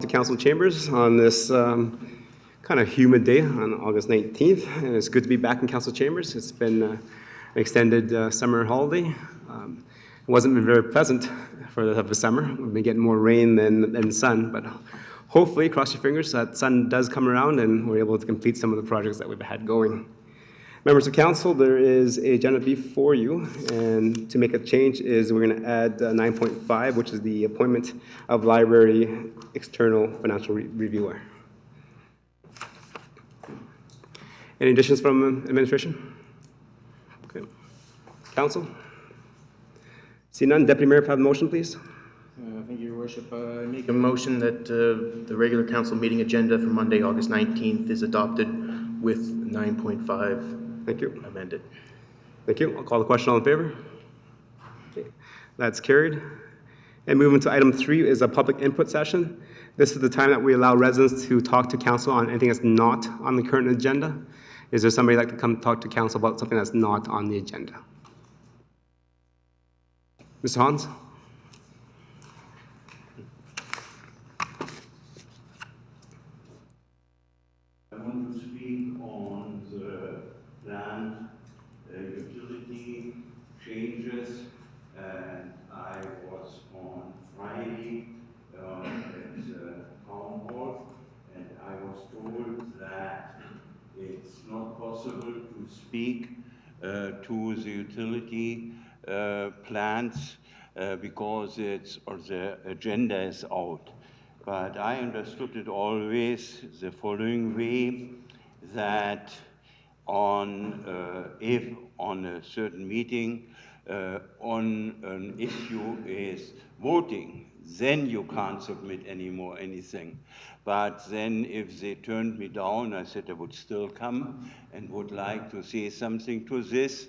to council chambers on this kind of humid day on August 19th. And it's good to be back in council chambers. It's been an extended summer holiday. It wasn't been very pleasant for the summer. We've been getting more rain than sun, but hopefully, cross your fingers, that sun does come around and we're able to complete some of the projects that we've had going. Members of council, there is a agenda before you, and to make a change is we're going to add 9.5, which is the appointment of library external financial reviewer. Any additions from administration? Okay. Council? See none. Deputy Mayor, if I have a motion, please. Thank you, Your Worship. I make a motion that the regular council meeting agenda for Monday, August 19th is adopted with 9.5. Thank you. Amended. Thank you. I'll call the question. All in favor? Okay. That's carried. And moving to item 3 is a public input session. This is the time that we allow residents to talk to council on anything that's not on the current agenda. Is there somebody like to come talk to council about something that's not on the agenda? Mr. Hans? I want to speak on the land utility changes, and I was on Friday at the town hall, and I was told that it's not possible to speak to the utility plans because the agenda is out. But I understood it always the following way, that if on a certain meeting on an issue is voting, then you can't submit anymore anything. But then if they turned me down, I said I would still come and would like to say something to this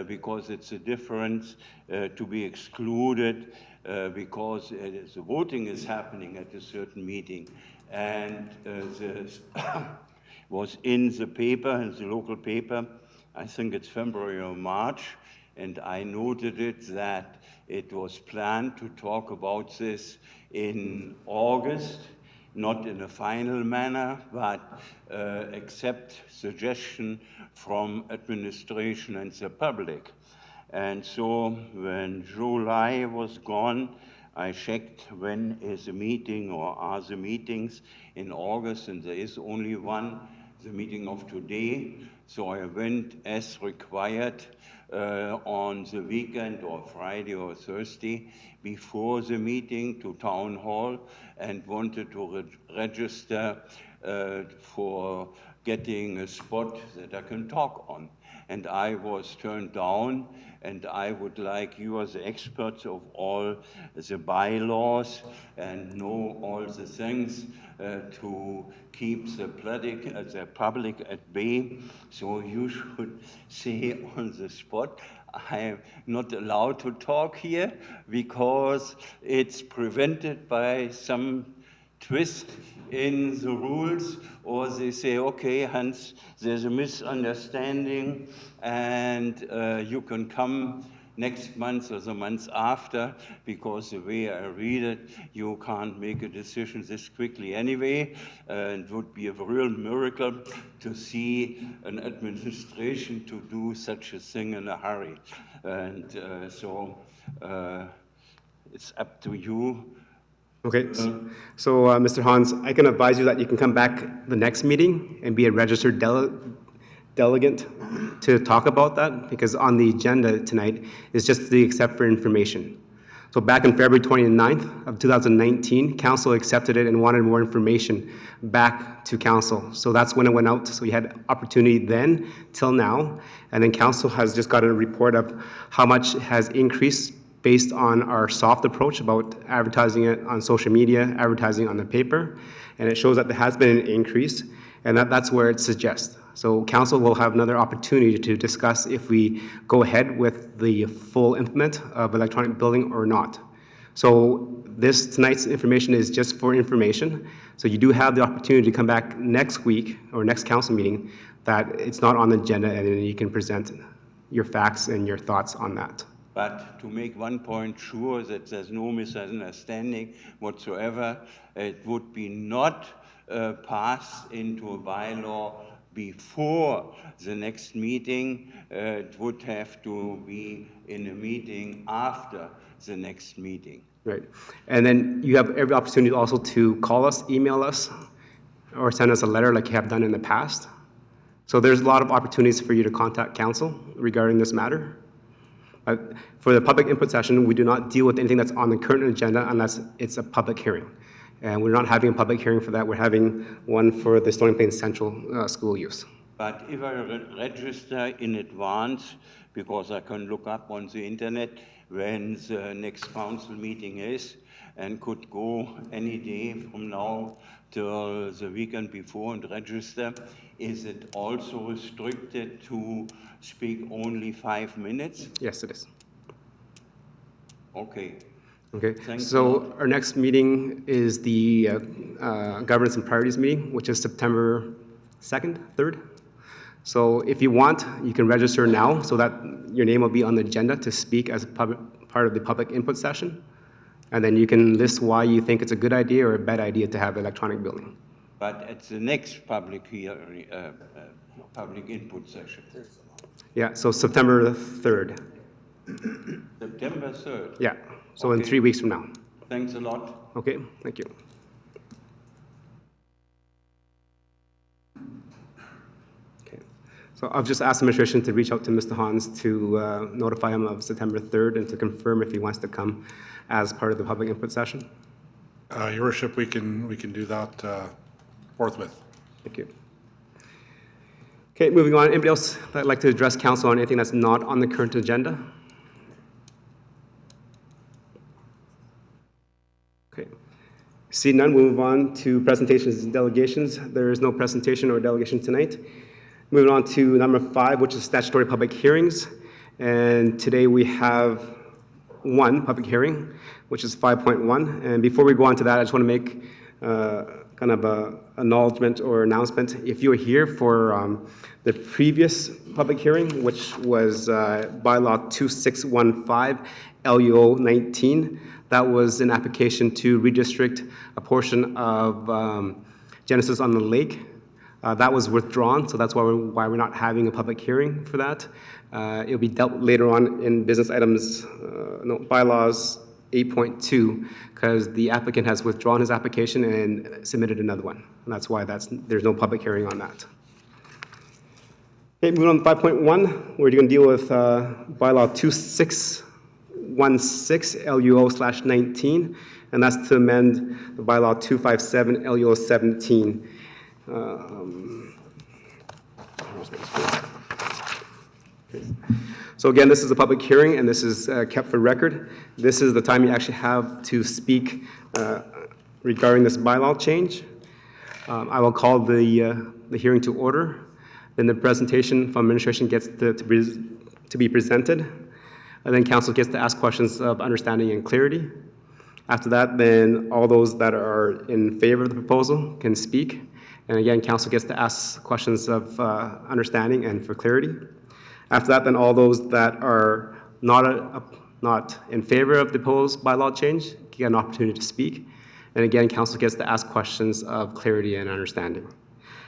because it's a difference to be excluded because the voting is happening at a certain meeting, and this was in the paper, in the local paper, I think it's February or March, and I noted it that it was planned to talk about this in August, not in a final manner, but accept suggestion from administration and the public. And so when July was gone, I checked when is the meeting or are the meetings in August, and there is only one, the meeting of today. So I went as required on the weekend or Friday or Thursday before the meeting to town hall and wanted to register for getting a spot that I can talk on. And I was turned down, and I would like you as experts of all the bylaws and know all the things to keep the public at bay. So you should say on the spot, I am not allowed to talk here because it's prevented by some twist in the rules, or they say, okay, Hans, there's a misunderstanding, and you can come next month or the month after, because the way I read it, you can't make a decision this quickly anyway. It would be a real miracle to see an administration to do such a thing in a hurry. And so it's up to you. Okay, so Mr. Hans, I can advise you that you can come back the next meeting and be a registered delegate to talk about that, because on the agenda tonight is just the accept for information. So back in February 29th of 2019, council accepted it and wanted more information back to council. So that's when it went out. So you had opportunity then till now, and then council has just got a report of how much has increased based on our soft approach about advertising it on social media, advertising on the paper, and it shows that there has been an increase, and that's where it suggests. So council will have another opportunity to discuss if we go ahead with the full implement of electronic billing or not. So tonight's information is just for information. So you do have the opportunity to come back next week or next council meeting that it's not on the agenda, and then you can present your facts and your thoughts on that. But to make one point sure that there's no misunderstanding whatsoever, it would be not passed into a bylaw before the next meeting. It would have to be in a meeting after the next meeting. Right. And then you have every opportunity also to call us, email us, or send us a letter like you have done in the past. So there's a lot of opportunities for you to contact council regarding this matter. For the public input session, we do not deal with anything that's on the current agenda unless it's a public hearing. And we're not having a public hearing for that. We're having one for the Stony Plain Central school use. But if I register in advance, because I can look up on the internet when the next council meeting is, and could go any day from now till the weekend before and register, is it also restricted to speak only 5 minutes? Yes, it is. Okay. Okay, Thanks a so lot. our next meeting is the governance and priorities meeting, which is September 2nd, 3rd. So if you want, you can register now so that your name will be on the agenda to speak as part of the public input session. And then you can list why you think it's a good idea or a bad idea to have electronic billing. But at the next public hearing, public input session, Yeah, so September 3rd. September 3rd. Yeah, so in Okay. 3 weeks from now. Thanks a lot. Okay, thank you. Okay, so I've just asked administration to reach out to Mr. Hans to notify him of September 3rd and to confirm if he wants to come as part of the public input session. Your worship, we can do that forthwith. Thank you. Okay, moving on. Anybody else that'd like to address council on anything that's not on the current agenda? Okay. See none, we'll move on to presentations and delegations. There is no presentation or delegation tonight. Moving on to number 5, which is statutory public hearings. And today we have one public hearing, which is 5.1. And before we go on to that, I just want to make kind of a acknowledgement or announcement. If you were here for the previous public hearing, which was bylaw 2615 LUO 19, that was an application to redistrict a portion of Genesis on the Lake. That was withdrawn, so that's why we're not having a public hearing for that. It'll be dealt later on in business items, bylaws 8.2, because the applicant has withdrawn his application and submitted another one. And that's why there's no public hearing on that. Okay, moving on to 5.1, we're going to deal with bylaw 2616 LUO/19, and that's to amend the bylaw 257 LUO 17. So again, this is a public hearing, and this is kept for record. This is the time you actually have to speak regarding this bylaw change. I will call the hearing to order. Then the presentation from administration gets to be presented. And then council gets to ask questions of understanding and clarity. After that, then all those that are in favor of the proposal can speak. And again, council gets to ask questions of understanding and for clarity. After that, then all those that are not in favor of the proposed bylaw change get an opportunity to speak. And again, council gets to ask questions of clarity and understanding.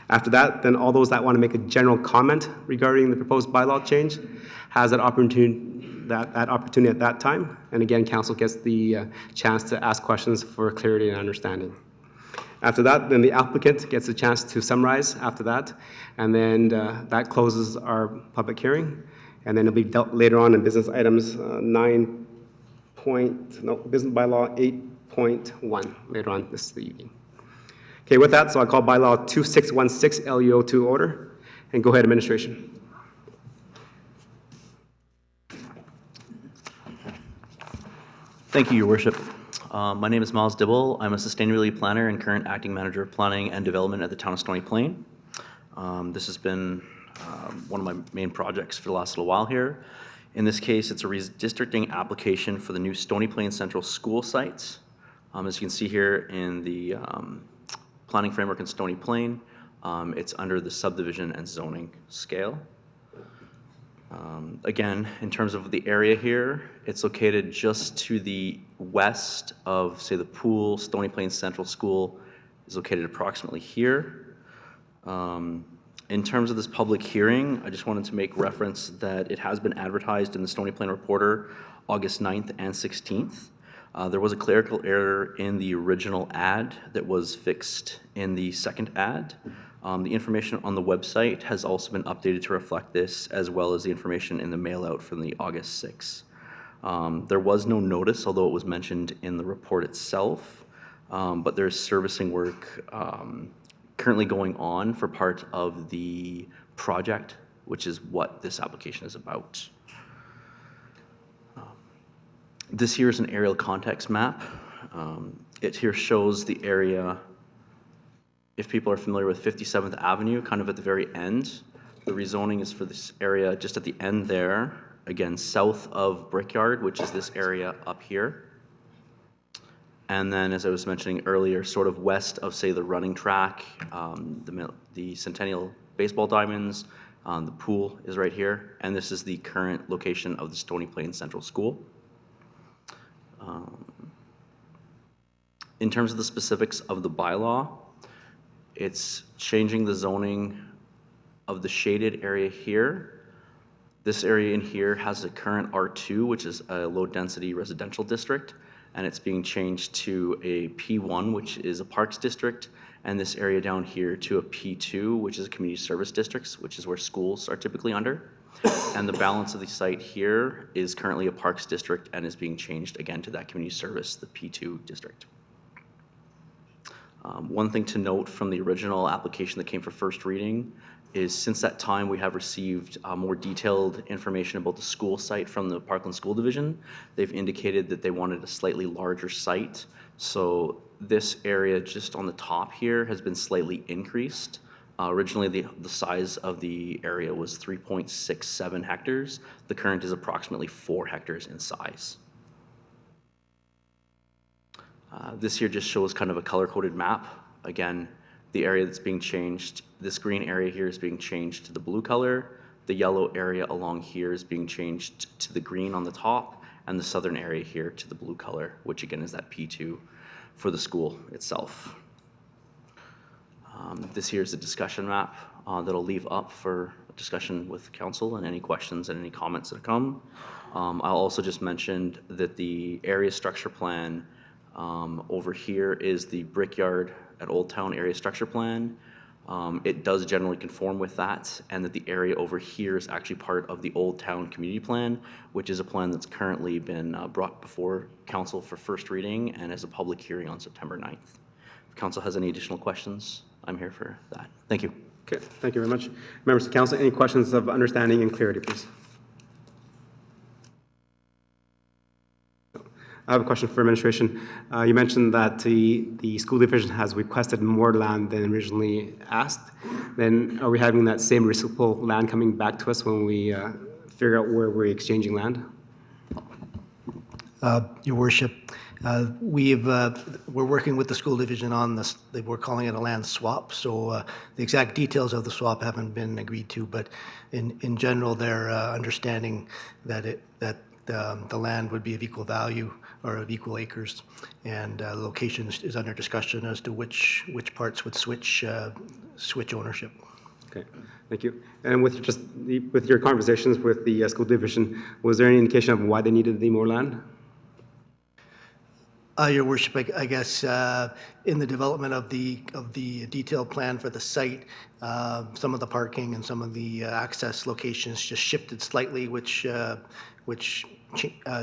After that, then all those that want to make a general comment regarding the proposed bylaw change has that opportunity at that time. And again, council gets the chance to ask questions for clarity and understanding. After that, then the applicant gets a chance to summarize after that, and then that closes our public hearing, and then it'll be dealt later on in business items business bylaw 8.1 later on this evening. Okay, with that, so I call bylaw 2616 LUO to order, and go ahead, administration. Thank you, Your Worship. My name is Miles Dibble. I'm a sustainability planner and current acting manager of planning and development at the town of Stony Plain. This has been one of my main projects for the last little while here. In this case, it's a redistricting application for the new Stony Plain Central school sites. As you can see here in the planning framework in Stony Plain, it's under the subdivision and zoning scale. Again, in terms of the area here, it's located just to the west of, say, the pool. Stony Plain Central School is located approximately here. In terms of this public hearing, I just wanted to make reference that it has been advertised in the Stony Plain Reporter August 9th and 16th. There was a clerical error in the original ad that was fixed in the second ad. The information on the website has also been updated to reflect this, as well as the information in the mail-out from the August 6th. There was no notice, although it was mentioned in the report itself, but there's servicing work currently going on for part of the project, which is what this application is about. This here is an aerial context map. It here shows the area, if people are familiar with 57th Avenue, kind of at the very end. The rezoning is for this area just at the end there, again, south of Brickyard, which is this area up here. And then, as I was mentioning earlier, sort of west of, say, the running track, the Centennial Baseball Diamonds, the pool is right here, and this is the current location of the Stony Plain Central School. In terms of the specifics of the bylaw, it's changing the zoning of the shaded area here. This area in here has a current R2, which is a low-density residential district, and it's being changed to a P1, which is a parks district, and this area down here to a P2, which is a community service districts, which is where schools are typically under. And the balance of the site here is currently a parks district and is being changed again to that community service, the P2 district. One thing to note from the original application that came for first reading is since that time we have received more detailed information about the school site from the Parkland School Division. They've indicated that they wanted a slightly larger site. So this area just on the top here has been slightly increased. Originally the size of the area was 3.67 hectares. The current is approximately 4 hectares in size. This here just shows kind of a color-coded map. Again, the area that's being changed, this green area here is being changed to the blue color. The yellow area along here is being changed to the green on the top, and the southern area here to the blue color, which again is that P2 for the school itself. This here is a discussion map that'll leave up for discussion with council and any questions and any comments that come. I'll also just mention that the area structure plan over here is the Brickyard at Old Town area structure plan. It does generally conform with that, and that the area over here is actually part of the Old Town community plan, which is a plan that's currently been brought before council for first reading and as a public hearing on September 9th. If council has any additional questions, I'm here for that. Thank you. Okay, thank you very much. Members of council, any questions of understanding and clarity, please? I have a question for administration. You mentioned that the school division has requested more land than originally asked. Then are we having that same reciprocal land coming back to us when we figure out where we're exchanging land? Your Worship, we're working with the school division on this. We're calling it a land swap. So the exact details of the swap haven't been agreed to, but in general, they're understanding that the land would be of equal value or of equal acres, and location is under discussion as to which parts would switch ownership. Okay, thank you. And with your conversations with the school division, was there any indication of why they needed the more land? Your Worship, I guess in the development of the detailed plan for the site, some of the parking and some of the access locations just shifted slightly, which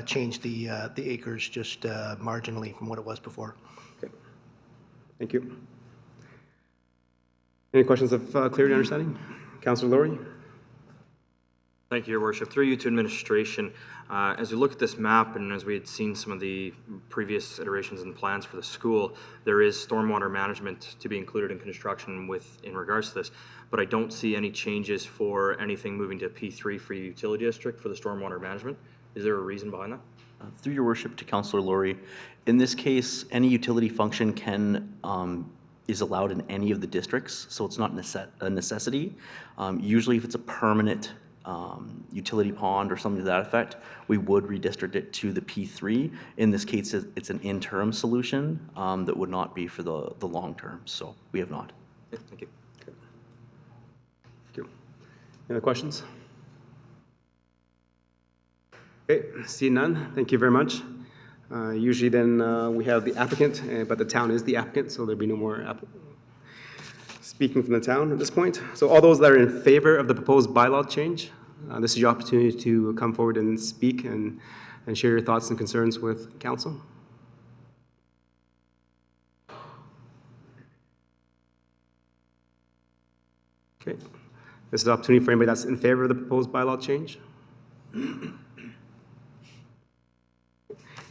changed the acres just marginally from what it was before. Okay, thank you. Any questions of clarity and understanding? Councillor Laurie? Thank you, Your Worship. Through you to administration, as we look at this map and as we had seen some of the previous iterations and plans for the school, there is stormwater management to be included in construction in regards to this, but I don't see any changes for anything moving to P3 for your utility district for the stormwater management. Is there a reason behind that? Through your worship to Councillor Laurie, in this case, any utility function is allowed in any of the districts, so it's not a necessity. Usually if it's a permanent utility pond or something to that effect, we would redistrict it to the P3. In this case, it's an interim solution that would not be for the long term, so we have not. Okay, thank you. Thank you. Any other questions? Okay, seeing none, thank you very much. Usually then we have the applicant, but the town is the applicant, so there'll be no more speaking from the town at this point. So all those that are in favor of the proposed bylaw change, this is your opportunity to come forward and speak and share your thoughts and concerns with council. Okay, this is the opportunity for anybody that's in favor of the proposed bylaw change.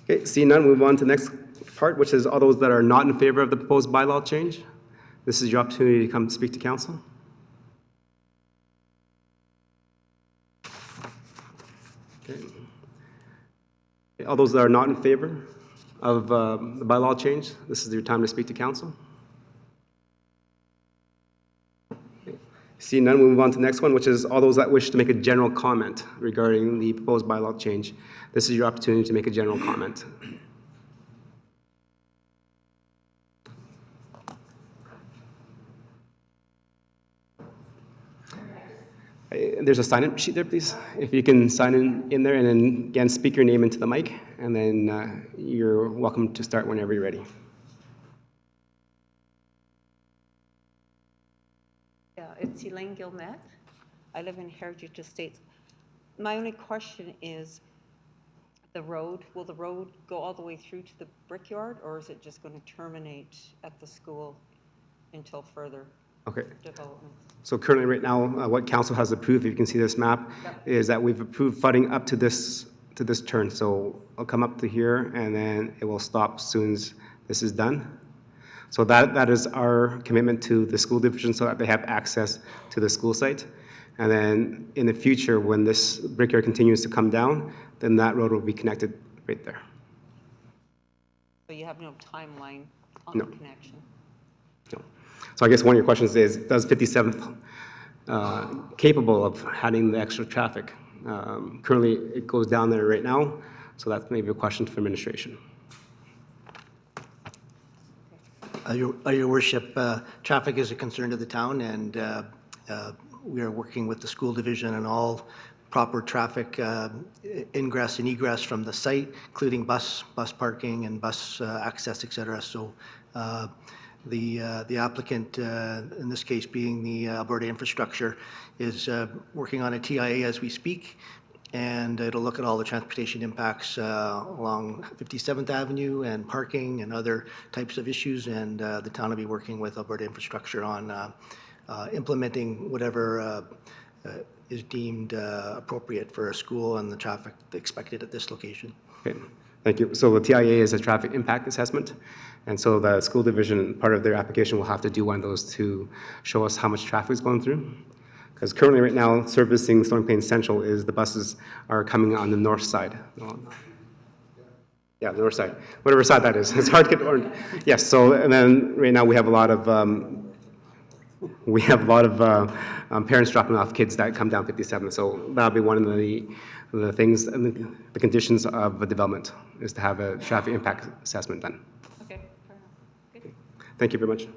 Okay, seeing none, we'll move on to the next part, which is all those that are not in favor of the proposed bylaw change. This is your opportunity to come speak to council. Okay. All those that are not in favor of the bylaw change, this is your time to speak to council. Okay. Seeing none, we'll move on to the next one, which is all those that wish to make a general comment regarding the proposed bylaw change. This is your opportunity to make a general comment. There's a sign-in sheet there, please. If you can sign in there and then again speak your name into the mic, and then you're welcome to start whenever you're ready. Yeah, it's Elaine Gilmet. I live in Heritage Estates. My only question is the road. Will the road go all the way through to the brickyard, or is it just going to terminate at the school until further development? So currently, right now, what council has approved, if you can see this map, is that we've approved funding up to this turn. So I'll come up to here, and then it will stop as soon as this is done. So that is our commitment to the school division, so that they have access to the school site. And then in the future, when this brickyard continues to come down, then that road will be connected right there. So you have no timeline on the connection? No. So I guess one of your questions is, does 57th capable of having the extra traffic? Currently, it goes down there right now, so that's maybe a question for administration. Your worship, traffic is a concern to the town, and we are working with the school division on all proper traffic ingress and egress from the site, including bus parking and bus access, et cetera. So the applicant, in this case being the Alberta Infrastructure, is working on a TIA as we speak, and it'll look at all the transportation impacts along 57th Avenue and parking and other types of issues, and the town will be working with Alberta Infrastructure on implementing whatever is deemed appropriate for a school and the traffic expected at this location. Okay, thank you. So the TIA is a traffic impact assessment, and so the school division, part of their application, will have to do one of those to show us how much traffic is going through. Because currently, right now, servicing Stony Plain Central is the buses are coming on the north side. Yeah, the north side, whatever side that is. It's hard to get. Yes. So, and then right now we have a lot of parents dropping off kids that come down 57. So that'll be one of the things, and the conditions of the development is to have a traffic impact assessment done. Okay, fair enough. Good. Thank you very much.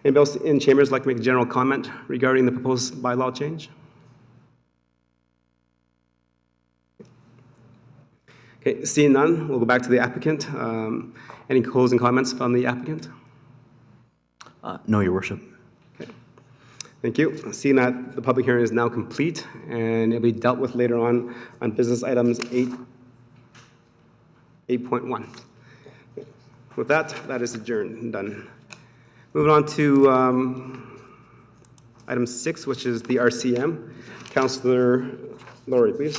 Anybody else in chambers like to make a general comment regarding the proposed bylaw change? Okay, seeing none, we'll go back to the applicant. Any closing comments from the applicant? No, Your Worship. Okay, thank you. Seeing that the public hearing is now complete and it'll be dealt with later on business items 8.1. With that, that is adjourned and done. Moving on to item 6, which is the RCM. Councillor Laurie, please.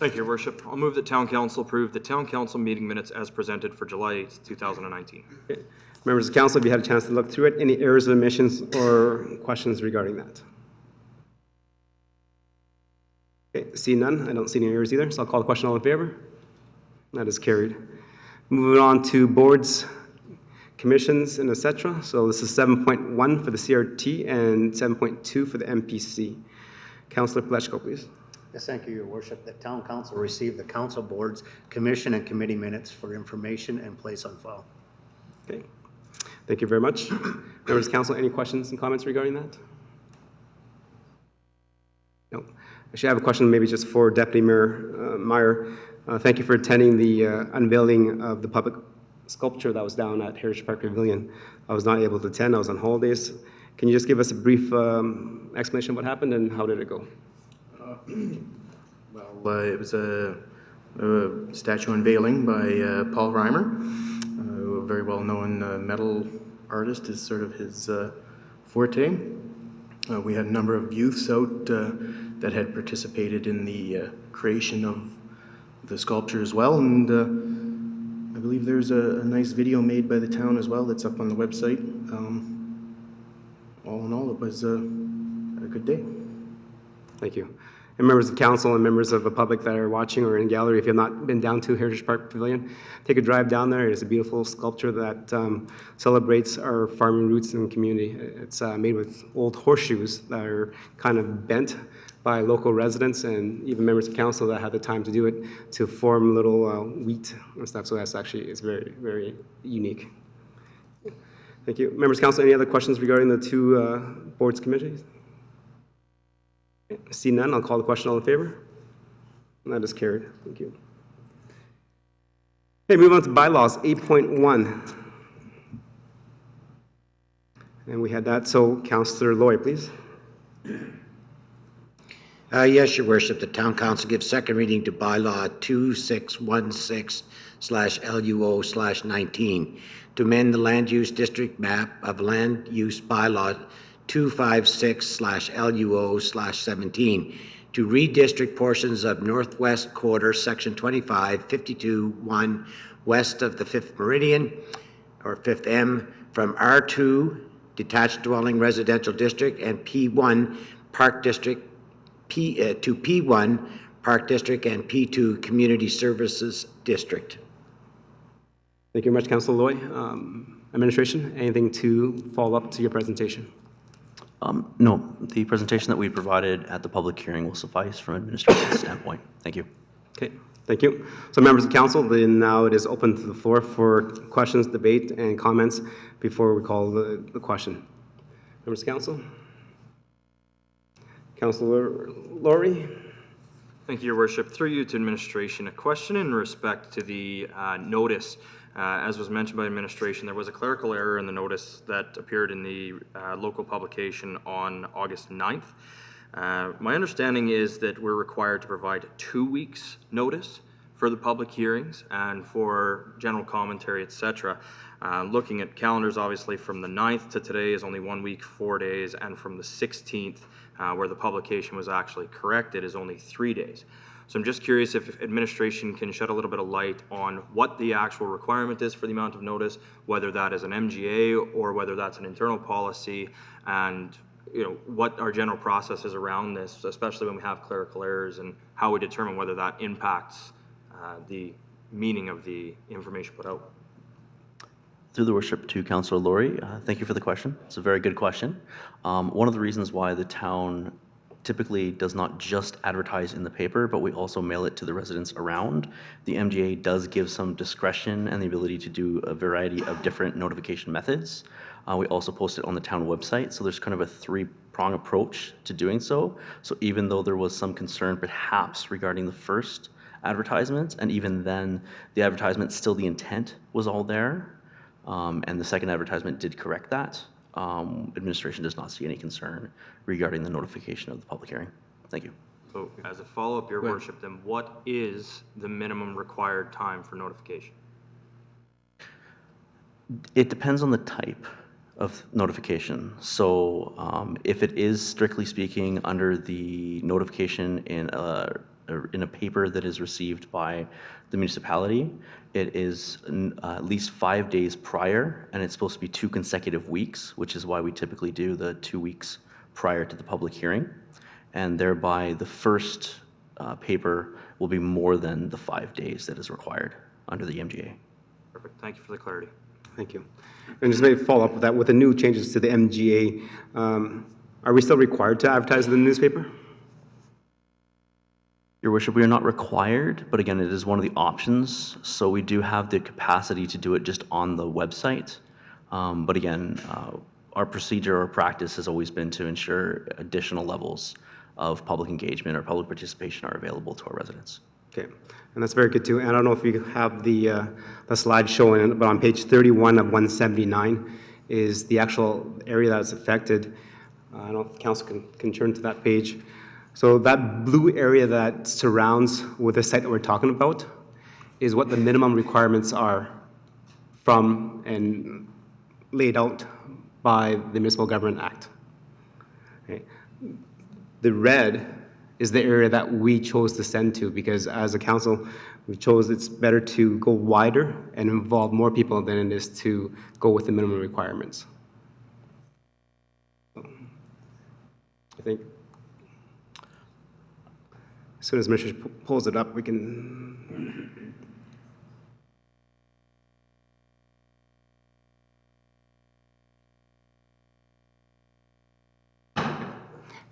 Thank you, Your Worship. I'll move that Town Council approve the Town Council meeting minutes as presented for July 8th, 2019. Okay. Members of Council, have you had a chance to look through it? Any errors or omissions or questions regarding that? Okay, see none. I don't see any errors either, so I'll call the question. All in favor? That is carried. Moving on to boards, commissions and et cetera. So this is 7.1 for the CRT and 7.2 for the MPC. Councillor Paleschko, please. Yes, thank you, Your Worship. The Town Council received the Council Board's Commission and Committee minutes for information and place on file. Okay. Thank you very much. Members of Council, any questions and comments regarding that? No. Actually, I have a question maybe just for Deputy Mayor Meyer. Thank you for attending the unveiling of the public sculpture that was down at Heritage Park Pavilion. I was not able to attend. I was on holidays. Can you just give us a brief explanation of what happened and how did it go? Well, it was a statue unveiling by Paul Reimer, a very well-known metal artist, is sort of his forte. We had a number of youths out that had participated in the creation of the sculpture as well, and I believe there's a nice video made by the town as well that's up on the website. All in all, it was a good day. Thank you. And members of council and members of the public that are watching or in gallery, if you have not been down to Heritage Park Pavilion, take a drive down there. It's a beautiful sculpture that celebrates our farming roots and community. It's made with old horseshoes that are kind of bent by local residents and even members of council that had the time to do it to form little wheat and stuff. So that's actually, it's very, very unique. Thank you. Members of council, any other questions regarding the two boards committees? See none, I'll call the question. All in favor? And that is carried. Thank you. Okay, move on to bylaws 8.1. And we had that, so Councillor Loy, please. Yes, Your Worship. The Town Council gives second reading to bylaw 2616/LUO/19 to amend the land use district map of land use bylaw 256/LUO/17 to redistrict portions of northwest quarter section 25, 52-1 west of the 5th meridian or 5th M from R2 detached dwelling residential district and P1 park district to P1 park district and P2 community services district. Thank you very much, Councillor Loy. Administration, anything to follow up to your presentation? No, the presentation that we provided at the public hearing will suffice from an administrative standpoint. Thank you. Okay, thank you. So members of council, then now it is open to the floor for questions, debate, and comments before we call the question. Members of council? Councillor Laurie? Thank you, Your Worship. Through you to administration, a question in respect to the notice. As was mentioned by administration, there was a clerical error in the notice that appeared in the local publication on August 9th. My understanding is that we're required to provide 2 weeks notice for the public hearings and for general commentary, etc. Looking at calendars, obviously from the 9th to today is only 1 week, 4 days, and from the 16th, where the publication was actually corrected, is only 3 days. So I'm just curious if administration can shed a little bit of light on what the actual requirement is for the amount of notice, whether that is an MGA or whether that's an internal policy, and what our general process is around this, especially when we have clerical errors, and how we determine whether that impacts the meaning of the information put out. Through the worship to Councillor Laurie, thank you for the question. It's a very good question. One of the reasons why the town typically does not just advertise in the paper, but we also mail it to the residents around. The MGA does give some discretion and the ability to do a variety of different notification methods. We also post it on the town website, so there's kind of a three-prong approach to doing so. So even though there was some concern perhaps regarding the first advertisement, and even then the advertisement, still the intent was all there, and the second advertisement did correct that. Administration does not see any concern regarding the notification of the public hearing. Thank you. So as a follow-up, Your Worship, then what is the minimum required time for notification? It depends on the type of notification. So if it is strictly speaking under the notification in a paper that is received by the municipality, it is at least 5 days prior, and it's supposed to be 2 consecutive weeks, which is why we typically do the 2 weeks prior to the public hearing, and thereby the first paper will be more than the 5 days that is required under the MGA. Perfect. Thank you for the clarity. Thank you. And just maybe follow up with that, with the new changes to the MGA, are we still required to advertise in the newspaper? Your worship, we are not required, but again, it is one of the options. So we do have the capacity to do it just on the website. But again, our procedure or practice has always been to ensure additional levels of public engagement or public participation are available to our residents. Okay, and that's very good too. And I don't know if you have the slide showing it, but on page 31 of 179 is the actual area that's affected. I don't know if the council can turn to that page. So that blue area that surrounds with the site that we're talking about is what the minimum requirements are from and laid out by the Municipal Government Act. Okay. The red is the area that we chose to send to because as a council, we chose it's better to go wider and involve more people than it is to go with the minimum requirements. I think as soon as Mr. pulls it up, we can.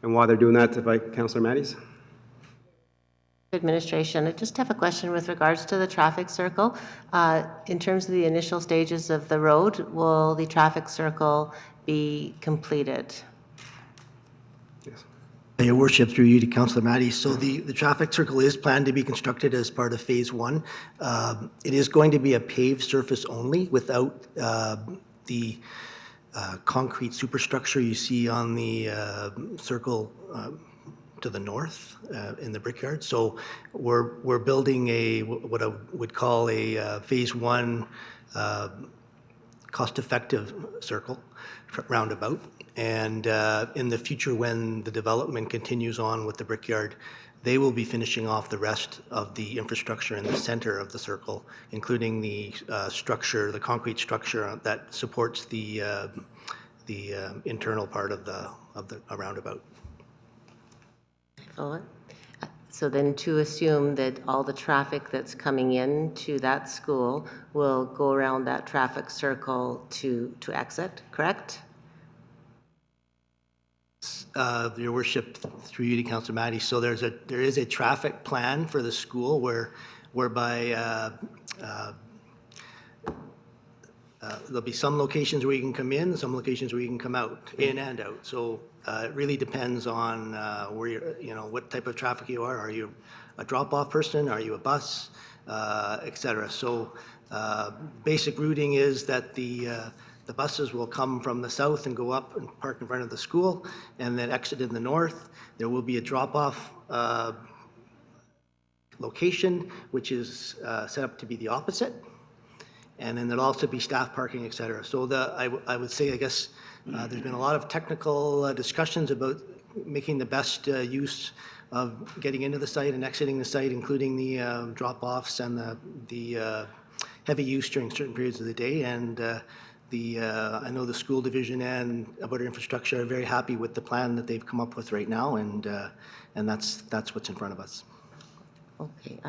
And while they're doing that, if I, Councillor Matties? Administration. I just have a question with regards to the traffic circle. In terms of the initial stages of the road, will the traffic circle be completed? Yes. Your worship, through you to Councillor Matty. So the traffic circle is planned to be constructed as part of phase 1. It is going to be a paved surface only without the concrete superstructure you see on the circle to the north in the brickyard. So we're building a what I would call a phase 1 cost-effective circle roundabout. And in the future, when the development continues on with the brickyard, they will be finishing off the rest of the infrastructure in the center of the circle, including the structure, the concrete structure that supports the internal part of the roundabout. Follow it? So then to assume that all the traffic that's coming in to that school will go around that traffic circle to exit, correct? Your worship, through you to Councillor Matty. So there is a traffic plan for the school whereby there'll be some locations where you can come in, some locations where you can come out, in and out. So it really depends on where what type of traffic you are. Are you a drop-off person? Are you a bus? Et cetera. So basic routing is that the buses will come from the south and go up and park in front of the school and then exit in the north. There will be a drop-off location, which is set up to be the opposite. And then there'll also be staff parking, et cetera. So I would say, I guess, there's been a lot of technical discussions about making the best use of getting into the site and exiting the site, including the drop-offs and the heavy use during certain periods of the day. And I know the school division and about infrastructure are very happy with the plan that they've come up with right now, and that's what's in front of us. Okay,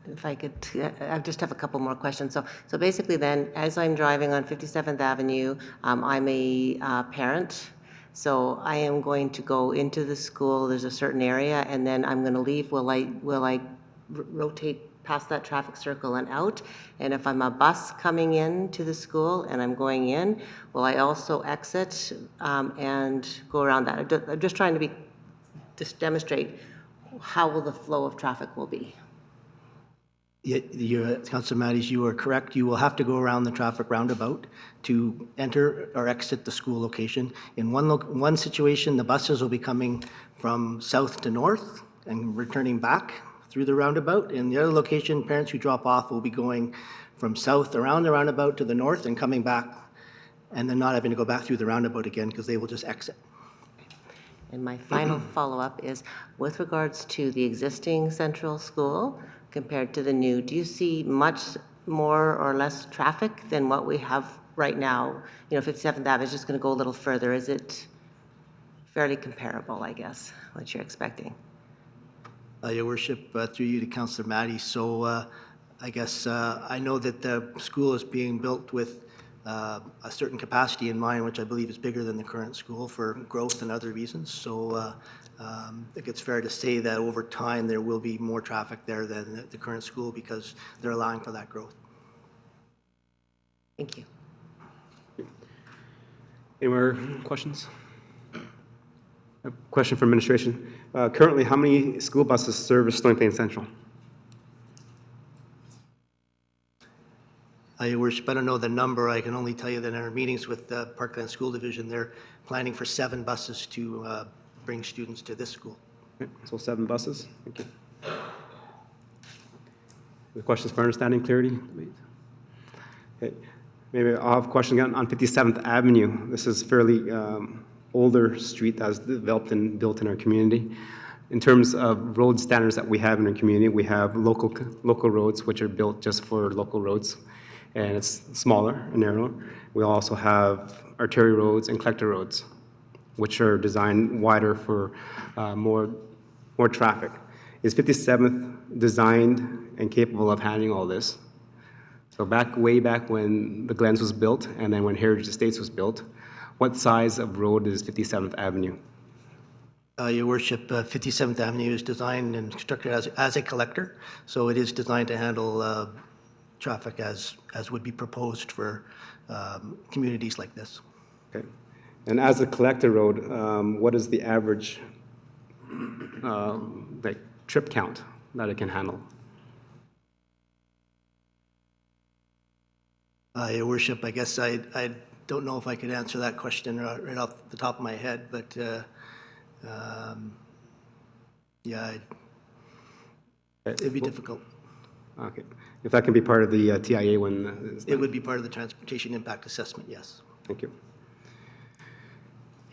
if I could, I just have a couple more questions. So basically then, as I'm driving on 57th Avenue, I'm a parent, so I am going to go into the school, there's a certain area, and then I'm going to leave. Will I rotate past that traffic circle and out? And if I'm a bus coming in to the school and I'm going in, will I also exit and go around that? I'm just trying to just demonstrate how will the flow of traffic will be. Councillor Matties, you are correct. You will have to go around the traffic roundabout to enter or exit the school location. In one situation, the buses will be coming from south to north and returning back through the roundabout. In the other location, parents who drop off will be going from south around the roundabout to the north and coming back, and then not having to go back through the roundabout again because they will just exit. And my final follow-up is with regards to the existing central school compared to the new, do you see much more or less traffic than what we have right now? 57th Ave is just going to go a little further. Is it fairly comparable, I guess, what you're expecting? Your worship, through you to Councillor Matty. So I guess I know that the school is being built with a certain capacity in mind, which I believe is bigger than the current school for growth and other reasons. So I think it's fair to say that over time there will be more traffic there than the current school because they're allowing for that growth. Thank you. Any more questions? A question for administration. Currently, how many school buses service Stony Plain Central? Your Worship, I don't know the number. I can only tell you that in our meetings with the Parkland School Division, they're planning for 7 buses to bring students to this school. Okay, so 7 buses. Thank you. The questions for understanding, clarity, please. Okay. Maybe I'll have a question again on 57th Avenue. This is fairly older street that was developed and built in our community. In terms of road standards that we have in our community, we have local roads, which are built just for local roads, and it's smaller and narrower. We also have arterial roads and collector roads, which are designed wider for more traffic. Is 57th designed and capable of handling all this? So way back when the Glens was built and then when Heritage Estates was built, what size of road is 57th Avenue? Your Worship, 57th Avenue is designed and constructed as a collector, so it is designed to handle traffic as would be proposed for communities like this. Okay. And as a collector road, what is the average like trip count that it can handle? Your Worship, I guess I don't know if I could answer that question right off the top of my head, but yeah, it'd be difficult. Okay. If that can be part of the TIA when it would be part of the transportation impact assessment, yes. Thank you.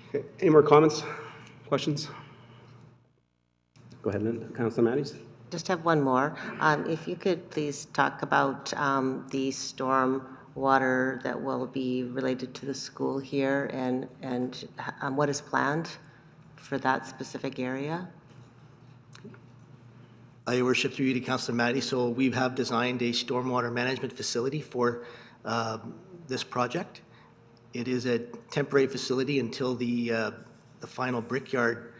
Okay. Any more comments, questions? Go ahead, Linda. Councilor Matthews. Just have one more. If you could please talk about the storm water that will be related to the school here and what is planned for that specific area? Your Worship, through you to Councilor Matty, so we have designed a stormwater management facility for this project. It is a temporary facility until the final brickyard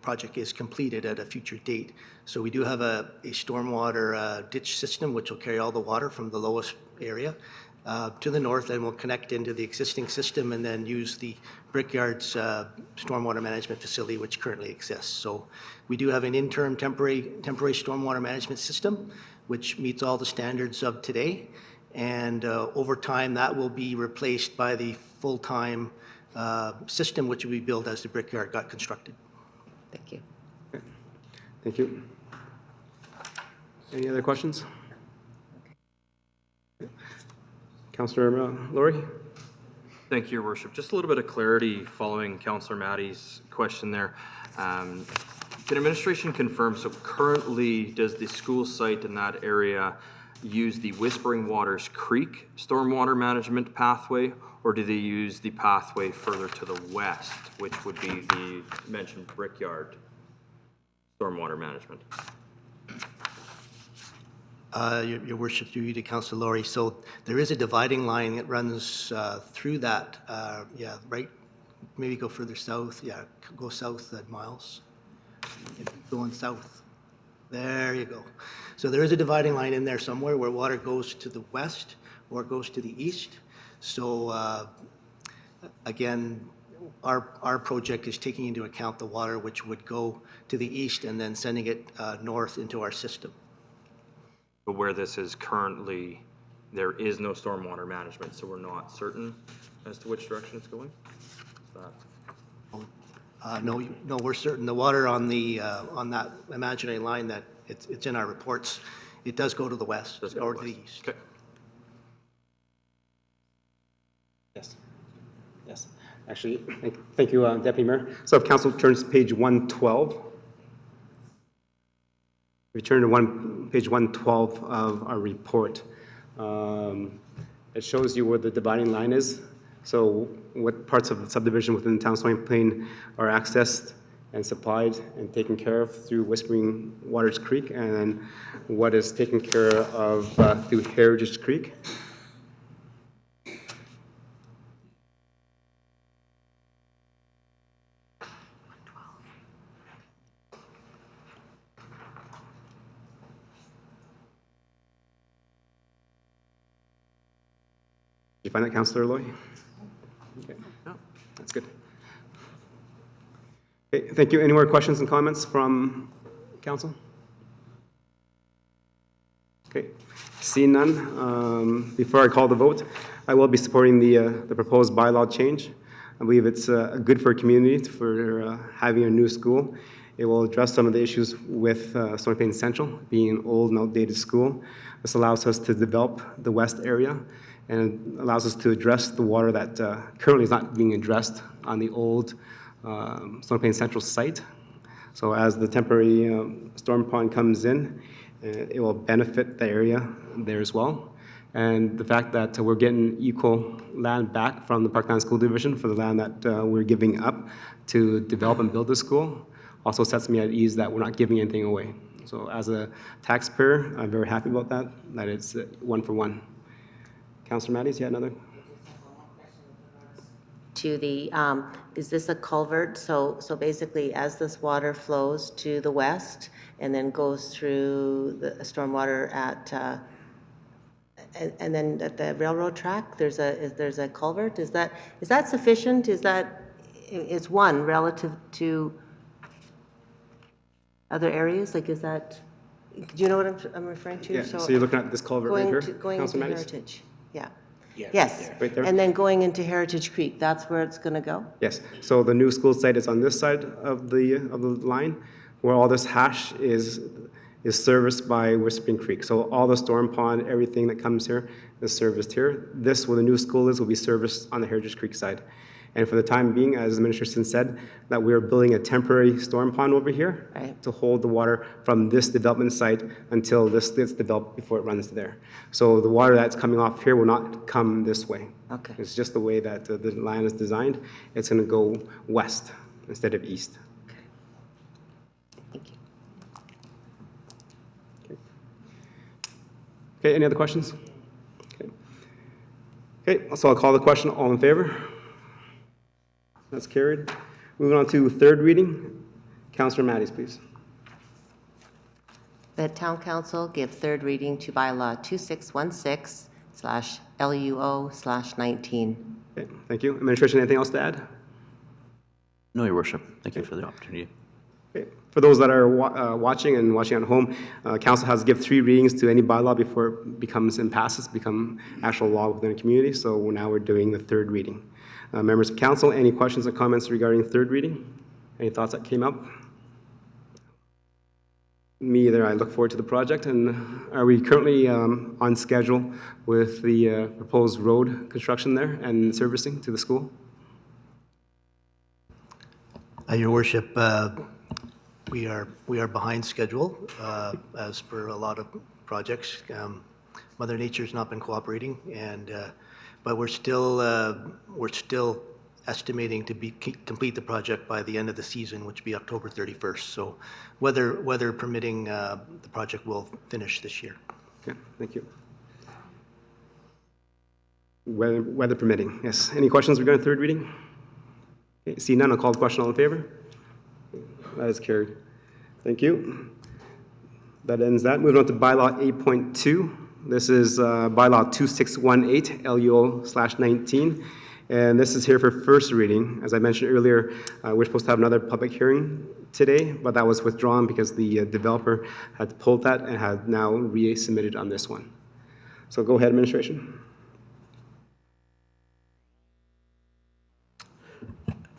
project is completed at a future date. So we do have a stormwater ditch system which will carry all the water from the lowest area to the north and will connect into the existing system and then use the brickyard's stormwater management facility which currently exists. So we do have an interim temporary stormwater management system which meets all the standards of today, and over time that will be replaced by the full-time system which will be built as the brickyard got constructed. Thank you. Okay. Thank you. Any other questions? Okay. Councillor Laurie? Thank you, Your Worship. Just a little bit of clarity following Councillor Matty's question there. Can administration confirm, so currently does the school site in that area use the Whispering Waters Creek stormwater management pathway, or do they use the pathway further to the west, which would be the mentioned brickyard stormwater management? Your Worship, through you to Councillor Laurie, so there is a dividing line that runs through that, yeah, right, maybe go further south, yeah, go south at miles, going south. There you go. So there is a dividing line in there somewhere where water goes to the west or it goes to the east. So again, our project is taking into account the water which would go to the east and then sending it north into our system. But where this is currently, there is no stormwater management, so we're not certain as to which direction it's going? No, we're certain the water on the on that imaginary line that it's in our reports, it does go to the west or to the east. Okay. Yes. Yes. Actually, thank you, Deputy Mayor. So if Council turns to page 112, we turn to page 112 of our report. It shows you where the dividing line is. So what parts of the subdivision within the town of Stony Plain are accessed and supplied and taken care of through Whispering Waters Creek, and then what is taken care of through Heritage Creek. You find that, Councillor Loy? Okay, no, that's good. Okay, thank you. Any more questions and comments from council? Okay, seeing none, before I call the vote, I will be supporting the proposed bylaw change. I believe it's good for a community for having a new school. It will address some of the issues with Stony Plain Central being an old and outdated school. This allows us to develop the west area and allows us to address the water that currently is not being addressed on the old Stony Plain Central site. So as the temporary storm pond comes in, it will benefit the area there as well. And the fact that we're getting equal land back from the Parkland School Division for the land that we're giving up to develop and build the school also sets me at ease that we're not giving anything away. So as a taxpayer, I'm very happy about that it's one for one. Councillor Mattis, you had another? To the, is this a culvert? So basically, as this water flows to the west and then goes through the stormwater at, and then at the railroad track, there's a culvert? Is that sufficient? Is one relative to other areas? Like, is that, do you know what I'm referring to? Yeah, so you're looking at this culvert right here, Going into Councillor Mattis? Heritage, yeah. Yeah, Yes, Right there. and then going into Heritage Creek, that's where it's going to go? Yes, so the new school site is on this side of the line, where all this hash is serviced by Whispering Creek. So all the storm pond, everything that comes here is serviced here. This, where the new school is, will be serviced on the Heritage Creek side. And for the time being, as Minister Sin said, that we are building a temporary storm pond over here Right. to hold the water from this development site until this gets developed before it runs to there. So the water that's coming off here will not come this way. Okay. It's just the way that the line is designed. It's going to go west instead of east. Thank you. Okay, any other questions? Okay. Okay, so I'll call the question. All in favor? That's carried. Moving on to third reading. Councillor Mattis, please. That Town Council give third reading to bylaw 2616/LUO/19. Okay, thank you. Administration, anything else to add? No, Your Worship. Thank you for the opportunity. Okay. For those that are watching and watching at home, council has to give 3 readings to any bylaw before it becomes and passes, become actual law within the community. So now we're doing the third reading. Members of council, any questions or comments regarding third reading? Any thoughts that came up? Me either. I look forward to the project. And are we currently on schedule with the proposed road construction there and servicing to the school? Your Worship, we are behind schedule, as per a lot of projects. Mother Nature's not been cooperating, but we're still estimating to complete the project by the end of the season, which will be October 31st. So, weather permitting, the project will finish this year. Okay, thank you. Weather permitting, yes. Any questions regarding third reading? Okay, see none, I'll call the question. All in favor? That is carried. Thank you. That ends that. Moving on to bylaw 8.2. This is bylaw 2618 LUO/19. And this is here for first reading. As I mentioned earlier, we're supposed to have another public hearing today, but that was withdrawn because the developer had pulled that and had now resubmitted on this one. So go ahead, administration.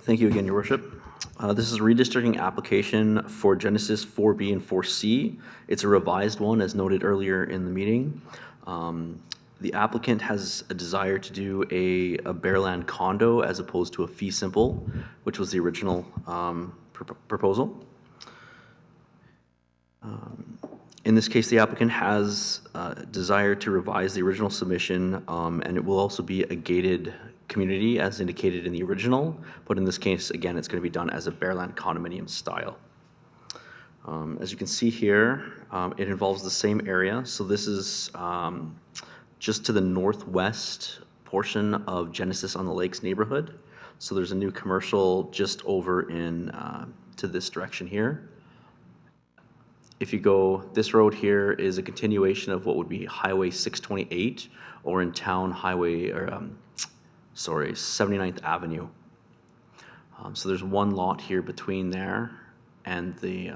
Thank you again, Your Worship. This is a redistricting application for Genesis 4B and 4C. It's a revised one, as noted earlier in the meeting. The applicant has a desire to do a Bearland condo as opposed to a fee simple, which was the original proposal. In this case, the applicant has desire to revise the original submission, and it will also be a gated community as indicated in the original, but in this case, again, it's going to be done as a Bearland condominium style. As you can see here, it involves the same area. So this is just to the northwest portion of Genesis on the Lakes neighborhood. So there's a new commercial just over in to this direction here. If you go, this road here is a continuation of what would be Highway 628, or in town Highway, or 79th Avenue. So there's one lot here between there and the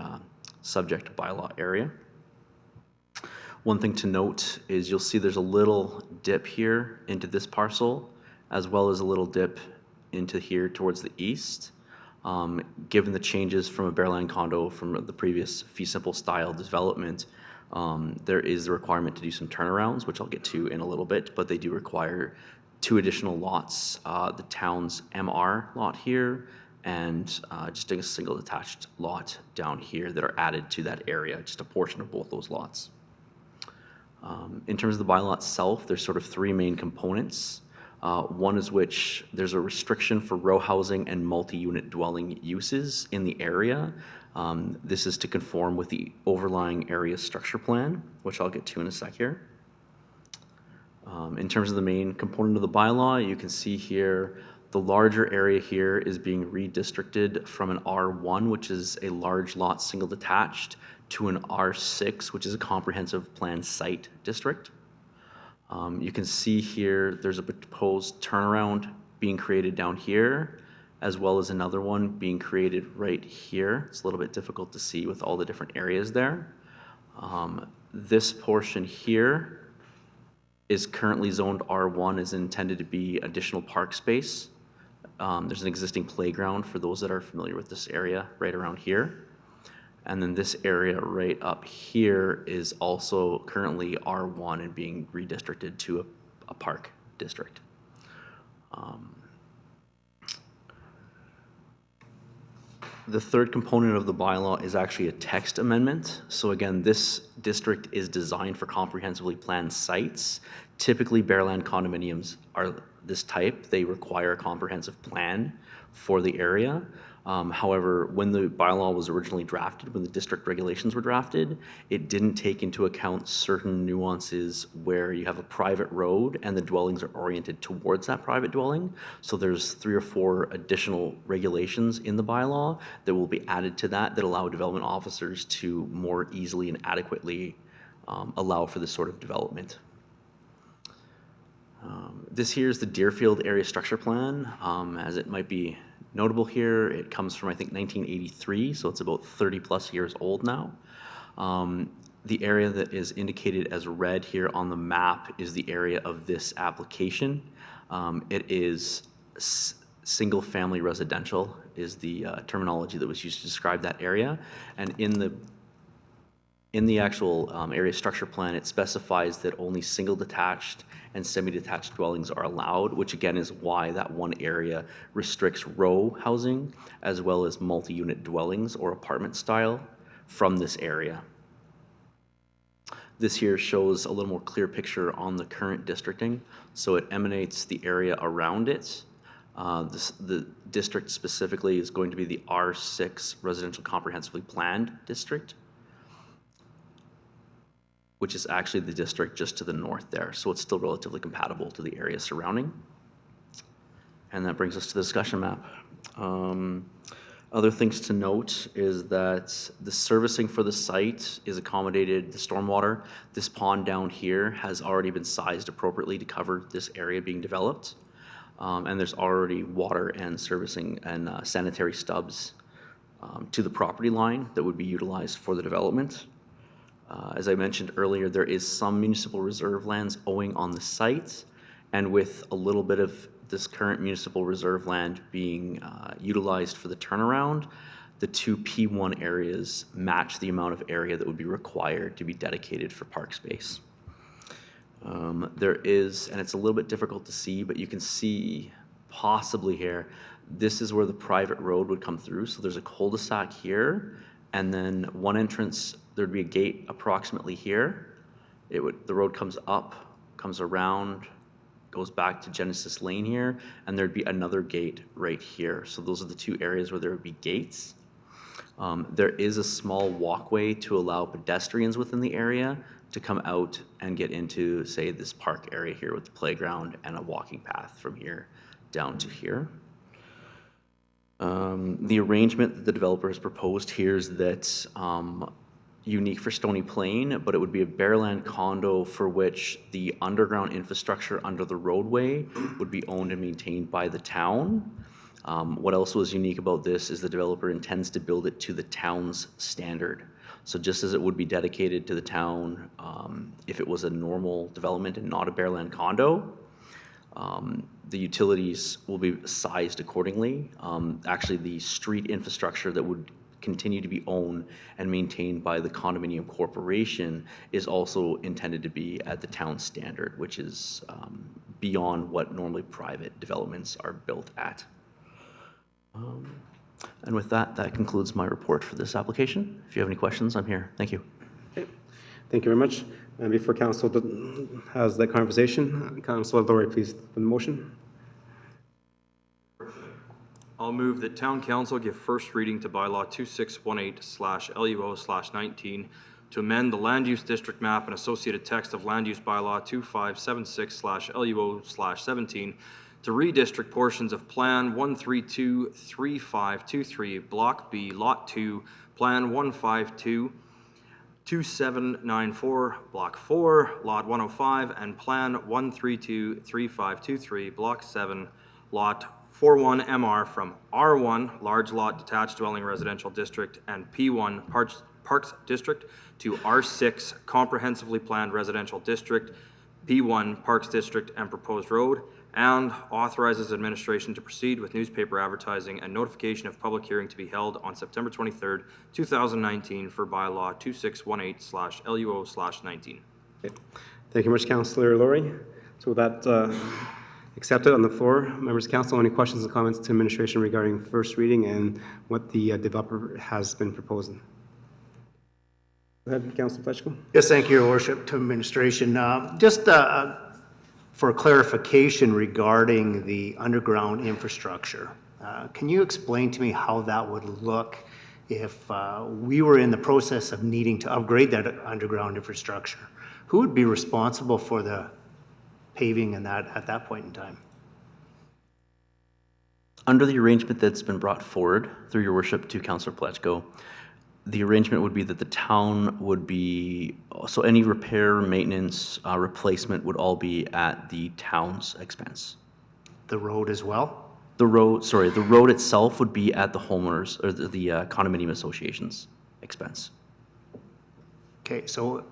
subject bylaw area. One thing to note is you'll see there's a little dip here into this parcel, as well as a little dip into here towards the east. Given the changes from a Bearland condo from the previous fee simple style development, there is the requirement to do some turnarounds, which I'll get to in a little bit, but they do require 2 additional lots, the town's MR lot here, and just a single detached lot down here that are added to that area, just a portion of both those lots. In terms of the bylaw itself, there's sort of 3 main components. One is which there's a restriction for row housing and multi-unit dwelling uses in the area. This is to conform with the overlying area structure plan, which I'll get to in a sec here. In terms of the main component of the bylaw, you can see here the larger area here is being redistricted from an R1, which is a large lot single detached, to an R6, which is a comprehensive plan site district. You can see here there's a proposed turnaround being created down here, as well as another one being created right here. It's a little bit difficult to see with all the different areas there. This portion here is currently zoned R1, is intended to be additional park space. There's an existing playground for those that are familiar with this area right around here. And then this area right up here is also currently R1 and being redistricted to a park district. The third component of the bylaw is actually a text amendment. So again, this district is designed for comprehensively planned sites. Typically, Bearland condominiums are this type. They require a comprehensive plan for the area. However, when the bylaw was originally drafted, when the district regulations were drafted, it didn't take into account certain nuances where you have a private road and the dwellings are oriented towards that private dwelling. So there's 3 or 4 additional regulations in the bylaw that will be added to that allow development officers to more easily and adequately allow for this sort of development. This here is the Deerfield Area Structure Plan. As it might be notable here, it comes from, I think, 1983, so it's about 30 plus years old now. The area that is indicated as red here on the map is the area of this application. It is single-family residential is the terminology that was used to describe that area. And in the actual area structure plan, it specifies that only single detached and semi-detached dwellings are allowed, which again is why that one area restricts row housing as well as multi-unit dwellings or apartment style from this area. This here shows a little more clear picture on the current districting. So it emanates the area around it. The district specifically is going to be the R6 Residential Comprehensively Planned District, which is actually the district just to the north there. So it's still relatively compatible to the area surrounding. And that brings us to the discussion map. Other things to note is that the servicing for the site is accommodated, the stormwater. This pond down here has already been sized appropriately to cover this area being developed. And there's already water and servicing and sanitary stubs to the property line that would be utilized for the development. As I mentioned earlier, there is some municipal reserve lands owing on the site, and with a little bit of this current municipal reserve land being utilized for the turnaround, the 2 P1 areas match the amount of area that would be required to be dedicated for park space. There is, and it's a little bit difficult to see, but you can see possibly here, this is where the private road would come through. So there's a cul-de-sac here, and then one entrance, there'd be a gate approximately here. The road comes up, comes around, goes back to Genesis Lane here, and there'd be another gate right here. So those are the 2 areas where there would be gates. There is a small walkway to allow pedestrians within the area to come out and get into, say, this park area here with the playground and a walking path from here down to here. The arrangement that the developer has proposed here is that unique for Stony Plain, but it would be a bareland condo for which the underground infrastructure under the roadway would be owned and maintained by the town. What else was unique about this is the developer intends to build it to the town's standard. So just as it would be dedicated to the town if it was a normal development and not a bareland condo, the utilities will be sized accordingly. Actually, the street infrastructure that would continue to be owned and maintained by the condominium corporation is also intended to be at the town standard, which is beyond what normally private developments are built at. And with that, that concludes my report for this application. If you have any questions, I'm here. Thank you. Okay. Thank you very much. And before council has that conversation, Councilor Laurie, please, for the motion. I'll move that Town Council give first reading to bylaw 2618/LUO/19 to amend the land use district map and associated text of land use bylaw 2576/LUO/17 to redistrict portions of Plan 1323523 Block B Lot 2, Plan 1522794 Block 4, Lot 105, and Plan 1323523 Block 7, Lot 41 MR from R1 Large Lot Detached Dwelling Residential District and P1 Parks District to R6 Comprehensively Planned Residential District, P1 Parks District and Proposed Road, and authorizes administration to proceed with newspaper advertising and notification of public hearing to be held on September 23rd, 2019 for bylaw 2618/LUO/19. Okay. Thank you much, Councilor Laurie. So with that accepted on the floor, members of council, any questions and comments to administration regarding first reading and what the developer has been proposing? Go ahead, Councilor Fletchko. Yes, thank you, Your Worship, to administration. Just for clarification regarding the underground infrastructure, can you explain to me how that would look if we were in the process of needing to upgrade that underground infrastructure? Who would be responsible for the paving and that at that point in time? Under the arrangement that's been brought forward through Your Worship to Councillor Pletchko, the arrangement would be that the town would be, so any repair, maintenance, replacement would all be at the town's expense. The road as well? The road itself would be at the homeowners or the condominium association's expense. Okay, so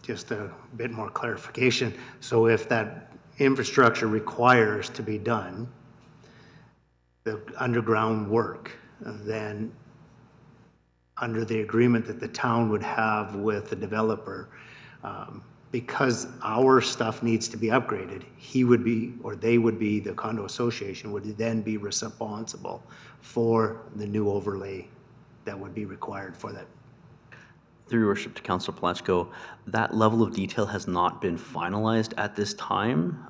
just a bit more clarification. So if that infrastructure requires to be done, the underground work, then under the agreement that the town would have with the developer, because our stuff needs to be upgraded, he would be, or they would be, the condo association would then be responsible for the new overlay that would be required for that. Through Your Worship to Councillor Pletchko, that level of detail has not been finalized at this time.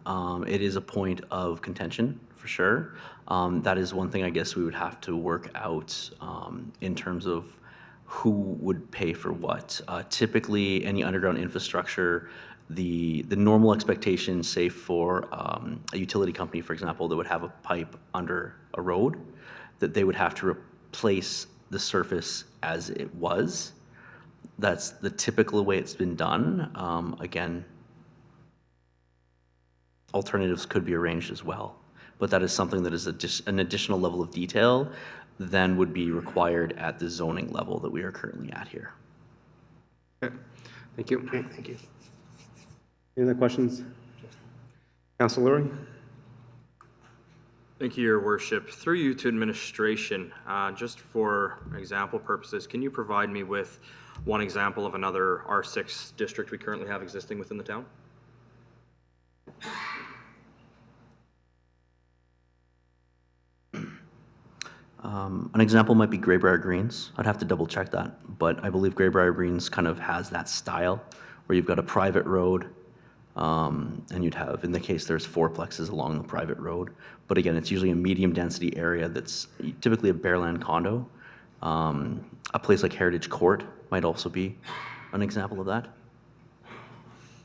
It is a point of contention for sure. That is one thing I guess we would have to work out in terms of who would pay for what. Typically, any underground infrastructure, the normal expectation, say for a utility company, for example, that would have a pipe under a road, that they would have to replace the surface as it was. That's the typical way it's been done. Again, alternatives could be arranged as well, but that is something that is an additional level of detail than would be required at the zoning level that we are currently at here. Okay. Thank you. Okay, thank you. Any other questions? Councilor Laurie? Thank you, Your Worship. Through you to administration, just for example purposes, can you provide me with one example of another R6 district we currently have existing within the town? An example might be Greybrier Greens. I'd have to double check that, but I believe Greybrier Greens kind of has that style where you've got a private road, and you'd have, in the case, there's fourplexes along the private road. But again, it's usually a medium density area that's typically a bareland condo. A place like Heritage Court might also be an example of that.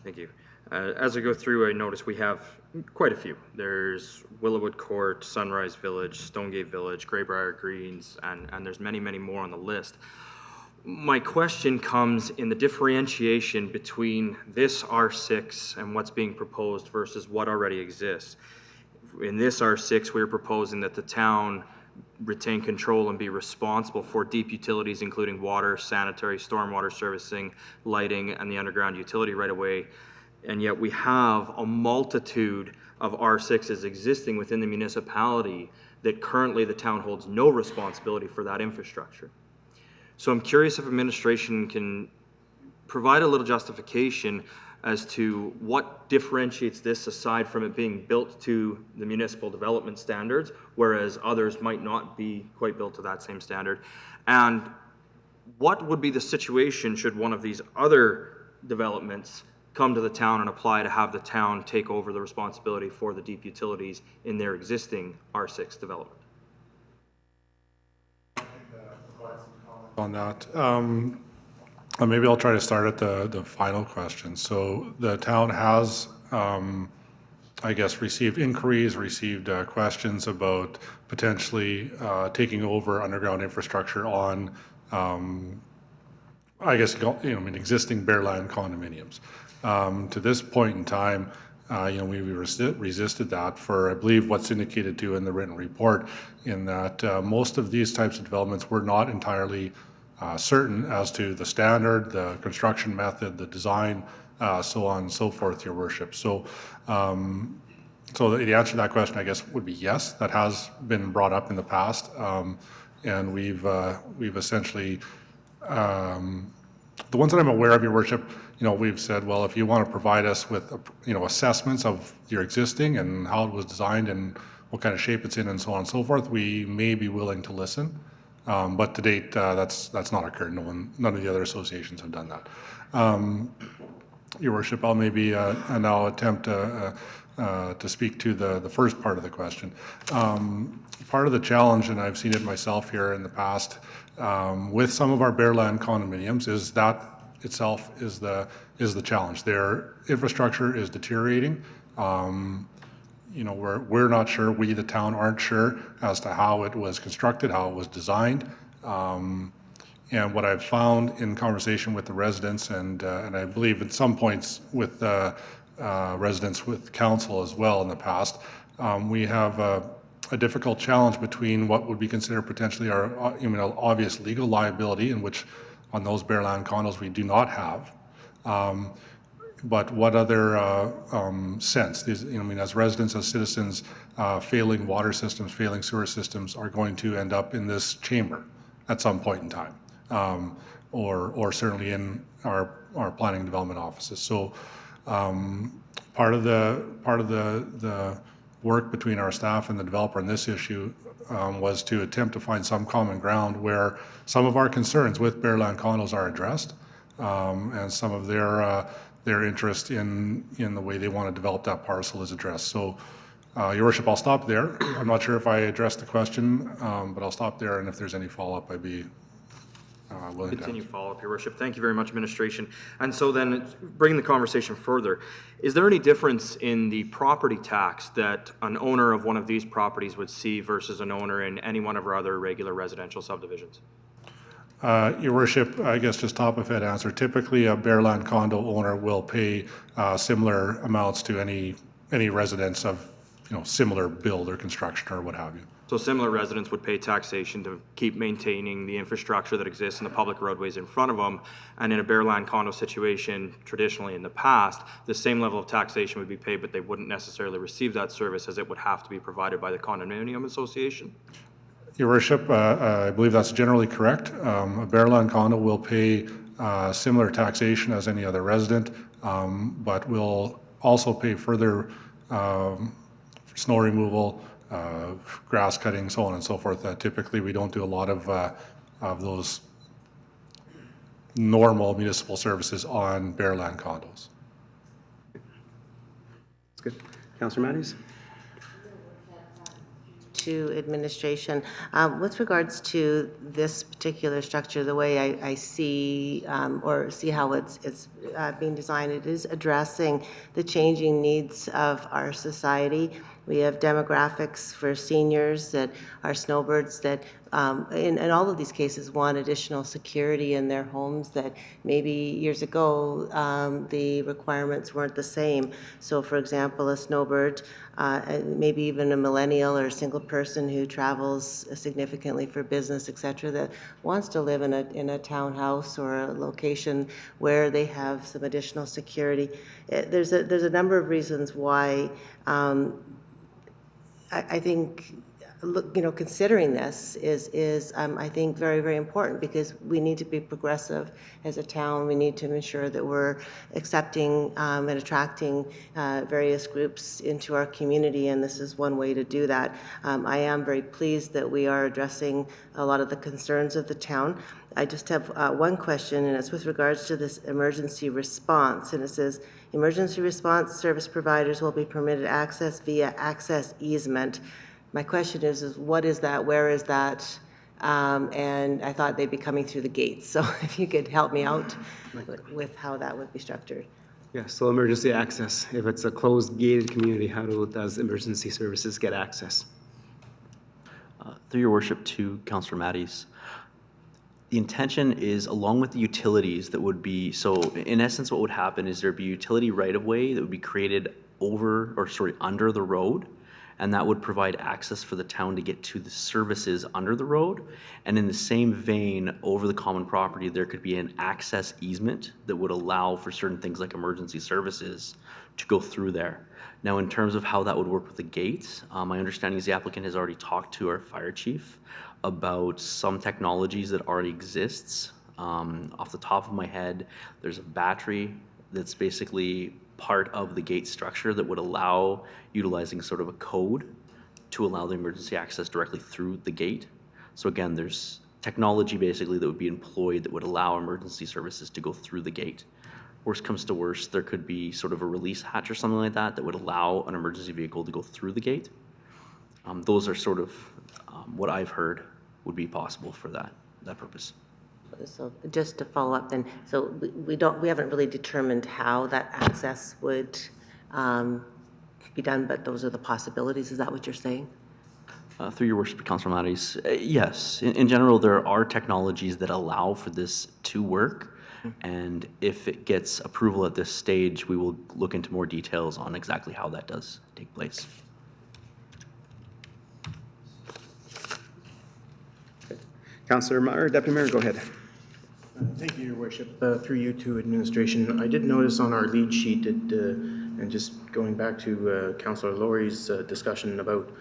Thank you. As I go through, I notice we have quite a few. There's Willowwood Court, Sunrise Village, Stonegate Village, Greybrier Greens, and there's many, many more on the list. My question comes in the differentiation between this R6 and what's being proposed versus what already exists. In this R6, we're proposing that the town retain control and be responsible for deep utilities, including water, sanitary, stormwater servicing, lighting, and the underground utility right away. And yet we have a multitude of R6s existing within the municipality that currently the town holds no responsibility for that infrastructure. So I'm curious if administration can provide a little justification as to what differentiates this aside from it being built to the municipal development standards, whereas others might not be quite built to that same standard. And what would be the situation should one of these other developments come to the town and apply to have the town take over the responsibility for the deep utilities in their existing R6 development? On that. Maybe I'll try to start at the final question. So the town has, I guess, received inquiries, received questions about potentially taking over underground infrastructure on, I guess, existing bare land condominiums. To this point in time, we resisted that for, I believe, what's indicated to in the written report, in that most of these types of developments were not entirely certain as to the standard, the construction method, the design, so on and so forth, Your Worship. So, the answer to that question, I guess, would be yes. That has been brought up in the past, and we've essentially. The ones that I'm aware of, Your Worship, we've said, well, if you want to provide us with, assessments of your existing and how it was designed and what kind of shape it's in and so on and so forth, we may be willing to listen. But to date, that's not occurred. None of the other associations have done that. Your Worship, I'll maybe now attempt to speak to the first part of the question. Part of the challenge, and I've seen it myself here in the past, with some of our bare land condominiums, is that itself is the challenge. Their infrastructure is deteriorating. We're not sure, we, the town, aren't sure as to how it was constructed, how it was designed. And what I've found in conversation with the residents, and I believe at some points with residents with council as well in the past, we have a difficult challenge between what would be considered potentially our obvious legal liability, in which on those bare land condos we do not have. But what other sense? As residents, as citizens, failing water systems, failing sewer systems are going to end up in this chamber at some point in time, or certainly in our planning and development offices. So part of the work between our staff and the developer on this issue was to attempt to find some common ground where some of our concerns with bare land condos are addressed, and some of their interest in the way they want to develop that parcel is addressed. So, Your Worship, I'll stop there. I'm not sure if I addressed the question, but I'll stop there, and if there's any follow-up, I'd be willing to Continue follow-up, Your Worship. Thank you very much, administration. And so then, bringing the conversation further, is there any difference in the property tax that an owner of one of these properties would see versus an owner in any one of our other regular residential subdivisions? Your Worship, I guess just top of head answer, typically a bare land condo owner will pay similar amounts to any residence of similar build or construction or what have you. So similar residents would pay taxation to keep maintaining the infrastructure that exists in the public roadways in front of them, and in a bare land condo situation, traditionally in the past, the same level of taxation would be paid, but they wouldn't necessarily receive that service as it would have to be provided by the condominium association? Your Worship, I believe that's generally correct. A bare land condo will pay similar taxation as any other resident, but will also pay further snow removal, grass cutting, so on and so forth. Typically, we don't do a lot of those normal municipal services on bare land condos. That's good. Councillor Matthews? To administration. With regards to this particular structure, the way I see or see how it's being designed, it is addressing the changing needs of our society. We have demographics for seniors that are snowbirds that, in all of these cases, want additional security in their homes that maybe years ago, the requirements weren't the same. So for example, a snowbird, maybe even a millennial or a single person who travels significantly for business, et cetera, that wants to live in a townhouse or a location where they have some additional security. There's a number of reasons why I think, look, considering this is I think very, very important because we need to be progressive as a town. We need to ensure that we're accepting and attracting various groups into our community, and this is one way to do that. I am very pleased that we are addressing a lot of the concerns of the town. I just have one question, and it's with regards to this emergency response. And it says, emergency response service providers will be permitted access via access easement. My question is what is that? Where is that? And I thought they'd be coming through the gates. So if you could help me out with how that would be structured. Yeah, so emergency access. If it's a closed gated community, how does emergency services get access? Through your worship to Councillor Matties, the intention is along with the utilities that would be, so in essence what would happen is there'd be utility right-of-way that would be created under the road, and that would provide access for the town to get to the services under the road. And in the same vein, over the common property, there could be an access easement that would allow for certain things like emergency services to go through there. Now, in terms of how that would work with the gates, my understanding is the applicant has already talked to our fire chief about some technologies that already exists. Off the top of my head, there's a battery that's basically part of the gate structure that would allow utilizing sort of a code to allow the emergency access directly through the gate. So again, there's technology basically that would be employed that would allow emergency services to go through the gate. Worst comes to worst, there could be sort of a release hatch or something like that that would allow an emergency vehicle to go through the gate. Those are sort of what I've heard would be possible for that purpose. So just to follow up then, so we haven't really determined how that access would be done, but those are the possibilities. Is that what you're saying? Through your worship, Councillor Matties, yes. In general, there are technologies that allow for this to work, and if it gets approval at this stage, we will look into more details on exactly how that does take place. Councillor Meyer, Deputy Mayor, go ahead. Thank you, Your Worship. Through you to administration, I did notice on our lead sheet, and just going back to Councillor Laurie's discussion about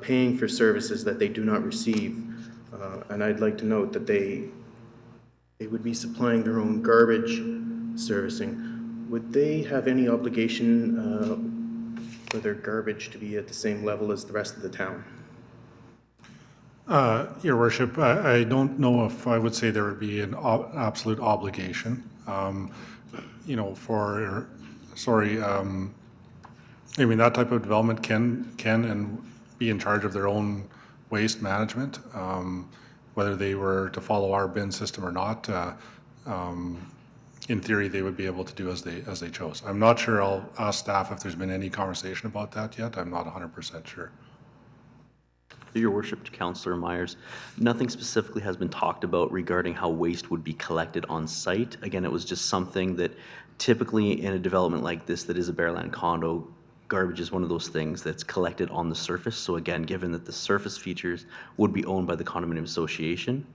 paying for services that they do not receive, and I'd like to note that they would be supplying their own garbage servicing. Would they have any obligation for their garbage to be at the same level as the rest of the town? Your Worship, I don't know if I would say there would be an absolute obligation. You know, I mean, that type of development can and be in charge of their own waste management, whether they were to follow our bin system or not. In theory, they would be able to do as they chose. I'm not sure. I'll ask staff if there's been any conversation about that yet. I'm not 100% sure. Your worship to Councillor Myers, nothing specifically has been talked about regarding how waste would be collected on site. Again, it was just something that typically in a development like this that is a bare land condo, garbage is one of those things that's collected on the surface. So again, given that the surface features would be owned by the condominium association,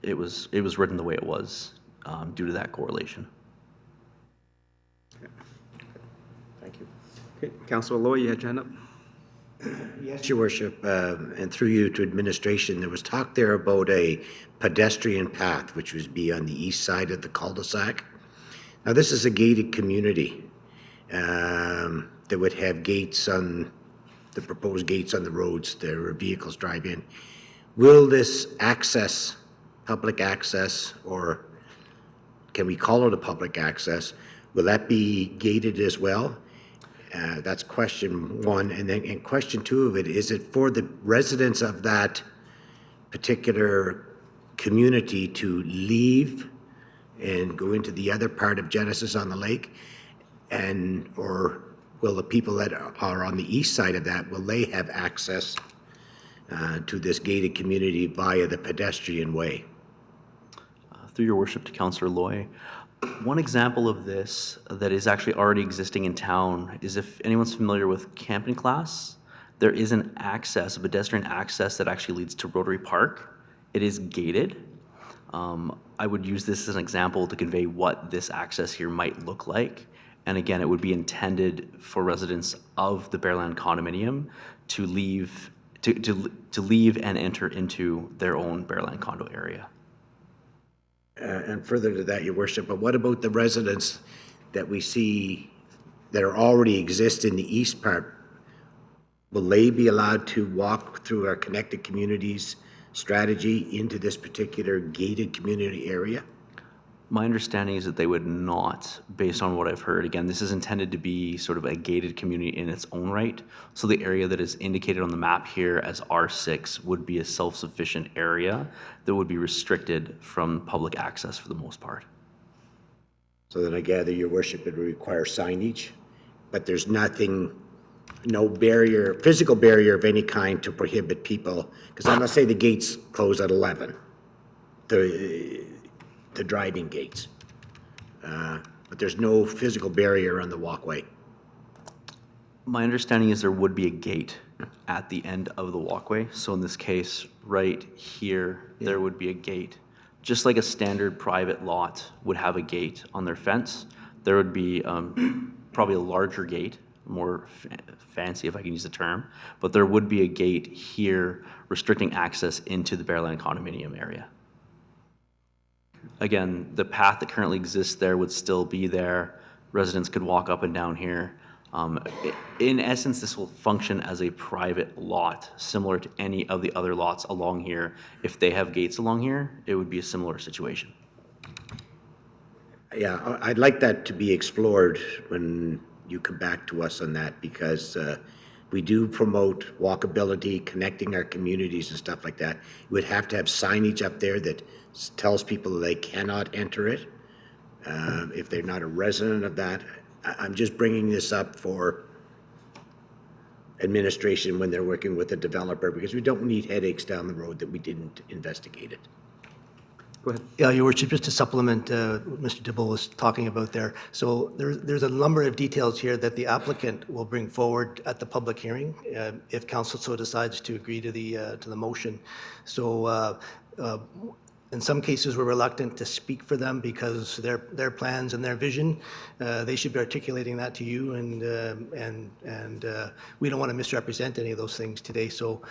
it was written the way it was due to that correlation. Thank you. Okay, Councillor Loy, you had your hand up. Yes, Your Worship, and through you to administration, there was talk there about a pedestrian path which would be on the east side of the cul-de-sac. Now, this is a gated community that would have gates on the proposed gates on the roads where vehicles drive in. Will this access, public access, or can we call it a public access, will that be gated as well? That's question one. And then in question two of it, is it for the residents of that particular community to leave and go into the other part of Genesis on the Lake, or will the people that are on the east side of that, will they have access to this gated community via the pedestrian way? Through your worship to Councillor Loy, one example of this that is actually already existing in town is if anyone's familiar with camping class, there is an access, a pedestrian access that actually leads to Rotary Park. It is gated. I would use this as an example to convey what this access here might look like. And again, it would be intended for residents of the Bearland condominium to leave, to leave and enter into their own Bearland condo area. And further to that, your worship, but what about the residents that we see that are already exist in the east part? Will they be allowed to walk through our connected communities strategy into this particular gated community area? My understanding is that they would not, based on what I've heard. Again, this is intended to be sort of a gated community in its own right. So the area that is indicated on the map here as R6 would be a self-sufficient area that would be restricted from public access for the most part. So then I gather, your worship, it would require signage, but there's nothing, no barrier, physical barrier of any kind to prohibit people, because I'm gonna say the gates close at 11, the driving gates. But there's no physical barrier on the walkway. My understanding is there would be a gate at the end of the walkway. So in this case, right here, there would be a gate. Just like a standard private lot would have a gate on their fence, there would be probably a larger gate, more fancy if I can use the term, but there would be a gate here restricting access into the Bearland condominium area. Again, the path that currently exists there would still be there. Residents could walk up and down here. In essence, this will function as a private lot, similar to any of the other lots along here. If they have gates along here, it would be a similar situation. Yeah, I'd like that to be explored when you come back to us on that, because we do promote walkability, connecting our communities and stuff like that. You would have to have signage up there that tells people they cannot enter it if they're not a resident of that. I'm just bringing this up for administration when they're working with a developer, because we don't need headaches down the road that we didn't investigate it. Go ahead. Yeah, Your Worship, just to supplement what Mr. Dibble was talking about there. So there's a number of details here that the applicant will bring forward at the public hearing if council so decides to agree to the motion. So in some cases, we're reluctant to speak for them because their plans and their vision, they should be articulating that to you, and we don't want to misrepresent any of those things today. So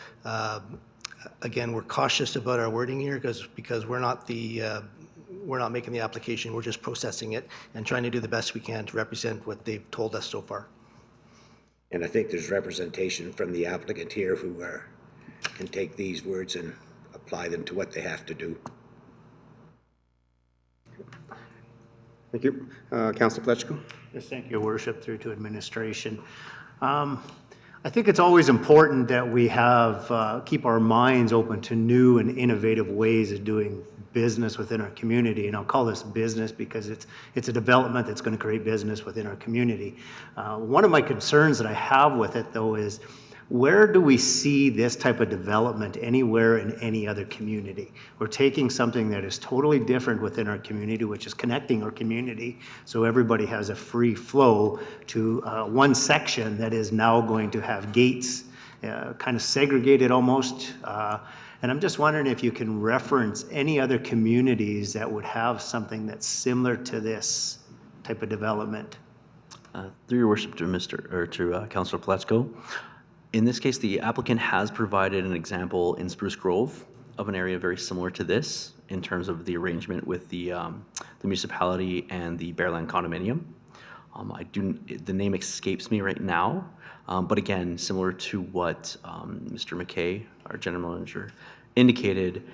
again, we're cautious about our wording here because we're not making the application. We're just processing it and trying to do the best we can to represent what they've told us so far. And I think there's representation from the applicant here who can take these words and apply them to what they have to do. Thank you. Councilor Fletchko. Yes, thank you, Your Worship, through to administration. I think it's always important that we keep our minds open to new and innovative ways of doing business within our community. And I'll call this business because it's a development that's going to create business within our community. One of my concerns that I have with it, though, is where do we see this type of development anywhere in any other community? We're taking something that is totally different within our community, which is connecting our community, so everybody has a free flow to one section that is now going to have gates, kind of segregated almost. And I'm just wondering if you can reference any other communities that would have something that's similar to this type of development. Through your worship to Councillor Pletsko. In this case, the applicant has provided an example in Spruce Grove of an area very similar to this in terms of the arrangement with the municipality and the Bearland condominium. The name escapes me right now, but again, similar to what Mr. McKay, our general manager, indicated,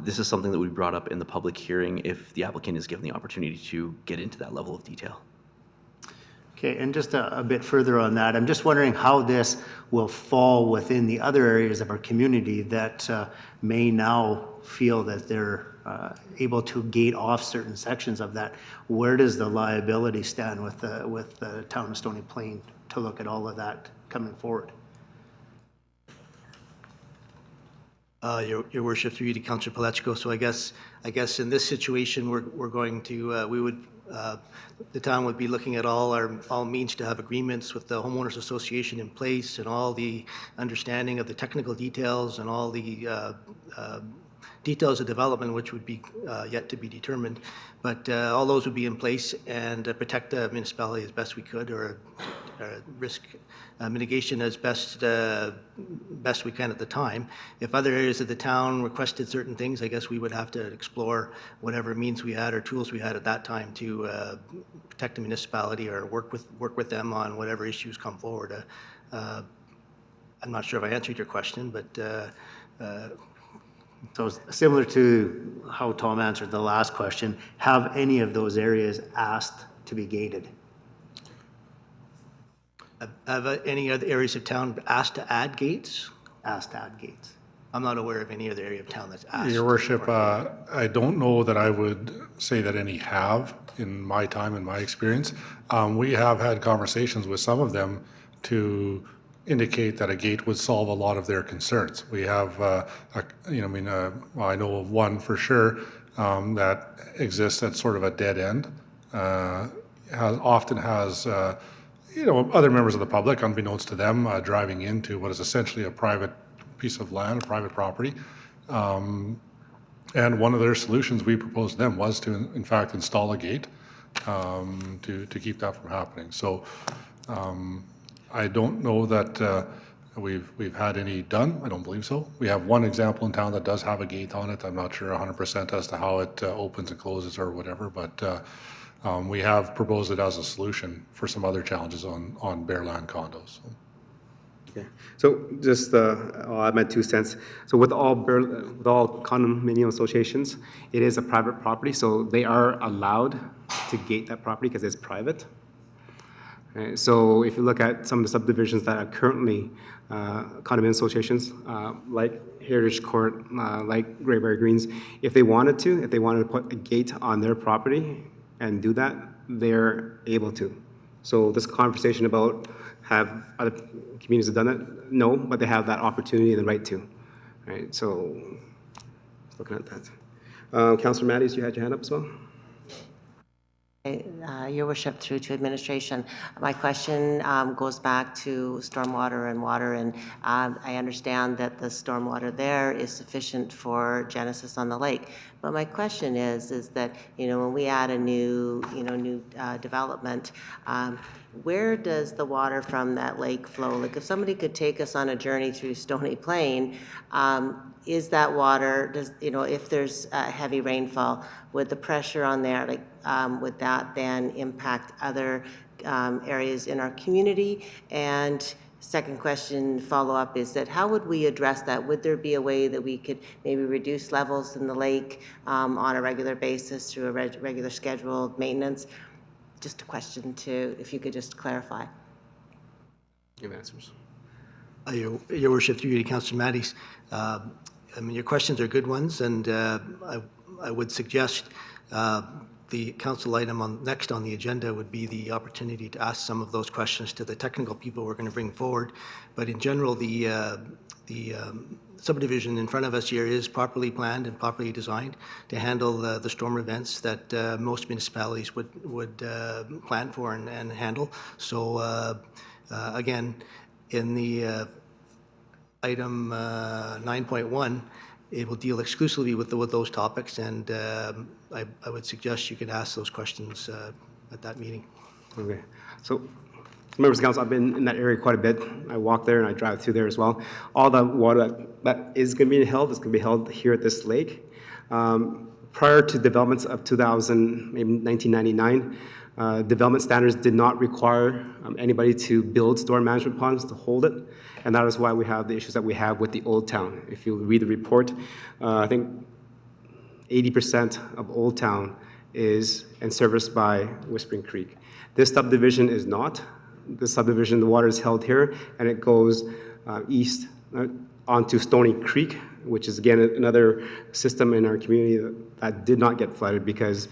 this is something that we brought up in the public hearing if the applicant is given the opportunity to get into that level of detail. Okay, and just a bit further on that, I'm just wondering how this will fall within the other areas of our community that may now feel that they're able to gate off certain sections of that. Where does the liability stand with the town of Stony Plain to look at all of that coming forward. Your worship, through you to Councillor Palechko. So I guess in this situation, we're going to, we would, the town would be looking at all means to have agreements with the homeowners association in place and all the understanding of the technical details and all the details of development, which would be yet to be determined. But all those would be in place and protect the municipality as best we could, or risk mitigation as best we can at the time. If other areas of the town requested certain things, I guess we would have to explore whatever means we had or tools we had at that time to protect the municipality or work with them on whatever issues come forward. I'm not sure if I answered your question, but So similar to how Tom answered the last question, have any of those areas asked to be gated? have any other areas of town asked to add gates? Asked to add gates. I'm not aware of any other area of town that's asked. Your worship, I don't know that I would say that any have in my time, in my experience. We have had conversations with some of them to indicate that a gate would solve a lot of their concerns. We have, I know of one for sure that exists at sort of a dead end. Often has other members of the public, unbeknownst to them, driving into what is essentially a private piece of land, a private property. And one of their solutions we proposed to them was to, in fact, install a gate to keep that from happening. So I don't know that we've had any done. I don't believe so. We have one example in town that does have a gate on it. I'm not sure 100% as to how it opens and closes or whatever, but we have proposed it as a solution for some other challenges on bare land condos. So. Okay. So just I'll add my 2 cents. So with all condominium associations, it is a private property, so they are allowed to gate that property because it's private. Right? So if you look at some of the subdivisions that are currently condominium associations, like Heritage Court, like Greyberry Greens, if they wanted to put a gate on their property and do that, they're able to. So this conversation about have other communities have done it? No, but they have that opportunity and the right to. Right? So looking at that. Councillor Matthews, you had your hand up as well? Your worship, through to administration. My question goes back to stormwater and water, and I understand that the stormwater there is sufficient for Genesis on the lake. But my question is that when we add a new development, where does the water from that lake flow? Like if somebody could take us on a journey through Stony Plain, is that water, if there's heavy rainfall, would the pressure on there, would that then impact other areas in our community? And second question, follow-up, is that how would we address that? Would there be a way that we could maybe reduce levels in the lake on a regular basis through a regular scheduled maintenance? Just a question if you could just clarify. Give answers. Your worship, through you to Councillor Matties. Your questions are good ones, and I would suggest the council item next on the agenda would be the opportunity to ask some of those questions to the technical people we're going to bring forward. But in general, the subdivision in front of us here is properly planned and properly designed to handle the storm events that most municipalities would plan for and handle. So again, in the item 9.1, it will deal exclusively with those topics, and I would suggest you can ask those questions at that meeting. Okay. So, members of council, I've been in that area quite a bit. I walk there and I drive through there as well. All the water that is going to be held is going to be held here at this lake. Prior to developments of 2000, maybe 1999, development standards did not require anybody to build storm management ponds to hold it. And that is why we have the issues that we have with the Old Town. If you read the report, I think 80% of Old Town is serviced by Whispering Creek. This subdivision is not. This subdivision, the water is held here, and it goes east onto Stony Creek, which is again another system in our community that did not get flooded because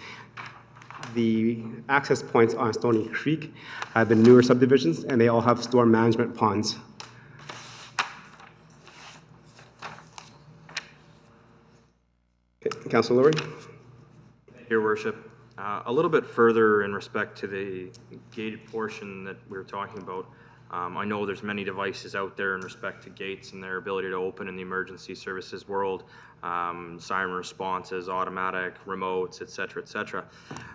the access points on Stony Creek have been newer subdivisions, and they all have storm management ponds. Okay, Councilor Laurie? Your worship, a little bit further in respect to the gated portion that we were talking about. I know there's many devices out there in respect to gates and their ability to open in the emergency services world, siren responses, automatic, remotes, et cetera, et cetera.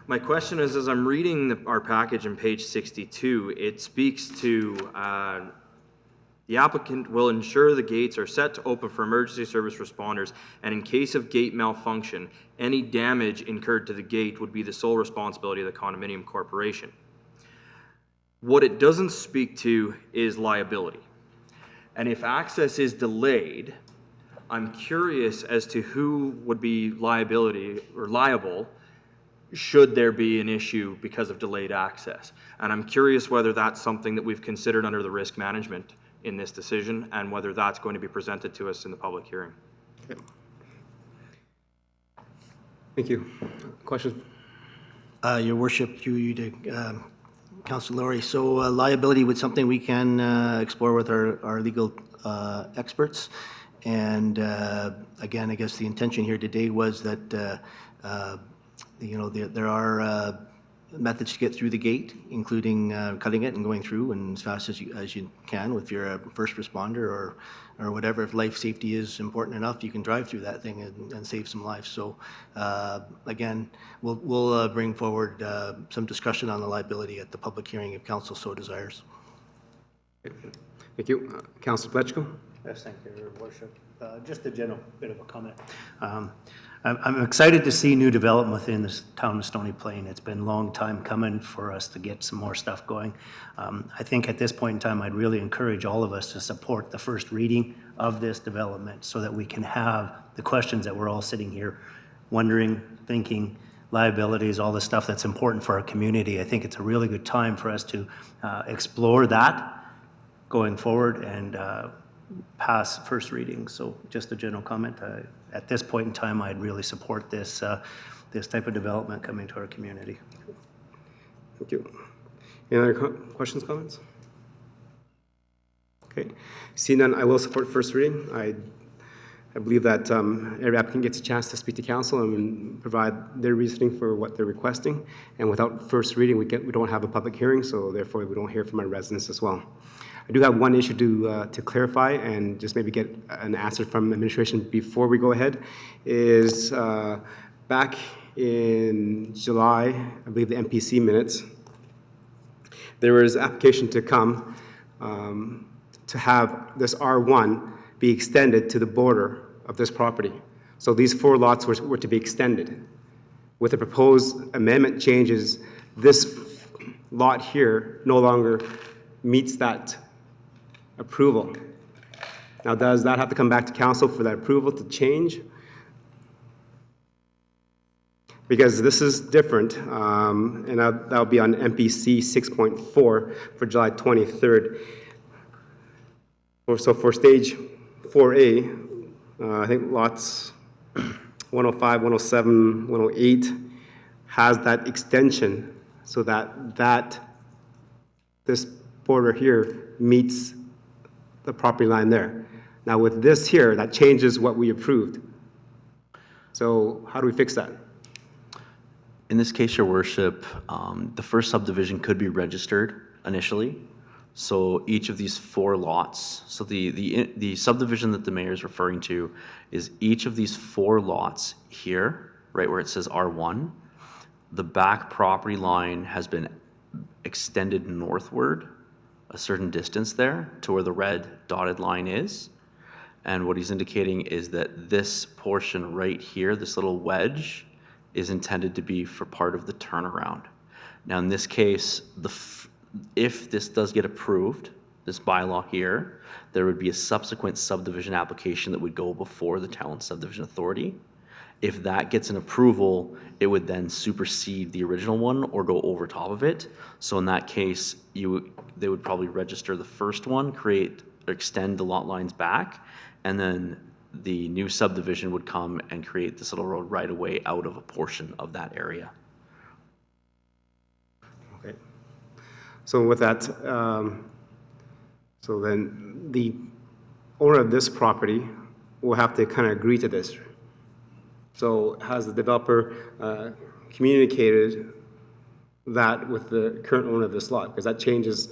My question is, as I'm reading our package on page 62, it speaks to the applicant will ensure the gates are set to open for emergency service responders, and in case of gate malfunction, any damage incurred to the gate would be the sole responsibility of the condominium corporation. What it doesn't speak to is liability. And if access is delayed, I'm curious as to who would be liable should there be an issue because of delayed access. And I'm curious whether that's something that we've considered under the risk management in this decision, and whether that's going to be presented to us in the public hearing. Okay. Thank you. Questions? Your worship, Councilor Laurie, so liability was something we can explore with our legal experts. And again, I guess the intention here today was that there are methods to get through the gate, including cutting it and going through and as fast as you can. If you're a first responder or whatever, if life safety is important enough, you can drive through that thing and save some lives. So again, we'll bring forward some discussion on the liability at the public hearing if council so desires. Thank you. Councilor Fletchko? Yes, thank you, Your Worship. Just a general bit of a comment. I'm excited to see new development within the town of Stony Plain. It's been a long time coming for us to get some more stuff going. I think at this point in time, I'd really encourage all of us to support the first reading of this development so that we can have the questions that we're all sitting here wondering, thinking, liabilities, all the stuff that's important for our community. I think it's a really good time for us to explore that going forward and pass first reading. So just a general comment. At this point in time, I'd really support this this type of development coming to our community. Thank you. Any other questions, comments? Okay. Seeing none, I will support first reading. I believe that every applicant gets a chance to speak to council and provide their reasoning for what they're requesting. And without first reading, we don't have a public hearing, so therefore we don't hear from our residents as well. I do have one issue to clarify and just maybe get an answer from administration before we go ahead. Is back in July, I believe the MPC minutes, there was application to come to have this R1 be extended to the border of this property. So these 4 lots were to be extended. With the proposed amendment changes, this lot here no longer meets that approval. Now, does that have to come back to council for that approval to change? Because this is different, and that'll be on MPC 6.4 for July 23rd. So for stage 4A, I think lots 105, 107, 108 has that extension so that this border here meets the property line there. Now with this here, that changes what we approved. So how do we fix that? In this case, Your Worship, the first subdivision could be registered initially. So each of these 4 lots, so the subdivision that the mayor is referring to is each of these 4 lots here, right where it says R1, the back property line has been extended northward a certain distance there to where the red dotted line is. And what he's indicating is that this portion right here, this little wedge, is intended to be for part of the turnaround. Now in this case, if this does get approved, this bylaw here, there would be a subsequent subdivision application that would go before the town subdivision authority. If that gets an approval, it would then supersede the original one or go over top of it. So in that case, they would probably register the first one, extend the lot lines back, and then the new subdivision would come and create this little road right away out of a portion of that area. So with that, so then the owner of this property will have to kind of agree to this. So has the developer communicated that with the current owner of this lot? Because that changes,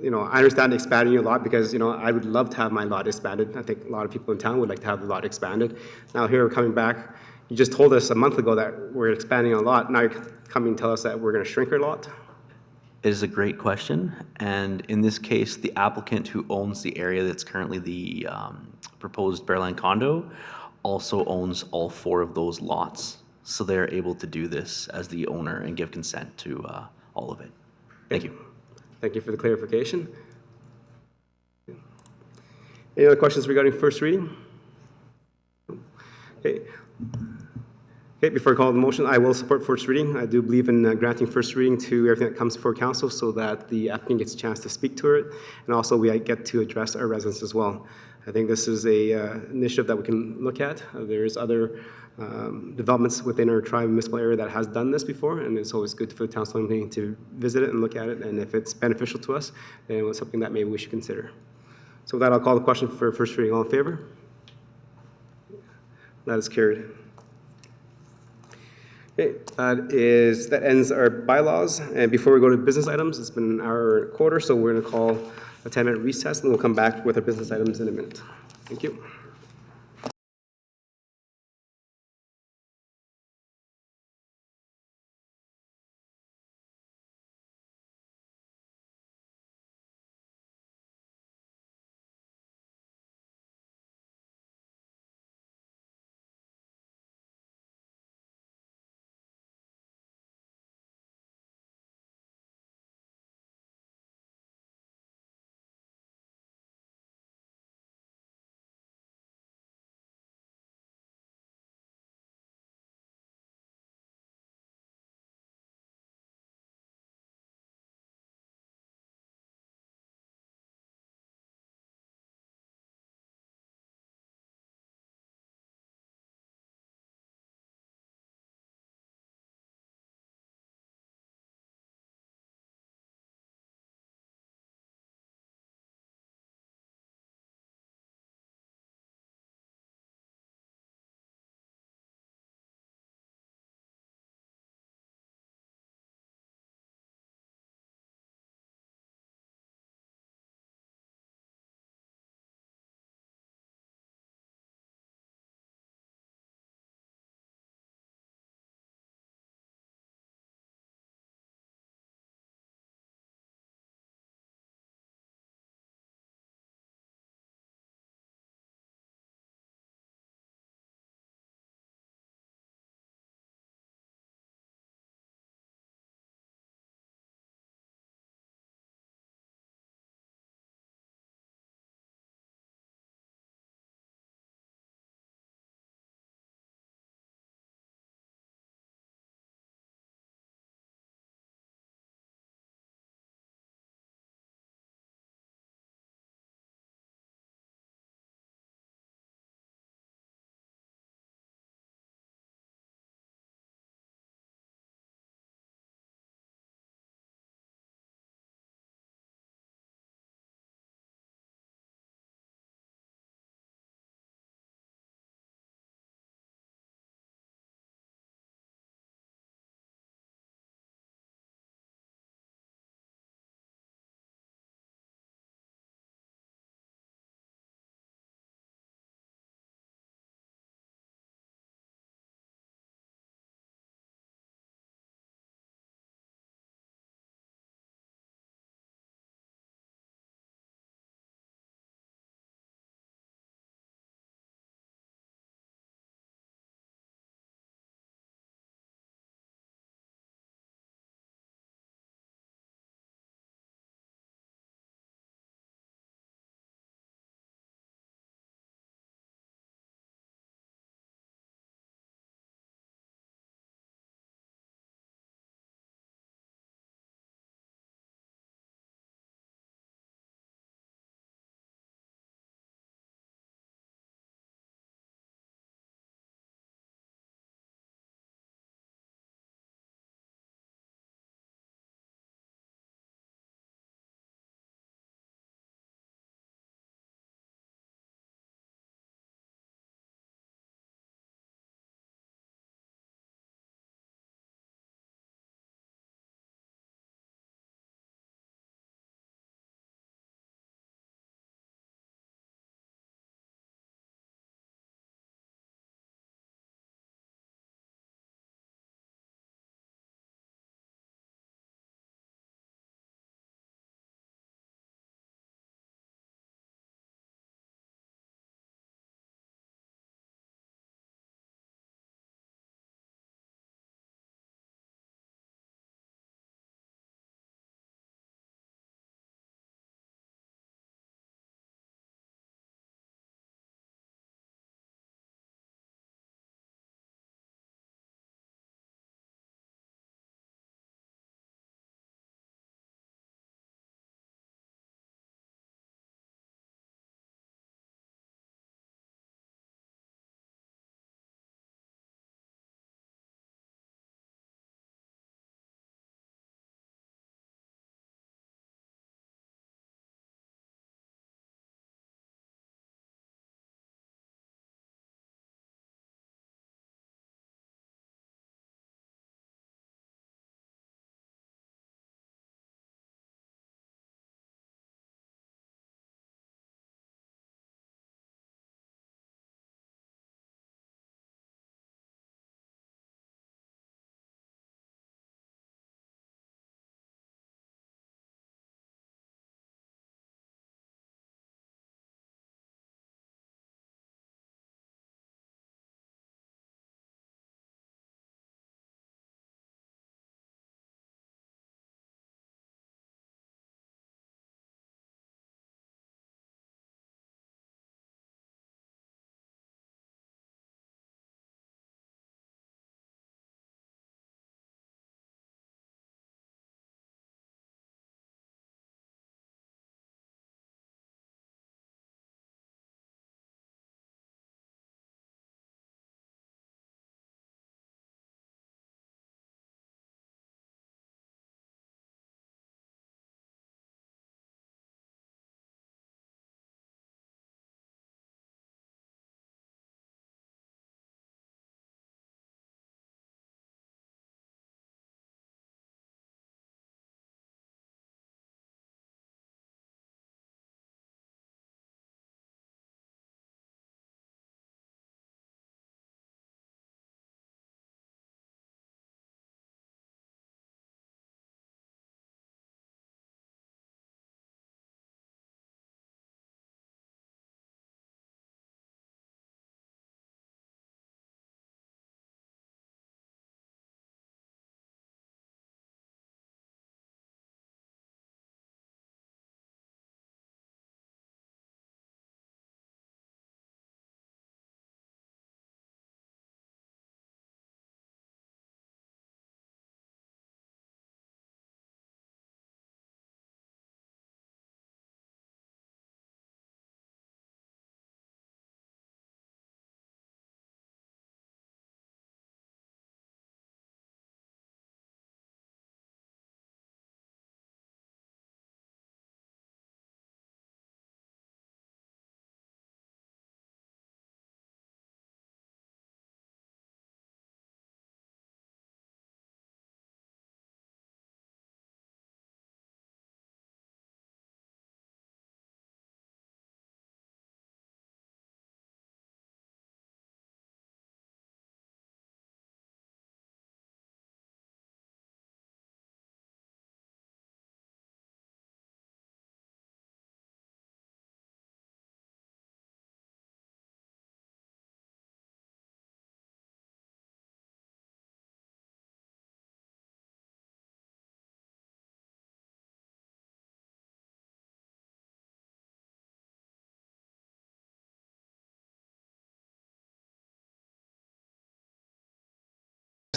I understand expanding your lot because, I would love to have my lot expanded. I think a lot of people in town would like to have the lot expanded. Now here we're coming back, you just told us a month ago that we're expanding a lot. Now you're coming to tell us that we're going to shrink our lot? It is a great question, and in this case, the applicant who owns the area that's currently the proposed Bearland condo also owns all 4 of those lots. So they're able to do this as the owner and give consent to all of it. Thank you. Thank you for the clarification. Any other questions regarding first reading? Okay. Okay, before I call the motion, I will support first reading. I do believe in granting first reading to everything that comes before council so that the applicant gets a chance to speak to it, and also we get to address our residents as well. I think this is a initiative that we can look at. There's other developments within our tribe municipal area that has done this before, and it's always good for the town of Stony to visit it and look at it, and if it's beneficial to us, then it's something that maybe we should consider. So with that, I'll call the question for first reading. All in favor? That is carried. Okay, that ends our bylaws. And before we go to business items, it's been an hour and a quarter, so we're going to call a 10-minute recess, and we'll come back with our business items in a minute. Thank you.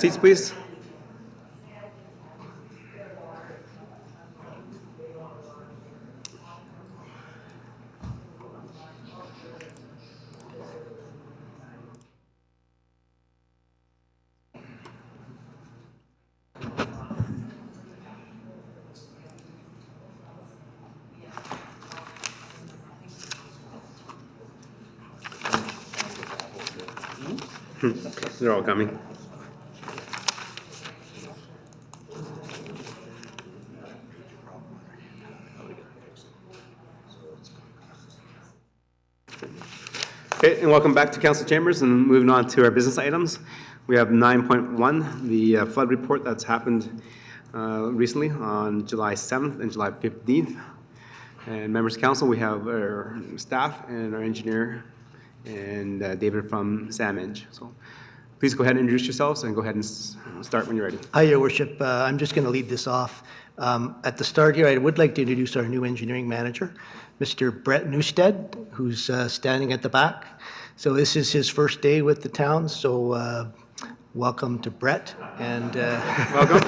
Seats, please. They're all coming. Okay, and welcome back to Council Chambers, and moving on to our business items. We have 9.1, the flood report that's happened recently on July 7th and July 15th. And members of council, we have our staff and our engineer and David from SAMENG. So please go ahead and introduce yourselves and go ahead and start when you're ready. Hi, Your Worship. I'm just going to lead this off. At the start here, I would like to introduce our new engineering manager, Mr. Brett Newstead, who's standing at the back. So this is his first day with the town, so welcome to Brett. And welcome.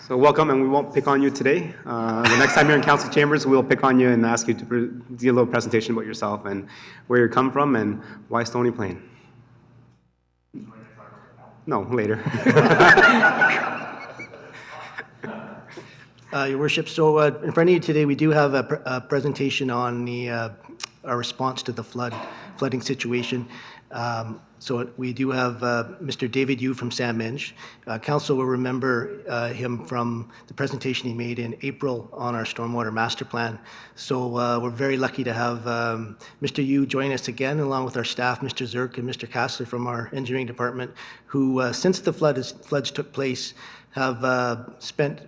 So welcome, and we won't pick on you today. The next time you're in council chambers, we'll pick on you and ask you to do a little presentation about yourself and where you come from and why Stony Plain. No, later. Your Worship, so in front of you today, we do have a presentation on the our response to the flooding situation. So we do have Mr. David Yu from SAMENG. Council will remember him from the presentation he made in April on our stormwater master plan. So we're very lucky to have Mr. Yu join us again, along with our staff, Mr. Zirk and Mr. Kassler from our engineering department, who since the floods took place have spent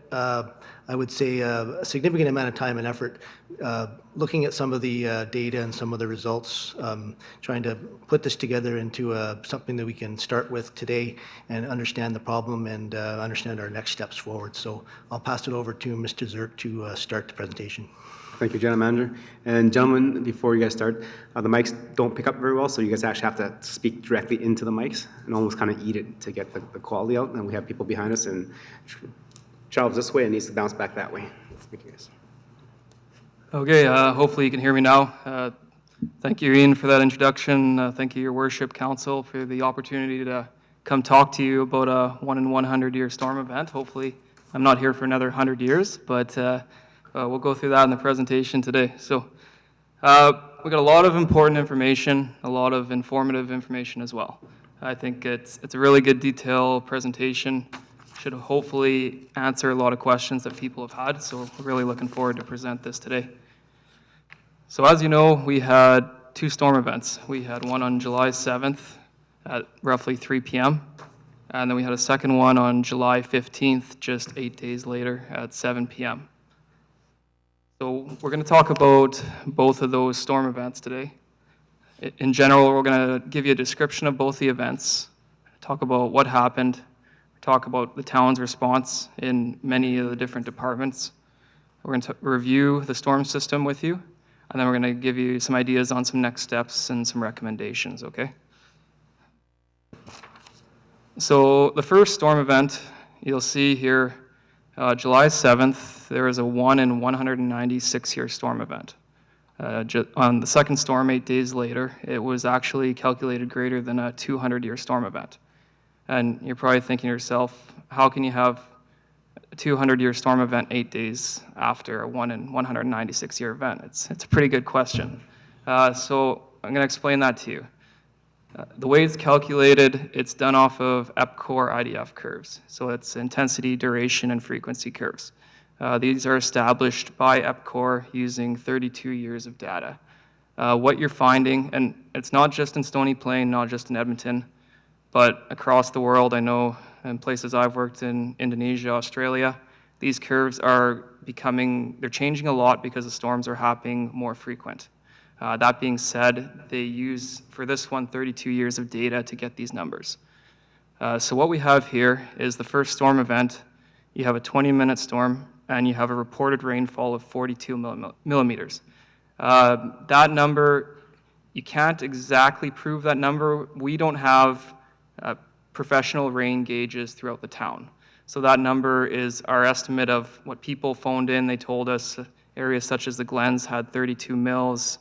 I would say a significant amount of time and effort looking at some of the data and some of the results, trying to put this together into something that we can start with today and understand the problem and understand our next steps forward. So I'll pass it over to Mr. Zirk to start the presentation. Thank you, General Manager. And gentlemen, before you guys start, the mics don't pick up very well, so you guys actually have to speak directly into the mics and almost kind of eat it to get the quality out. And we have people behind us, and travels this way and needs to bounce back that way. Thank you, guys. Okay, hopefully you can hear me now. Thank you, Ian, for that introduction. Thank you, Your Worship, Council, for the opportunity to come talk to you about a 1 in 100 year storm event. Hopefully, I'm not here for another 100 years, but we'll go through that in the presentation today. So we got a lot of important information, a lot of informative information as well. I think it's a really good detailed presentation. Should hopefully answer a lot of questions that people have had, so we're really looking forward to present this today. So as you know, we had 2 storm events. We had one on July 7th at roughly 3 p.m., and then we had a second one on July 15th, just 8 days later at 7 p.m. So we're going to talk about both of those storm events today. In general, we're going to give you a description of both the events, talk about what happened, talk about the town's response in many of the different departments. We're going to review the storm system with you, and then we're going to give you some ideas on some next steps and some recommendations, okay? So the first storm event, you'll see here, July 7th, there was a 1 in 196 year storm event. On the second storm, 8 days later, it was actually calculated greater than a 200-year storm event. And you're probably thinking to yourself, how can you have a 200-year storm event 8 days after a 1 in 196-year event? It's a pretty good question. So I'm going to explain that to you. The way it's calculated, it's done off of EPCOR IDF curves. So it's intensity, duration, and frequency curves. These are established by EPCOR using 32 years of data. What you're finding, and it's not just in Stony Plain, not just in Edmonton, but across the world, I know in places I've worked in Indonesia, Australia, these curves are they're changing a lot because the storms are happening more frequent. That being said, they use, for this one, 32 years of data to get these numbers. So what we have here is the first storm event. You have a 20-minute storm, and you have a reported rainfall of 42 millimeters. That number, You can't exactly prove that number. We don't have professional rain gauges throughout the town. So that number is our estimate of what people phoned in. They told us areas such as the Glens had 32 mils,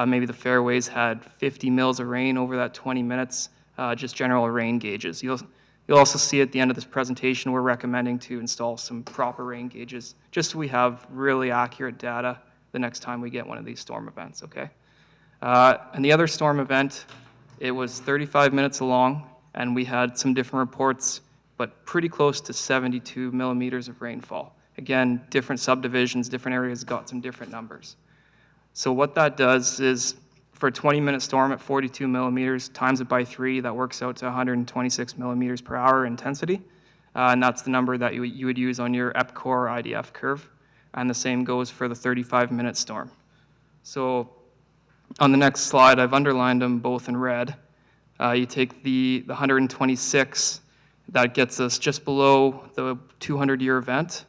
maybe the fairways had 50 mils of rain over that 20 minutes, just general rain gauges. You'll also see at the end of this presentation, we're recommending to install some proper rain gauges, just so we have really accurate data the next time we get one of these storm events, okay? And the other storm event, it was 35 minutes long, and we had some different reports, but pretty close to 72 millimeters of rainfall. Again, different subdivisions, different areas got some different numbers. So what that does is, for a 20-minute storm at 42 millimeters, times it by 3, that works out to 126 millimeters per hour intensity. And that's the number that you would use on your EPCOR IDF curve. And the same goes for the 35-minute storm. So on the next slide, I've underlined them both in red. You take the 126, that gets us just below the 200-year event,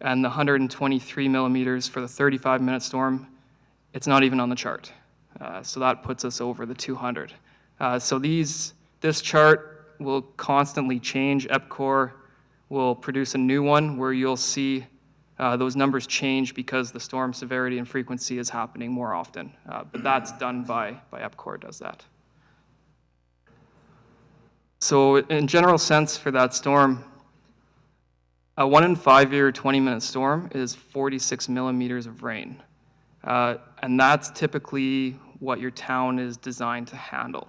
and the 123 millimeters for the 35-minute storm, it's not even on the chart. So that puts us over the 200. So this chart will constantly change. EPCOR will produce a new one where you'll see those numbers change because the storm severity and frequency is happening more often. But that's done by EPCOR does that. So in general sense for that storm, a 1 in 5 year 20-minute storm is 46 millimeters of rain. And that's typically what your town is designed to handle.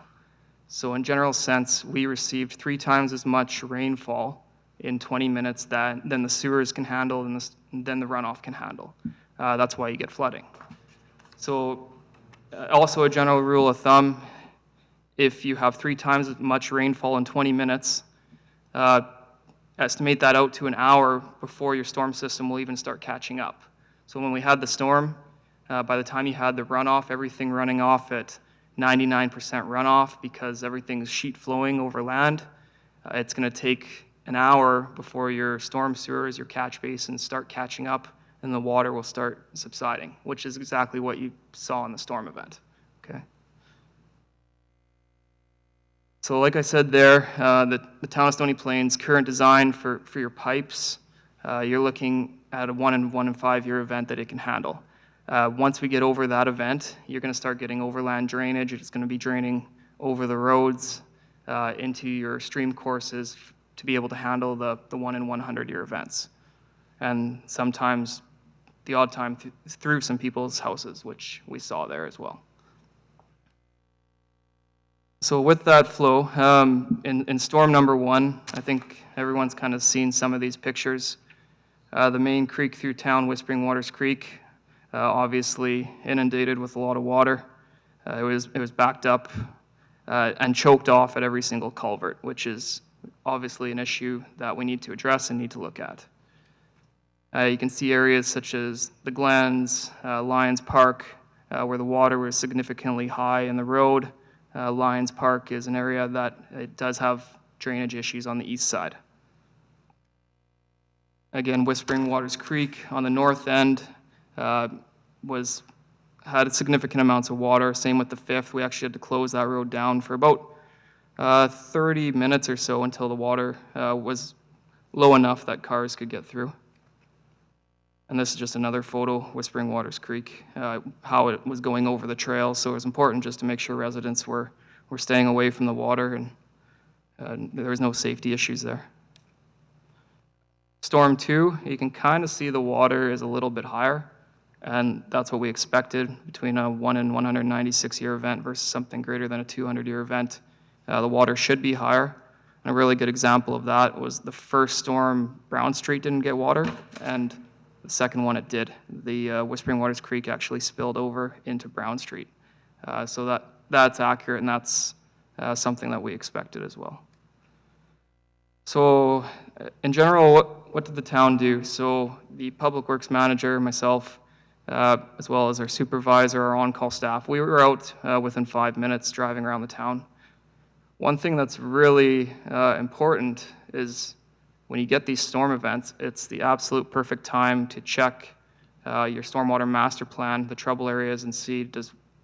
So in general sense, we received 3 times as much rainfall in 20 minutes than the sewers can handle and than the runoff can handle. That's why you get flooding. So also a general rule of thumb, if you have 3 times as much rainfall in 20 minutes, estimate that out to an hour before your storm system will even start catching up. So when we had the storm, by the time you had the runoff, everything running off at 99% runoff because everything's sheet flowing over land, it's going to take an hour before your storm sewers, your catch basins start catching up and the water will start subsiding, which is exactly what you saw in the storm event. Okay. So like I said there, the town of Stony Plains current design for your pipes, you're looking at a 1 in 5 year event that it can handle. Once we get over that event, you're going to start getting overland drainage. It's going to be draining over the roads into your stream courses to be able to handle the 1 in 100 year events. And sometimes, the odd time, through some people's houses, which we saw there as well. So with that flow, in storm number 1, I think everyone's kind of seen some of these pictures. The main creek through town, Whispering Waters Creek, obviously inundated with a lot of water. It was backed up and choked off at every single culvert, which is obviously an issue that we need to address and need to look at. You can see areas such as the Glens, Lions Park, where the water was significantly high in the road. Lions Park is an area that it does have drainage issues on the east side. Again, Whispering Waters Creek on the north end had significant amounts of water. Same with the 5th. We actually had to close that road down for about 30 minutes or so until the water was low enough that cars could get through. And this is just another photo, Whispering Waters Creek, how it was going over the trail. So it was important just to make sure residents were staying away from the water and there was no safety issues there. Storm 2, you can kind of see the water is a little bit higher, and that's what we expected between a 1 in 196 year event versus something greater than a 200 year event. The water should be higher. And a really good example of that was the first storm, Brown Street didn't get water, and the second one it did. The Whispering Waters Creek actually spilled over into Brown Street. So that's accurate, and that's something that we expected as well. So in general, what did the town do? So the public works manager, myself, as well as our supervisor, our on-call staff, we were out within 5 minutes driving around the town. One thing that's really important is when you get these storm events, it's the absolute perfect time to check your stormwater master plan, the trouble areas, and see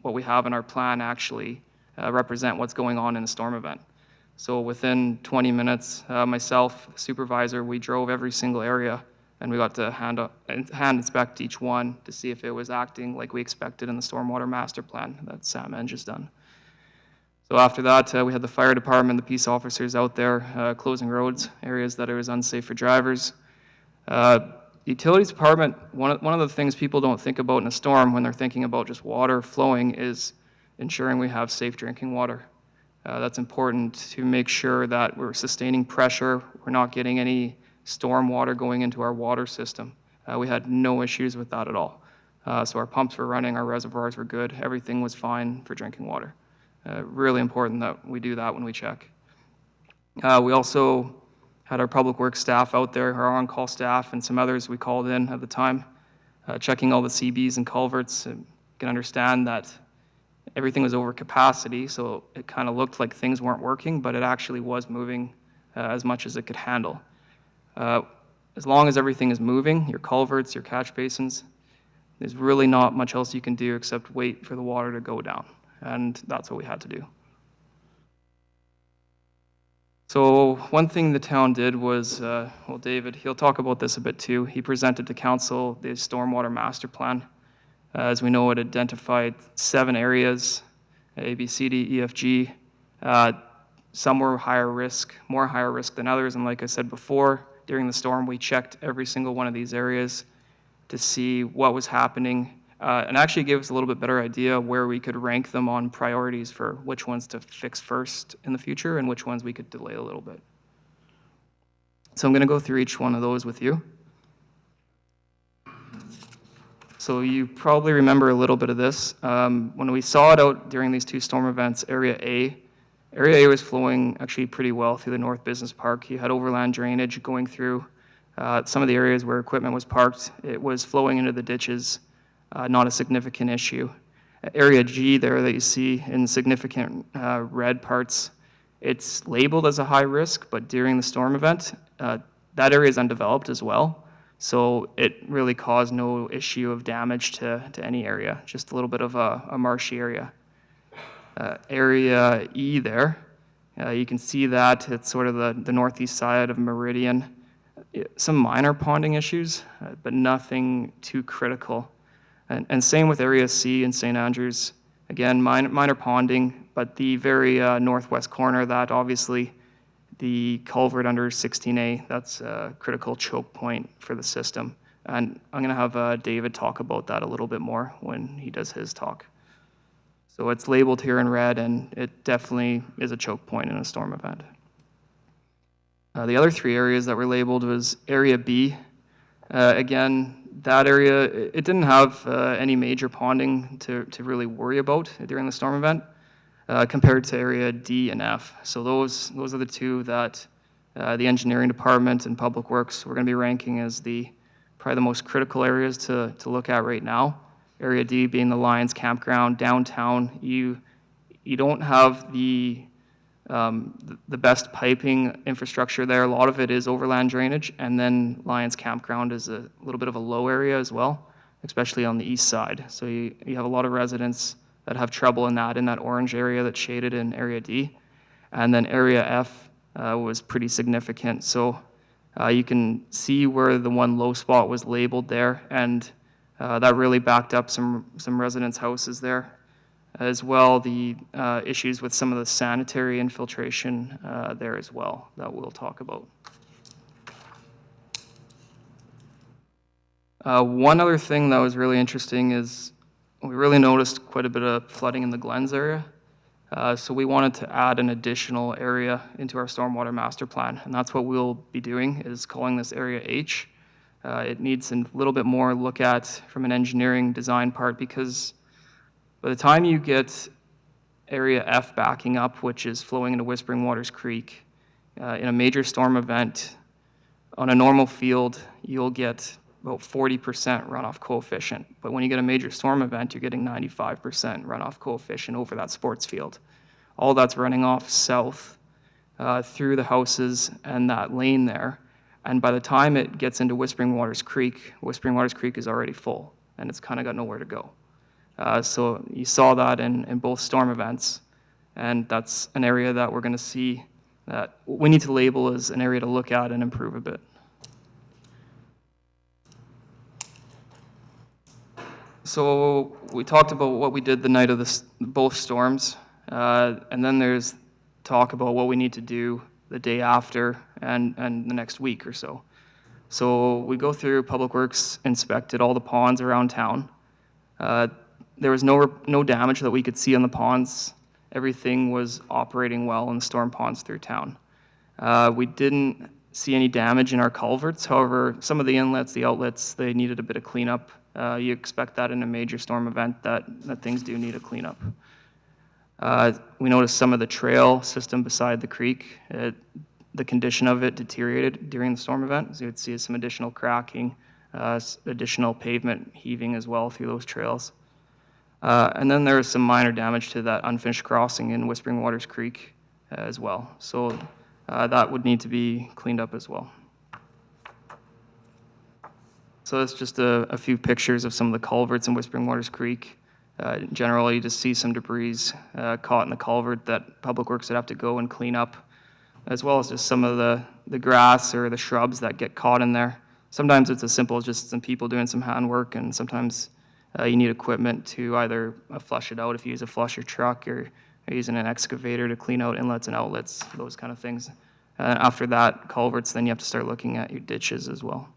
what we have in our plan actually represent what's going on in the storm event. So within 20 minutes, myself, the supervisor, we drove every single area, and we got to hand inspect each one to see if it was acting like we expected in the stormwater master plan that Sam Enge has done. So after that, we had the fire department, the peace officers out there closing roads, areas that it was unsafe for drivers. Utilities department, one of the things people don't think about in a storm when they're thinking about just water flowing is ensuring we have safe drinking water. That's important to make sure that we're sustaining pressure, we're not getting any storm water going into our water system. We had no issues with that at all. So our pumps were running, our reservoirs were good, everything was fine for drinking water. Really important that we do that when we check. We also had our public works staff out there, our on-call staff, and some others we called in at the time, checking all the CBs and culverts. And you can understand that everything was over capacity, so it kind of looked like things weren't working, but it actually was moving as much as it could handle. As long as everything is moving, your culverts, your catch basins, there's really not much else you can do except wait for the water to go down, and that's what we had to do. So one thing the town did was, well, David, he'll talk about this a bit too. He presented to council the stormwater master plan. As we know, it identified 7 areas, A, B, C, D, E, F, G. Some were higher risk, more higher risk than others. And like I said before, during the storm, we checked every single one of these areas to see what was happening, and actually gave us a little bit better idea where we could rank them on priorities for which ones to fix first in the future and which ones we could delay a little bit. So I'm going to go through each one of those with you. So you probably remember a little bit of this. When we saw it out during these 2 storm events, Area A was flowing actually pretty well through the North Business Park. You had overland drainage going through some of the areas where equipment was parked. It was flowing into the ditches, not a significant issue. Area G there that you see in significant red parts, it's labeled as a high risk, but during the storm event, that area is undeveloped as well. So it really caused no issue of damage to any area, just a little bit of a marshy area. Area E there, you can see that it's sort of the northeast side of Meridian. Some minor ponding issues, but nothing too critical. And same with Area C in St. Andrews. Again, minor ponding, but the very northwest corner, that obviously the culvert under 16A, that's a critical choke point for the system. And I'm going to have David talk about that a little bit more when he does his talk. So it's labeled here in red, and it definitely is a choke point in a storm event. The other 3 areas that were labeled was Area B. Again, that area, it didn't have any major ponding to really worry about during the storm event. Compared to Area D and F. So those are the 2 that the engineering department and public works we're going to be ranking as probably the most critical areas to look at right now. Area D being the Lions campground downtown. You don't have the best piping infrastructure there. A lot of it is overland drainage, and then Lions campground is a little bit of a low area as well, especially on the east side. So you have a lot of residents that have trouble in that orange area that's shaded in Area D. And then Area F was pretty significant. So you can see where the one low spot was labeled there, and that really backed up some residents' houses there. As well, the issues with some of the sanitary infiltration there as well that we'll talk about. One other thing that was really interesting is we really noticed quite a bit of flooding in the Glens area. So we wanted to add an additional area into our stormwater master plan, and that's what we'll be doing, is calling this Area H. It needs a little bit more look at from an engineering design part, because by the time you get Area F backing up, which is flowing into Whispering Waters Creek, in a major storm event, on a normal field, you'll get about 40% runoff coefficient. But when you get a major storm event, you're getting 95% runoff coefficient over that sports field. All that's running off south through the houses and that lane there. And by the time it gets into Whispering Waters Creek is already full, and it's kind of got nowhere to go. So you saw that in both storm events, and that's an area that we're going to see that we need to label as an area to look at and improve a bit. So we talked about what we did the night of both storms, and then there's talk about what we need to do the day after and the next week or so. So we go through, Public Works inspected all the ponds around town. There was no damage that we could see on the ponds. Everything was operating well in the storm ponds through town. We didn't see any damage in our culverts. However, some of the inlets, the outlets, they needed a bit of cleanup. You expect that in a major storm event that things do need a cleanup. We noticed some of the trail system beside the creek. The condition of it deteriorated during the storm event. So you would see some additional cracking, additional pavement heaving as well through those trails. And then there was some minor damage to that unfinished crossing in Whispering Waters Creek as well. So that would need to be cleaned up as well. So that's just a few pictures of some of the culverts in Whispering Waters Creek. Generally, you just see some debris caught in the culvert that Public Works would have to go and clean up, as well as just some of the grass or the shrubs that get caught in there. Sometimes it's as simple as just some people doing some handwork, and sometimes you need equipment to either flush it out if you use a flusher truck, or using an excavator to clean out inlets and outlets, those kind of things. After that, culverts, then you have to start looking at your ditches as well.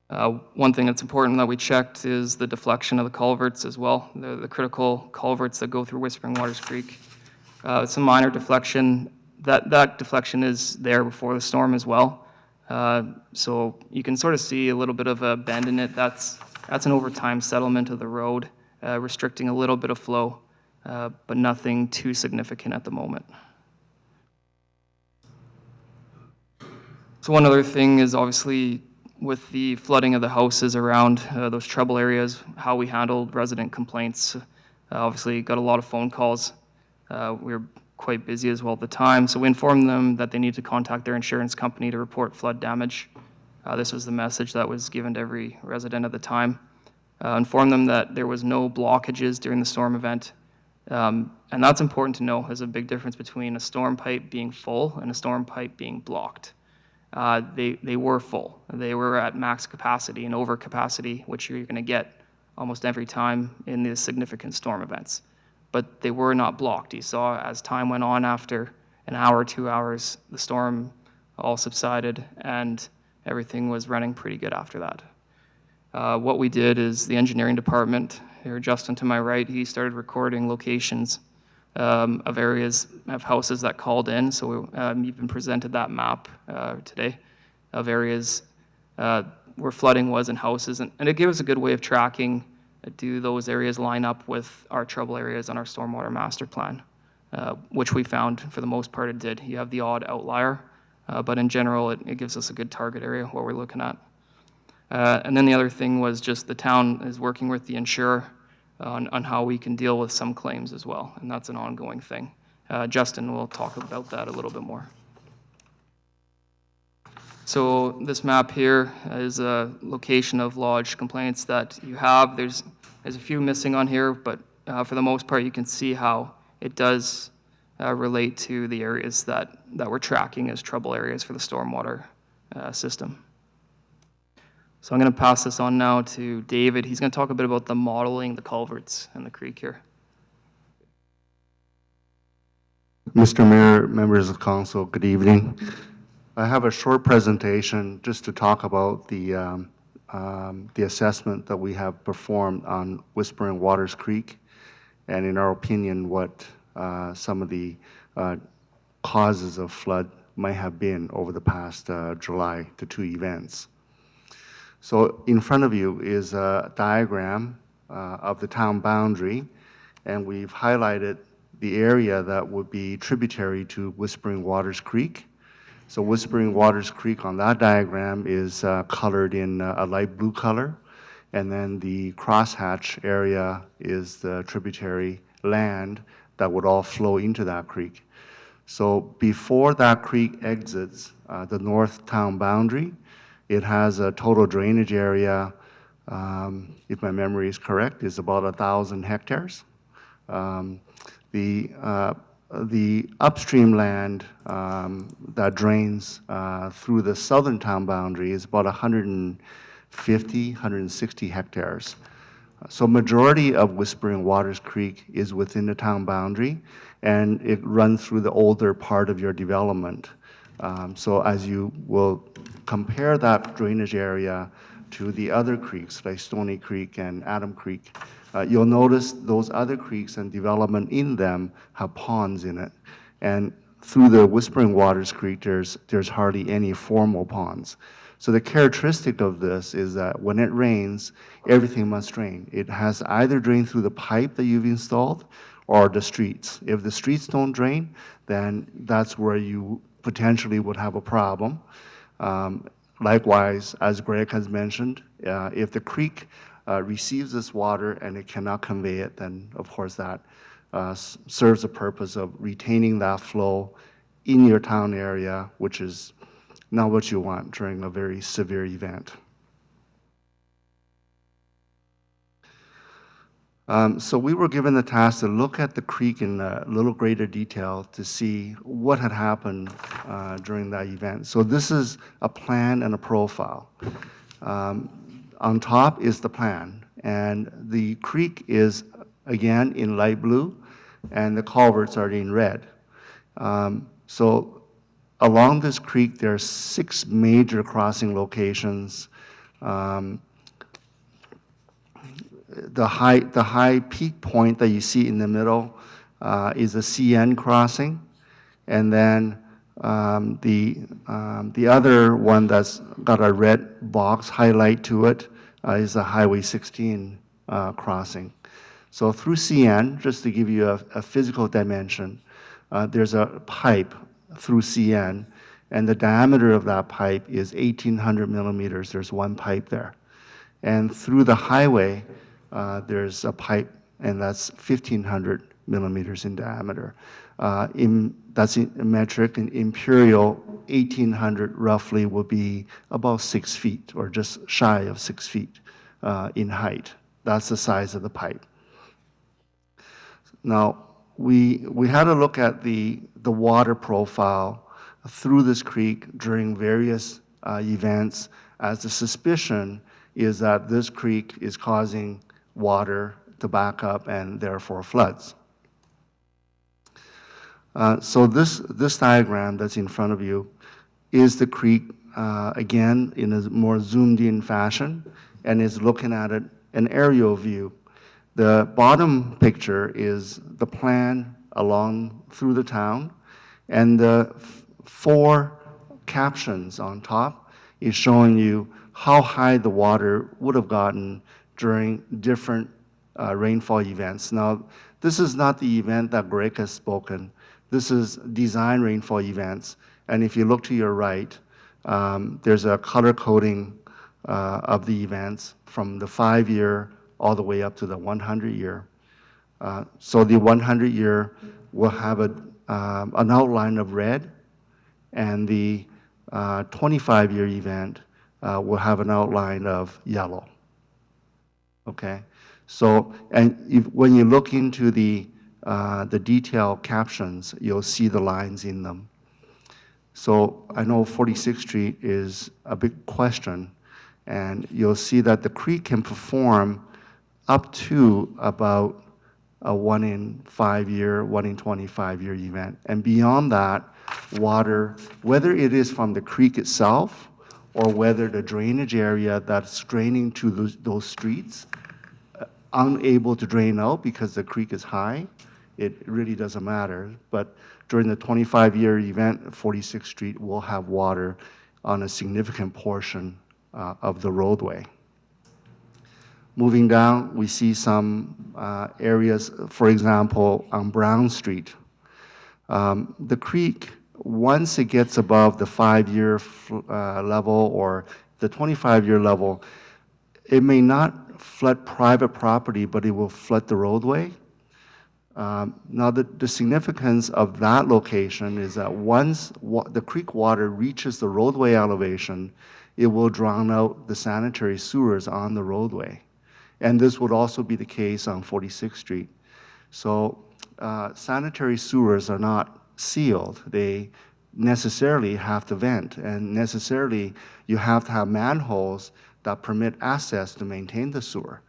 One thing that's important that we checked is the deflection of the culverts as well, the critical culverts that go through Whispering Waters Creek. Some minor deflection. That deflection is there before the storm as well. So you can sort of see a little bit of a bend in it. That's an overtime settlement of the road, restricting a little bit of flow, but nothing too significant at the moment. So one other thing is obviously with the flooding of the houses around those trouble areas, how we handled resident complaints. Obviously got a lot of phone calls. We were quite busy as well at the time, so we informed them that they need to contact their insurance company to report flood damage. This was the message that was given to every resident at the time. Informed them that there was no blockages during the storm event. And that's important to know. There's a big difference between a storm pipe being full and a storm pipe being blocked. They were full. They were at max capacity and over capacity, which you're going to get almost every time in these significant storm events. But they were not blocked. You saw as time went on, after an hour, 2 hours, the storm all subsided and everything was running pretty good after that. What we did is the engineering department, here Justin to my right, he started recording locations of areas of houses that called in. So you've been presented that map today of areas where flooding was in houses. And it gave us a good way of tracking, do those areas line up with our trouble areas on our stormwater master plan, which we found for the most part it did. You have the odd outlier, but in general it gives us a good target area what we're looking at. And then the other thing was just the town is working with the insurer on how we can deal with some claims as well, and that's an ongoing thing. Justin will talk about that a little bit more. So this map here is a location of lodged complaints that you have. There's a few missing on here, but for the most part you can see how it does relate to the areas that we're tracking as trouble areas for the stormwater system. So I'm going to pass this on now to David. He's going to talk a bit about the modeling, the culverts, and the creek here. Mr. Mayor, members of council, good evening. I have a short presentation just to talk about the assessment that we have performed on Whispering Waters Creek, and in our opinion, what some of the causes of flood might have been over the past July to 2 events. So in front of you is a diagram of the town boundary, and we've highlighted the area that would be tributary to Whispering Waters Creek. So Whispering Waters Creek on that diagram is colored in a light blue color, and then the crosshatch area is the tributary land that would all flow into that creek. So before that creek exits the north town boundary, it has a total drainage area if my memory is correct, is about 1,000 hectares. Um, the upstream land that drains through the southern town boundary is about 150, 160 hectares. So majority of Whispering Waters Creek is within the town boundary, and it runs through the older part of your development. So as you will compare that drainage area to the other creeks, like Stony Creek and Adam Creek, you'll notice those other creeks and development in them have ponds in it. And through the Whispering Waters Creek, there's hardly any formal ponds. So the characteristic of this is that when it rains, everything must drain. It has either drained through the pipe that you've installed or the streets. If the streets don't drain, then that's where you potentially would have a problem. Likewise, as Greg has mentioned, if the creek receives this water and it cannot convey it, then of course that serves the purpose of retaining that flow in your town area, which is not what you want during a very severe event. So we were given the task to look at the creek in a little greater detail to see what had happened during that event. So this is a plan and a profile. On top is the plan, and the creek is again in light blue, and the culverts are in red. So along this creek, there are 6 major crossing locations. The high peak point that you see in the middle is a CN crossing, and then the other one that's got a red box highlight to it is a Highway 16 crossing. So through CN, just to give you a physical dimension, there's a pipe through CN, and the diameter of that pipe is 1,800 millimeters. There's one pipe there. And through the highway, there's a pipe, and that's 1,500 millimeters in diameter. That's in metric. In imperial, 1,800 roughly will be about 6 feet, or just shy of 6 feet in height. That's the size of the pipe. Now, we had a look at the water profile through this creek during various events, as the suspicion is that this creek is causing water to back up and therefore floods. So this diagram that's in front of you is the creek, again, in a more zoomed in fashion, and is looking at it, an aerial view. The bottom picture is the plan along through the town, and the 4 captions on top is showing you how high the water would have gotten during different rainfall events. Now, this is not the event that Greg has spoken. This is design rainfall events, and if you look to your right, there's a color coding of the events from the 5-year all the way up to the 100-year. So the 100-year will have an outline of red, and the 25-year event will have an outline of yellow. Okay, so when you look into the detailed captions, you'll see the lines in them. So I know 46th Street is a big question, and you'll see that the creek can perform up to about a 1 in 5-year, 1 in 25-year event. And beyond that, water, whether it is from the creek itself or whether the drainage area that's draining to those streets, unable to drain out because the creek is high, it really doesn't matter. But during the 25-year event, 46th Street will have water on a significant portion of the roadway. Moving down, we see some areas, for example, on Brown Street. The creek, once it gets above the 5-year level or the 25-year level, it may not flood private property, but it will flood the roadway. Now, the significance of that location is that once the creek water reaches the roadway elevation, it will drown out the sanitary sewers on the roadway. And this would also be the case on 46th Street. So sanitary sewers are not sealed. They necessarily have to vent, and necessarily you have to have manholes that permit access to maintain the sewer.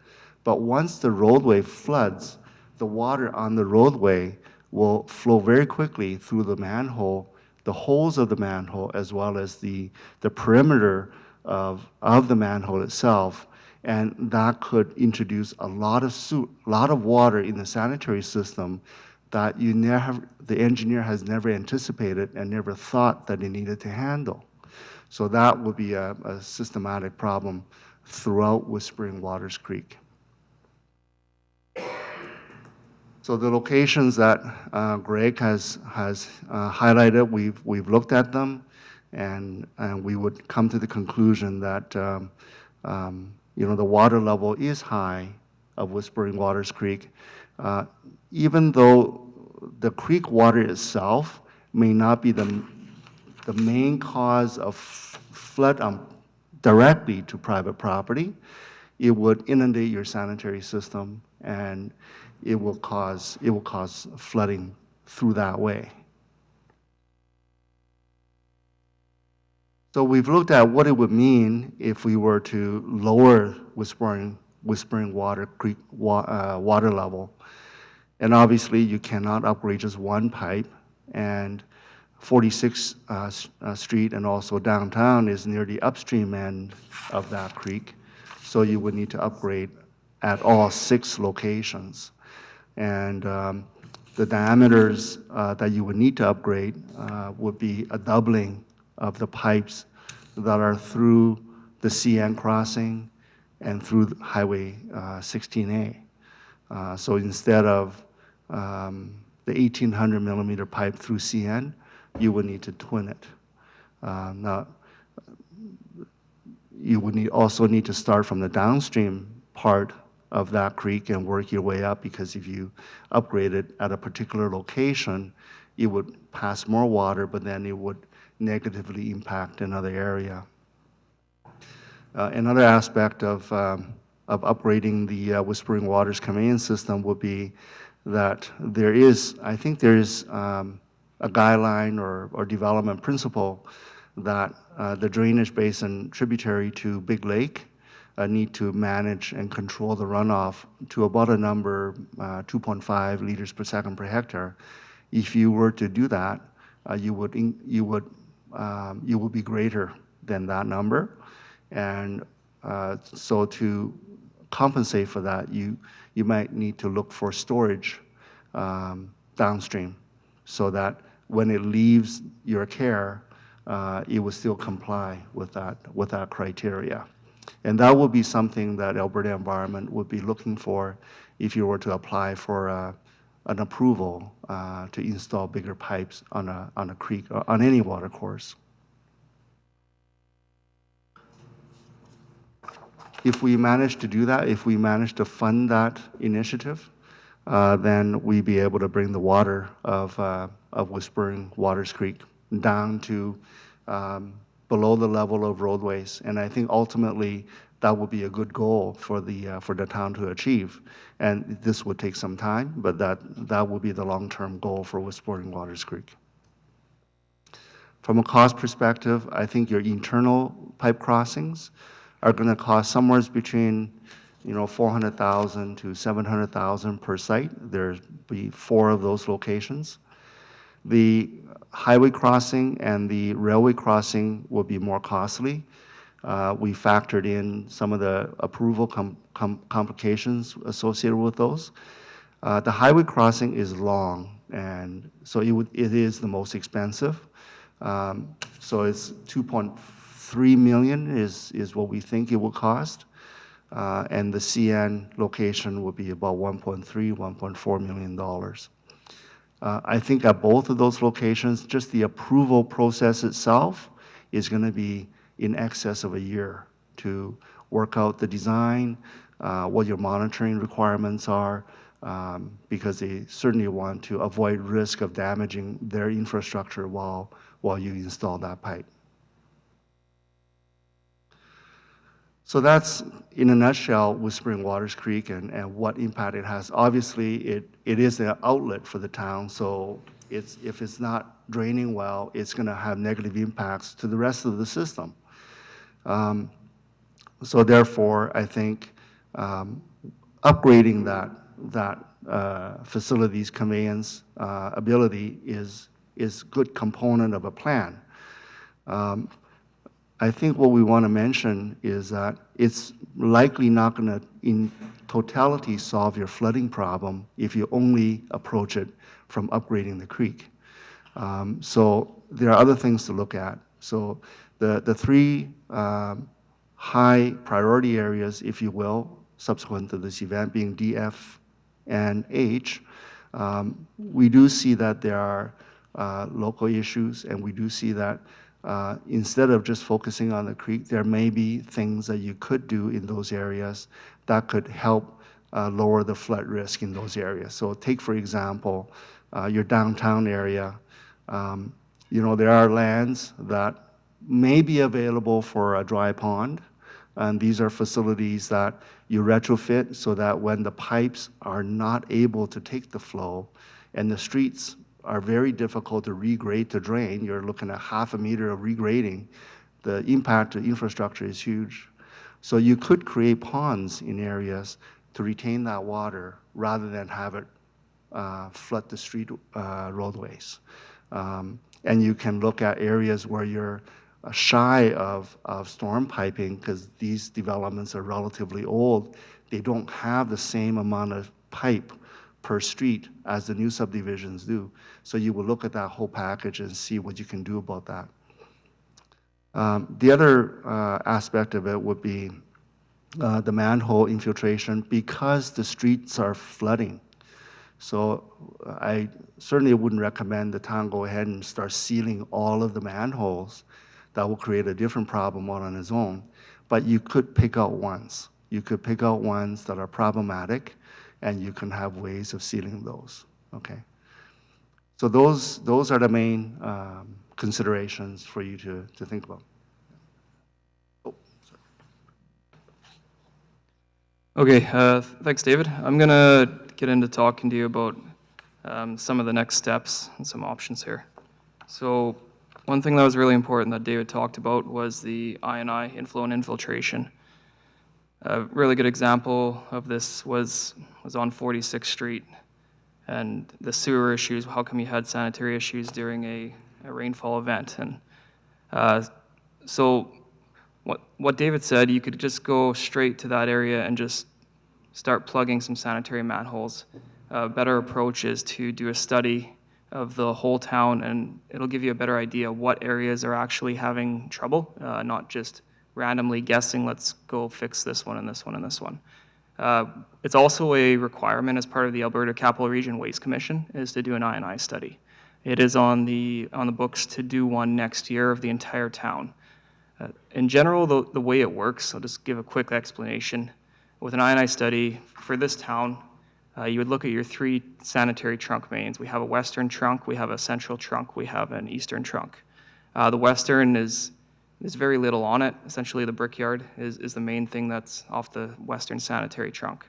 But once the roadway floods, the water on the roadway will flow very quickly through the manhole, the holes of the manhole, as well as the perimeter of the manhole itself. And that could introduce a lot of water in the sanitary system that the engineer has never anticipated and never thought that it needed to handle. So that would be a systematic problem throughout Whispering Waters Creek. So the locations that Greg has highlighted, we've looked at them, and we would come to the conclusion that the water level is high of Whispering Waters Creek, even though the creek water itself may not be the main cause of flood directly to private property. It would inundate your sanitary system, and it will cause flooding through that way. So we've looked at what it would mean if we were to lower Whispering Water Creek water level. And obviously, you cannot upgrade just one pipe. And 46th Street and also downtown is near the upstream end of that creek. So you would need to upgrade at all 6 locations. And the diameters that you would need to upgrade would be a doubling of the pipes that are through the CN crossing and through Highway 16A. So instead of the 1,800 millimeter pipe through CN, you would need to twin it. Now, you would also need to start from the downstream part of that creek and work your way up, because if you upgrade it at a particular location, it would pass more water, but then it would negatively impact another area. Another aspect of upgrading the Whispering Waters conveyance system would be that I think there is a guideline or development principle that the drainage basin tributary to Big Lake need to manage and control the runoff to about a number 2.5 liters per second per hectare. If you were to do that, you would be greater than that number, and so to compensate for that, you might need to look for storage downstream, so that when it leaves your care, it will still comply with that criteria. And that would be something that Alberta Environment would be looking for if you were to apply for an approval to install bigger pipes on a creek or on any water course. If we manage to do that, if we manage to fund that initiative, then we'd be able to bring the water of Whispering Waters Creek down to below the level of roadways. And I think ultimately that would be a good goal for the town to achieve. And this would take some time, but that would be the long-term goal for Whispering Waters Creek. From a cost perspective, I think your internal pipe crossings are going to cost somewhere between $400,000 to $700,000 per site. There'll be 4 of those locations. The highway crossing and the railway crossing will be more costly. We factored in some of the approval complications associated with those. The highway crossing is long, and so it is the most expensive. So it's $2.3 million is what we think it will cost, and the CN location will be about $1.3, $1.4 million. I think at both of those locations, just the approval process itself is going to be in excess of a year to work out the design, what your monitoring requirements are, because they certainly want to avoid risk of damaging their infrastructure while you install that pipe. So that's, in a nutshell, Whispering Waters Creek and what impact it has. Obviously, it is an outlet for the town, so if it's not draining well, it's going to have negative impacts to the rest of the system. So therefore, I think upgrading that facilities conveyance ability is good component of a plan. I think what we want to mention is that it's likely not going to, in totality, solve your flooding problem if you only approach it from upgrading the creek. So there are other things to look at. So the three high priority areas, if you will, subsequent to this event, being D, F, and H, we do see that there are local issues, and we do see that instead of just focusing on the creek, there may be things that you could do in those areas that could help lower the flood risk in those areas. So take, for example, your downtown area. There are lands that may be available for a dry pond, and these are facilities that you retrofit so that when the pipes are not able to take the flow and the streets are very difficult to regrade to drain, you're looking at half a meter of regrading, the impact to infrastructure is huge. So you could create ponds in areas to retain that water rather than have it flood the street roadways. And you can look at areas where you're shy of storm piping because these developments are relatively old. They don't have the same amount of pipe per street as the new subdivisions do. So you will look at that whole package and see what you can do about that. The other aspect of it would be the manhole infiltration because the streets are flooding. So I certainly wouldn't recommend the town go ahead and start sealing all of the manholes. That will create a different problem on its own. But you could pick out ones. You could pick out ones that are problematic, and you can have ways of sealing those, okay? So those are the main considerations for you to think about. Oh, sorry. Okay, thanks, David. I'm going to get into talking to you about some of the next steps and some options here. So one thing that was really important that David talked about was the I&I, inflow and infiltration. A really good example of this was on 46th Street and the sewer issues. How come you had sanitary issues during a rainfall event? And so what David said, you could just go straight to that area and just start plugging some sanitary manholes. A better approach is to do a study of the whole town, and it'll give you a better idea what areas are actually having trouble, not just randomly guessing, let's go fix this one and this one and this one. It's also a requirement as part of the Alberta Capital Region Waste Commission is to do an I&I study. It is on the books to do one next year of the entire town. In general, the way it works, I'll just give a quick explanation. With an I&I study for this town, you would look at your three sanitary trunk mains. We have a western trunk, we have a central trunk, we have an eastern trunk. The western is very little on it. Essentially, the brickyard is the main thing that's off the western sanitary trunk.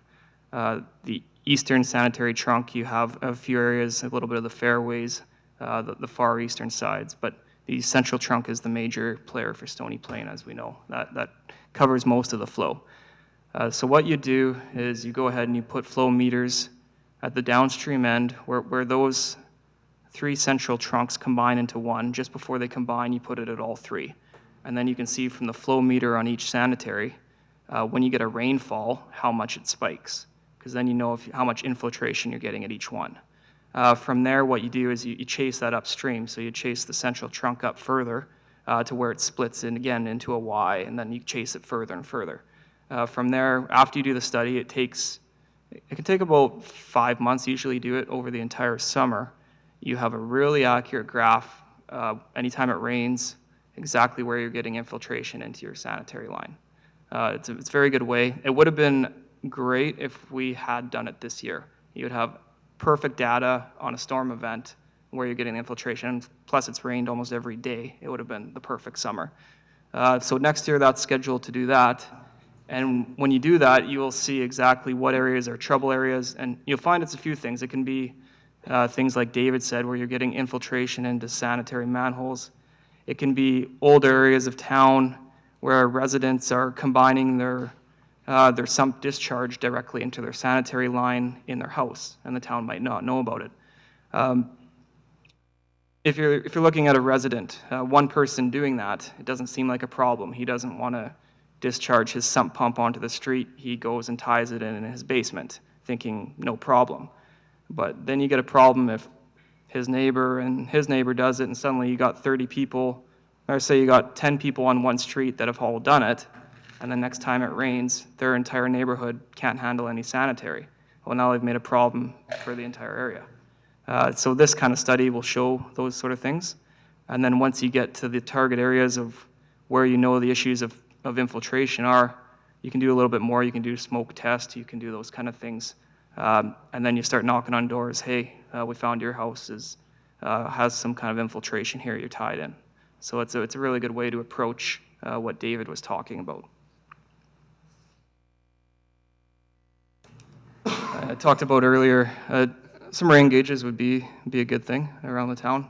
The eastern sanitary trunk, you have a few areas, a little bit of the fairways, the far eastern sides, but the central trunk is the major player for Stony Plain, as we know. That covers most of the flow. So what you do is you go ahead and you put flow meters at the downstream end where those three central trunks combine into one. Just before they combine, you put it at all three. And then you can see from the flow meter on each sanitary, when you get a rainfall, how much it spikes, because then you know how much infiltration you're getting at each one. From there, what you do is you chase that upstream. So you chase the central trunk up further to where it splits in again into a Y, and then you chase it further and further. From there, after you do the study, it can take about 5 months. Usually do it over the entire summer. You have a really accurate graph anytime it rains, exactly where you're getting infiltration into your sanitary line. It's a very good way. It would have been great if we had done it this year. You would have perfect data on a storm event where you're getting infiltration. Plus, it's rained almost every day. It would have been the perfect summer. So next year, that's scheduled to do that. And when you do that, you will see exactly what areas are trouble areas, and you'll find it's a few things. It can be things like David said, where you're getting infiltration into sanitary manholes. It can be old areas of town where residents are combining their sump discharge directly into their sanitary line in their house, and the town might not know about it. If you're looking at a resident, one person doing that, it doesn't seem like a problem. He doesn't want to discharge his sump pump onto the street. He goes and ties it in his basement, thinking no problem. But then you get a problem if his neighbor and his neighbor does it, and suddenly you got 30 people, or say you got 10 people on one street that have all done it, and the next time it rains, their entire neighborhood can't handle any sanitary. Well, now they've made a problem for the entire area. So this kind of study will show those sort of things. And then once you get to the target areas of where you know the issues of infiltration are, you can do a little bit more. You can do smoke test. You can do those kind of things. And then you start knocking on doors. Hey, we found your house has some kind of infiltration here. You're tied in. So it's a really good way to approach what David was talking about. I talked about earlier, some rain gauges would be a good thing around the town.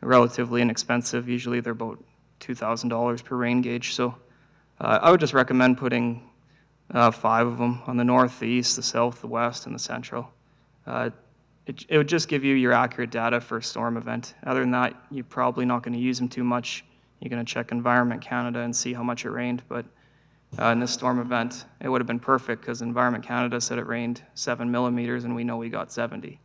They're relatively inexpensive. Usually they're about $2,000 per rain gauge. So I would just recommend putting 5 of them on the north, the east, the south, the west, and the central. It would just give you your accurate data for a storm event. Other than that, you're probably not going to use them too much. You're going to check Environment Canada and see how much it rained. But in this storm event, it would have been perfect because Environment Canada said it rained 7 millimeters, and we know we got 70.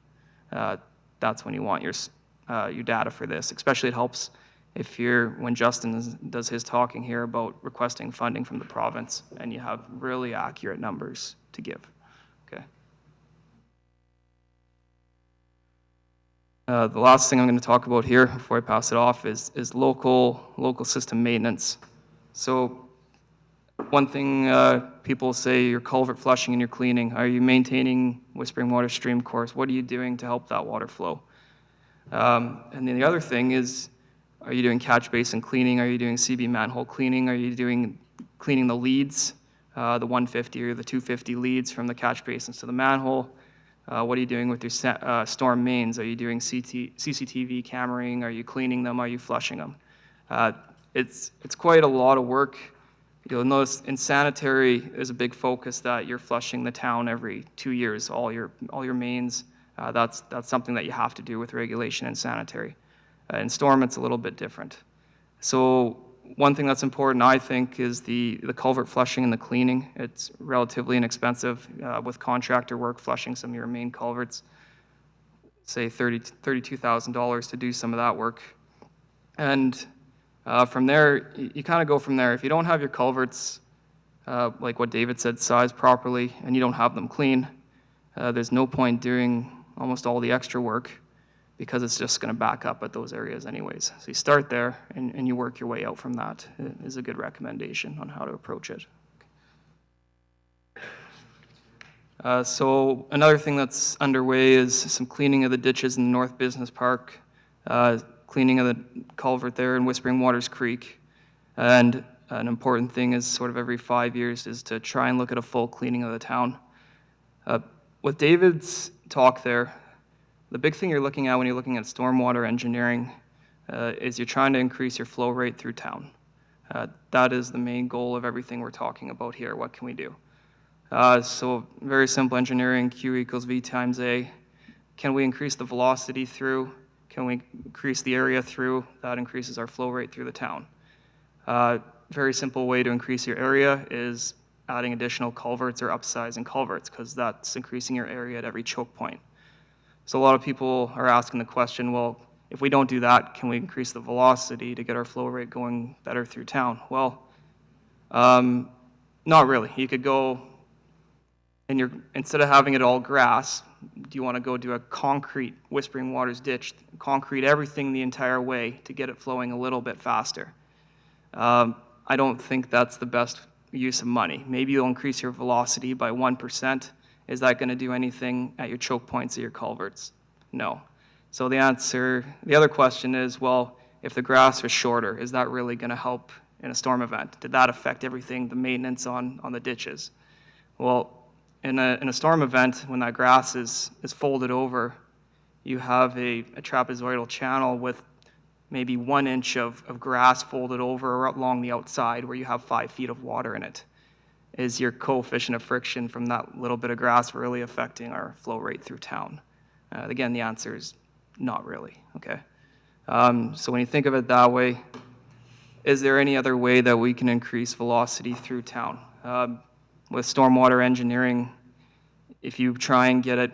That's when you want your data for this. Especially it helps if when Justin does his talking here about requesting funding from the province, and you have really accurate numbers to give. Okay. The last thing I'm going to talk about here before I pass it off is local system maintenance. So one thing people say, your culvert flushing and your cleaning. Are you maintaining Whispering Water stream course? What are you doing to help that water flow? And then the other thing is, are you doing catch basin cleaning? Are you doing CB manhole cleaning? Are you doing cleaning the leads, the 150 or the 250 leads from the catch basins to the manhole? What are you doing with your storm mains? Are you doing CCTV cameraing? Are you cleaning them? Are you flushing them? It's quite a lot of work. You'll notice in sanitary, there's a big focus that you're flushing the town every 2 years, all your mains. That's something that you have to do with regulation and sanitary. In storm, it's a little bit different. So one thing that's important, I think, is the culvert flushing and the cleaning. It's relatively inexpensive with contractor work, flushing some of your main culverts, say $32,000 to do some of that work. And from there, you kind of go from there. If you don't have your culverts, like what David said, sized properly, and you don't have them clean, there's no point doing almost all the extra work because it's just going to back up at those areas anyways. So you start there and you work your way out from that is a good recommendation on how to approach it. So another thing that's underway is some cleaning of the ditches in the North Business Park, cleaning of the culvert there in Whispering Waters Creek. And an important thing is sort of every 5 years is to try and look at a full cleaning of the town. With David's talk there, the big thing you're looking at when you're looking at stormwater engineering is you're trying to increase your flow rate through town. That is the main goal of everything we're talking about here. What can we do? So very simple engineering, Q equals V times A. Can we increase the velocity through? Can we increase the area through? That increases our flow rate through the town. Very simple way to increase your area is adding additional culverts or upsizing culverts because that's increasing your area at every choke point. So a lot of people are asking the question, well, if we don't do that, can we increase the velocity to get our flow rate going better through town? Well, not really. You could go, and instead of having it all grass, do you want to go do a concrete Whispering Waters ditch, concrete everything the entire way to get it flowing a little bit faster? I don't think that's the best use of money. Maybe you'll increase your velocity by 1%. Is that going to do anything at your choke points of your culverts? No. So the other question is, well, if the grass is shorter, is that really going to help in a storm event? Did that affect everything, the maintenance on the ditches? Well, in a storm event, when that grass is folded over, you have a trapezoidal channel with maybe 1 inch of grass folded over along the outside where you have 5 feet of water in it. Is your coefficient of friction from that little bit of grass really affecting our flow rate through town? Again, the answer is not really, okay? So when you think of it that way, is there any other way that we can increase velocity through town? With stormwater engineering, if you try and get it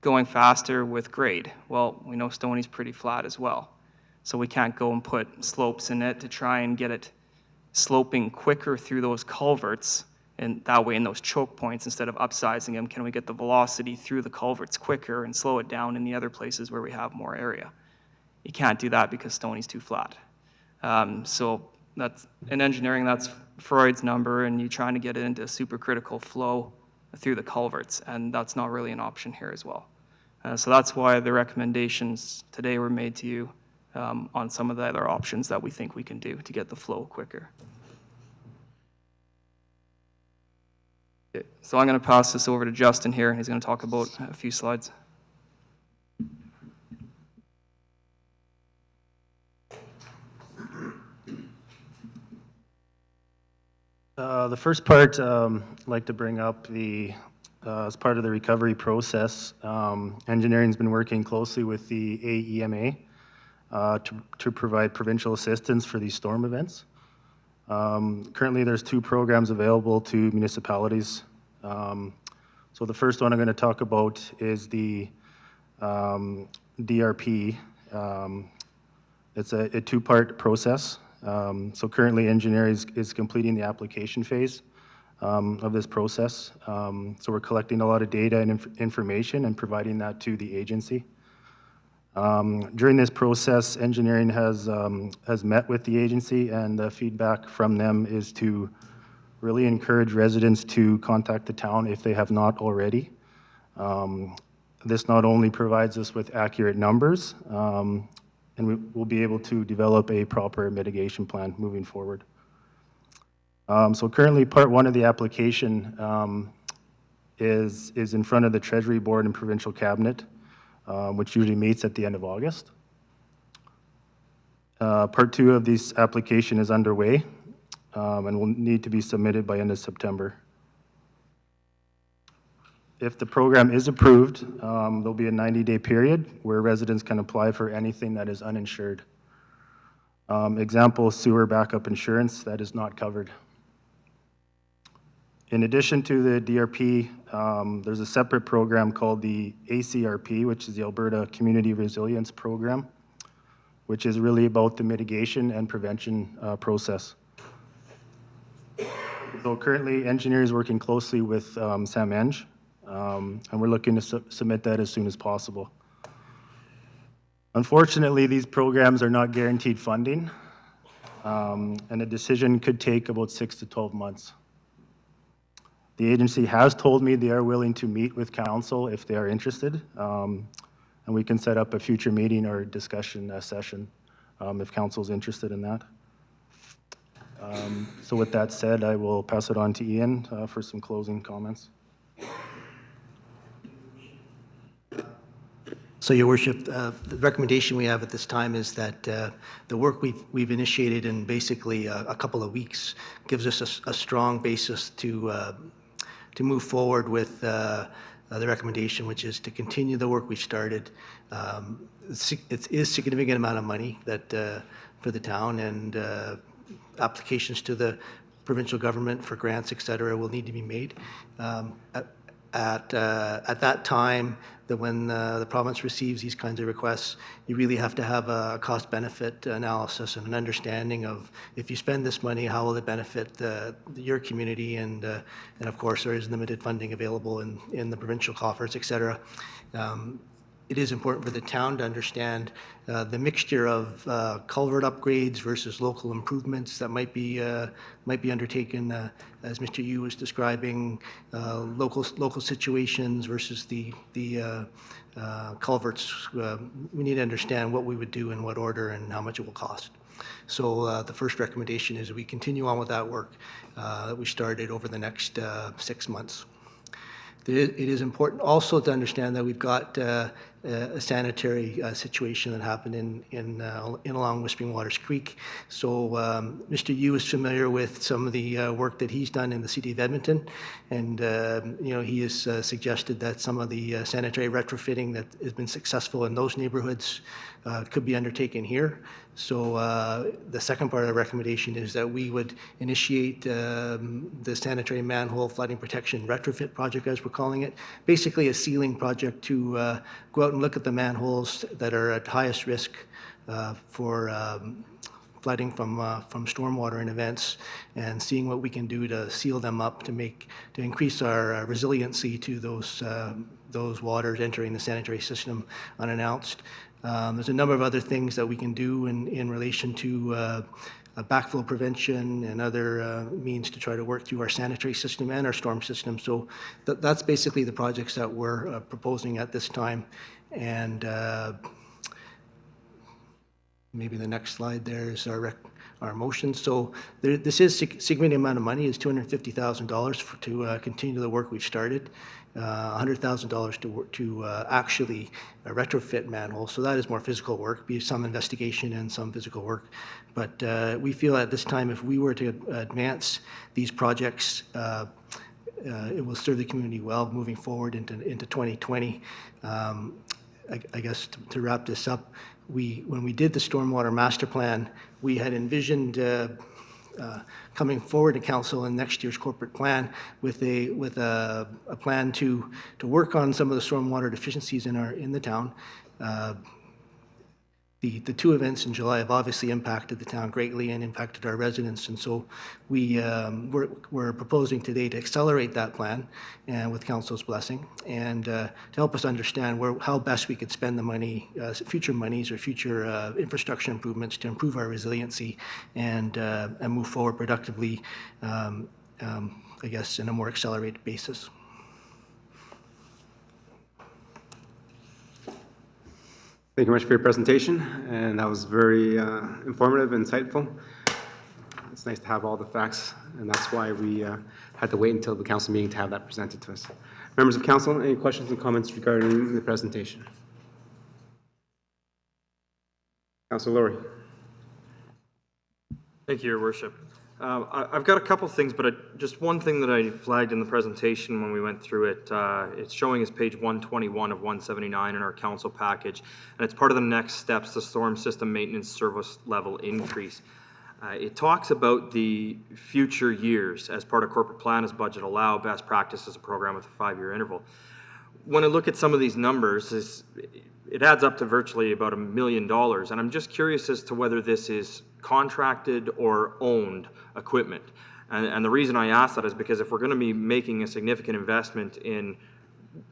going faster with grade, well, we know Stony's pretty flat as well. So we can't go and put slopes in it to try and get it sloping quicker through those culverts, and that way in those choke points, instead of upsizing them, can we get the velocity through the culverts quicker and slow it down in the other places where we have more area? You can't do that because Stony's too flat. So that's, in engineering, that's Freud's number, and you're trying to get it into supercritical flow through the culverts, and that's not really an option here as well. So that's why the recommendations today were made to you on some of the other options that we think we can do to get the flow quicker. Okay, so I'm going to pass this over to Justin here, and he's going to talk about a few slides. The first part I'd like to bring up as part of the recovery process. Engineering's been working closely with the AEMA to provide provincial assistance for these storm events. Currently, there's 2 programs available to municipalities. So the first one I'm going to talk about is the DRP. It's a 2-part process. So currently, engineering is completing the application phase of this process. So we're collecting a lot of data and information and providing that to the agency. During this process, engineering has met with the agency, and the feedback from them is to really encourage residents to contact the town if they have not already. This not only provides us with accurate numbers, and we will be able to develop a proper mitigation plan moving forward. So currently, part 1 of the application is in front of the Treasury Board and Provincial Cabinet, which usually meets at the end of August. Part 2 of this application is underway and will need to be submitted by end of September. If the program is approved, there'll be a 90-day period where residents can apply for anything that is uninsured. Example, sewer backup insurance that is not covered. In addition to the DRP, there's a separate program called the ACRP, which is the Alberta Community Resilience Program, which is really about the mitigation and prevention process. So currently, engineers working closely with SAMENG, and we're looking to submit that as soon as possible. Unfortunately, these programs are not guaranteed funding, and a decision could take about 6 to 12 months. The agency has told me they are willing to meet with council if they are interested, and we can set up a future meeting or discussion session if council's interested in that. So with that said, I will pass it on to Ian for some closing comments. So, Your Worship, the recommendation we have at this time is that the work we've initiated in basically a couple of weeks gives us a strong basis to move forward with the recommendation, which is to continue the work we started. It is a significant amount of money that for the town, and applications to the provincial government for grants, et cetera, will need to be made. At that time, when the province receives these kinds of requests, you really have to have a cost-benefit analysis and an understanding of, if you spend this money, how will it benefit your community, and of course there is limited funding available in the provincial coffers, et cetera. It is important for the town to understand the mixture of culvert upgrades versus local improvements that might be undertaken, as Mr. Yu was describing, local situations versus the culverts. We need to understand what we would do in what order and how much it will cost. So the first recommendation is we continue on with that work that we started over the next 6 months. It is important also to understand that we've got a sanitary situation that happened in along Whispering Waters Creek. So Mr. Yu is familiar with some of the work that he's done in the city of Edmonton, and he has suggested that some of the sanitary retrofitting that has been successful in those neighborhoods could be undertaken here. So the second part of the recommendation is that we would initiate the sanitary manhole flooding protection retrofit project, as we're calling it, basically a sealing project to go out and look at the manholes that are at highest risk for flooding from stormwater and events, and seeing what we can do to seal them up to increase our resiliency to those waters entering the sanitary system unannounced. There's a number of other things that we can do in relation to backflow prevention and other means to try to work through our sanitary system and our storm system. So that's basically the projects that we're proposing at this time. And maybe the next slide there is our motion. So this is a significant amount of money. It's $250,000 to continue the work we've started. $100,000 to actually retrofit manholes. So that is more physical work, be some investigation and some physical work. But we feel at this time, if we were to advance these projects, it will serve the community well moving forward into 2020. I guess to wrap this up, when we did the stormwater master plan, we had envisioned coming forward to council in next year's corporate plan with a plan to work on some of the stormwater deficiencies in the town. The two events in July have obviously impacted the town greatly and impacted our residents, and so we're proposing today to accelerate that plan and with council's blessing, and to help us understand how best we could spend the money, future monies or future infrastructure improvements to improve our resiliency and move forward productively, I guess, in a more accelerated basis. Thank you very much for your presentation, and that was very informative and insightful. It's nice to have all the facts, and that's why we had to wait until the council meeting to have that presented to us. Members of council, any questions and comments regarding the presentation? Councilor Laurie. Thank you, Your Worship. I've got a couple things, but just one thing that I flagged in the presentation when we went through it, it's showing as page 121 of 179 in our council package, and it's part of the next steps, the storm system maintenance service level increase. It talks about the future years as part of corporate plan as budget allow, best practices, a program with a 5-year interval. When I look at some of these numbers, it adds up to virtually about $1 million, and I'm just curious as to whether this is contracted or owned equipment. And the reason I ask that is because if we're going to be making a significant investment in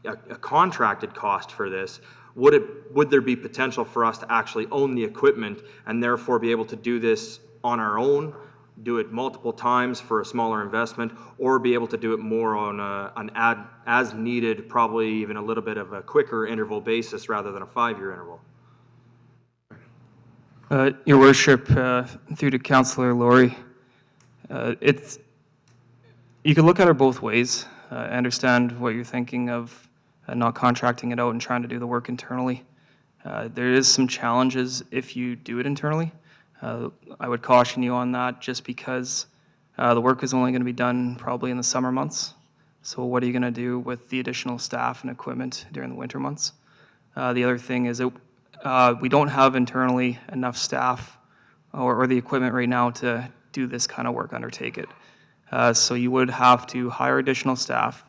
a contracted cost for this, would there be potential for us to actually own the equipment and therefore be able to do this on our own, do it multiple times for a smaller investment, or be able to do it more on an as needed, probably even a little bit of a quicker interval basis rather than a 5-year interval? Your Worship, through to Councillor Laurie, you can look at it both ways. I understand what you're thinking of not contracting it out and trying to do the work internally. There is some challenges if you do it internally. I would caution you on that just because the work is only going to be done probably in the summer months. So what are you going to do with the additional staff and equipment during the winter months? The other thing is that we don't have internally enough staff or the equipment right now to do this kind of work, undertake it. So you would have to hire additional staff,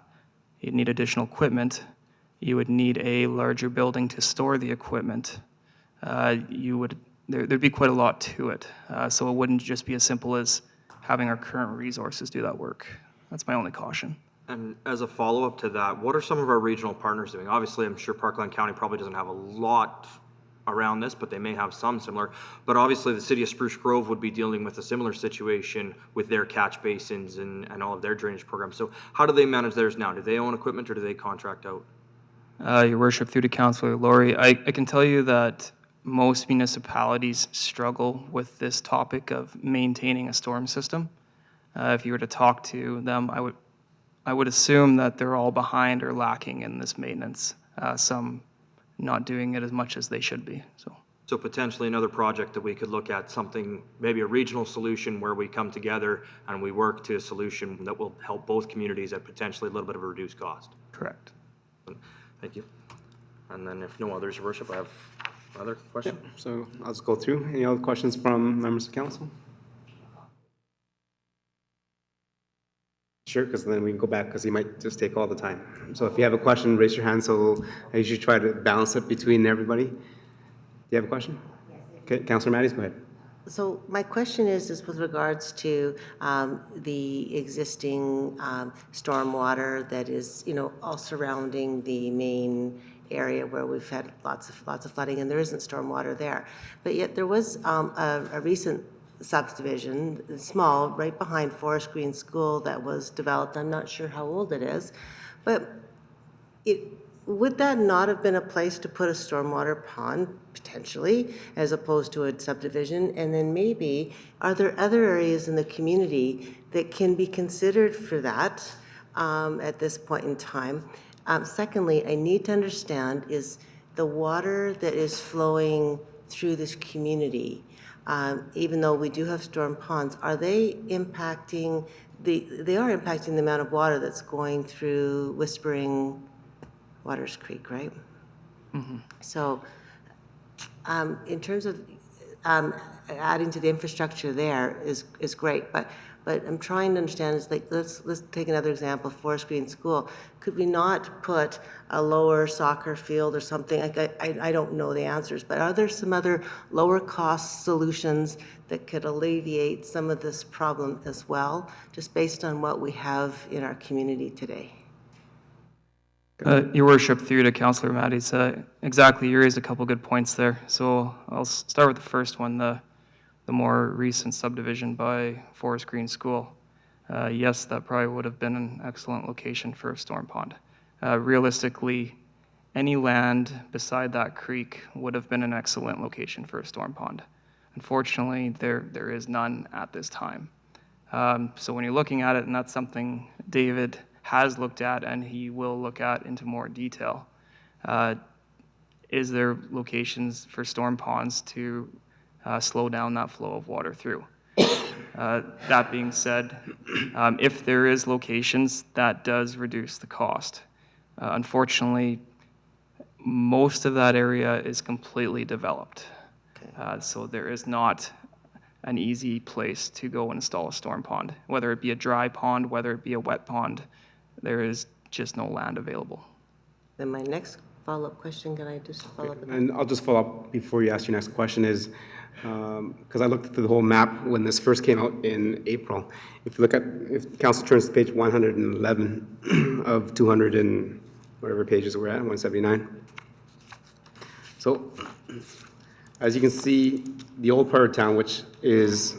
you'd need additional equipment, you would need a larger building to store the equipment. There'd be quite a lot to it. So it wouldn't just be as simple as having our current resources do that work. That's my only caution. And as a follow-up to that, what are some of our regional partners doing? Obviously, I'm sure Parkland County probably doesn't have a lot around this, but they may have some similar. But obviously, the city of Spruce Grove would be dealing with a similar situation with their catch basins and all of their drainage programs. So how do they manage theirs now? Do they own equipment or do they contract out? Your Worship, through to Councillor Laurie, I can tell you that most municipalities struggle with this topic of maintaining a storm system. If you were to talk to them, I would assume that they're all behind or lacking in this maintenance. Some not doing it as much as they should be. So potentially another project that we could look at, something, maybe a regional solution where we come together and we work to a solution that will help both communities at potentially a little bit of a reduced cost. Correct. Thank you. And then if no others, Your Worship, I have another question. So I'll just go through. Any other questions from members of council? Sure, because then we can go back, because he might just take all the time. So if you have a question, raise your hand, so I usually try to balance it between everybody. Do you have a question? Okay, Councillor Mattis, go ahead. So my question is with regards to the existing stormwater that is, all surrounding the main area where we've had lots of flooding, and there isn't stormwater there. But yet there was a recent subdivision, small, right behind Forest Green School, that was developed. I'm not sure how old it is, but would that not have been a place to put a stormwater pond, potentially, as opposed to a subdivision? And then maybe, are there other areas in the community that can be considered for that at this point in time? Secondly, I need to understand is the water that is flowing through this community, even though we do have storm ponds, are they impacting they are impacting the amount of water that's going through Whispering Waters Creek, right? Mm-hmm. So in terms of adding to the infrastructure there is great, but I'm trying to understand is like, let's take another example, Forest Green School. Could we not put a lower soccer field or something? I don't know the answers, but are there some other lower cost solutions that could alleviate some of this problem as well, just based on what we have in our community today? Your Worship, through to Councillor Mattis, exactly, you raised a couple good points there. So I'll start with the first one, the more recent subdivision by Forest Green School. Yes, that probably would have been an excellent location for a storm pond. Realistically, any land beside that creek would have been an excellent location for a storm pond. Unfortunately, there is none at this time. So when you're looking at it, and that's something David has looked at and he will look at into more detail, is there locations for storm ponds to slow down that flow of water through? That being said, if there is locations, that does reduce the cost. Unfortunately, most of that area is completely developed. So there is not an easy place to go install a storm pond, whether it be a dry pond, whether it be a wet pond. There is just no land available. Then my next follow-up question, can I just follow up with that? And I'll just follow up before you ask your next question is, because I looked through the whole map when this first came out in April. If you look at, if council turns to page 111 of 200 and whatever pages we're at, 179. So, as you can see, the old part of town, which is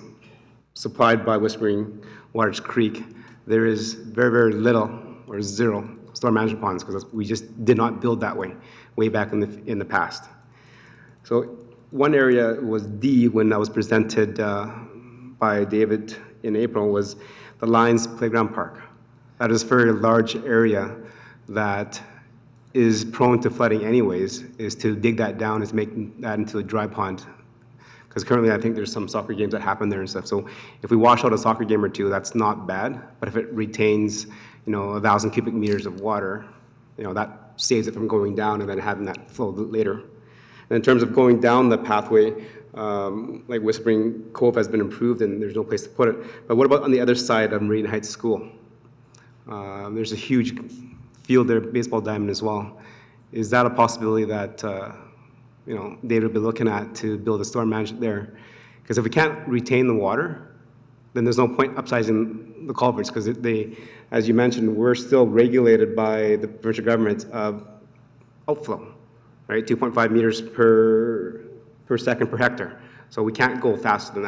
supplied by Whispering Waters Creek, there is very, very little or zero storm management ponds because we just did not build that way back in the past. So one area was D when that was presented by David in April was the Lions Playground Park. That is a very large area that is prone to flooding anyways, is to dig that down, is make that into a dry pond. Because currently I think there's some soccer games that happen there and stuff. So if we wash out a soccer game or two, that's not bad. But if it retains, 1,000 cubic meters of water, that saves it from going down and then having that flow later. And in terms of going down the pathway, like Whispering Cove has been improved and there's no place to put it. But what about on the other side of Marine Heights School? There's a huge field there, baseball diamond as well. Is that a possibility that David will be looking at to build a storm management there? Because if we can't retain the water, then there's no point upsizing the culverts because they, as you mentioned, we're still regulated by the provincial government of outflow, right? 2.5 meters per second per hectare. So we can't go faster than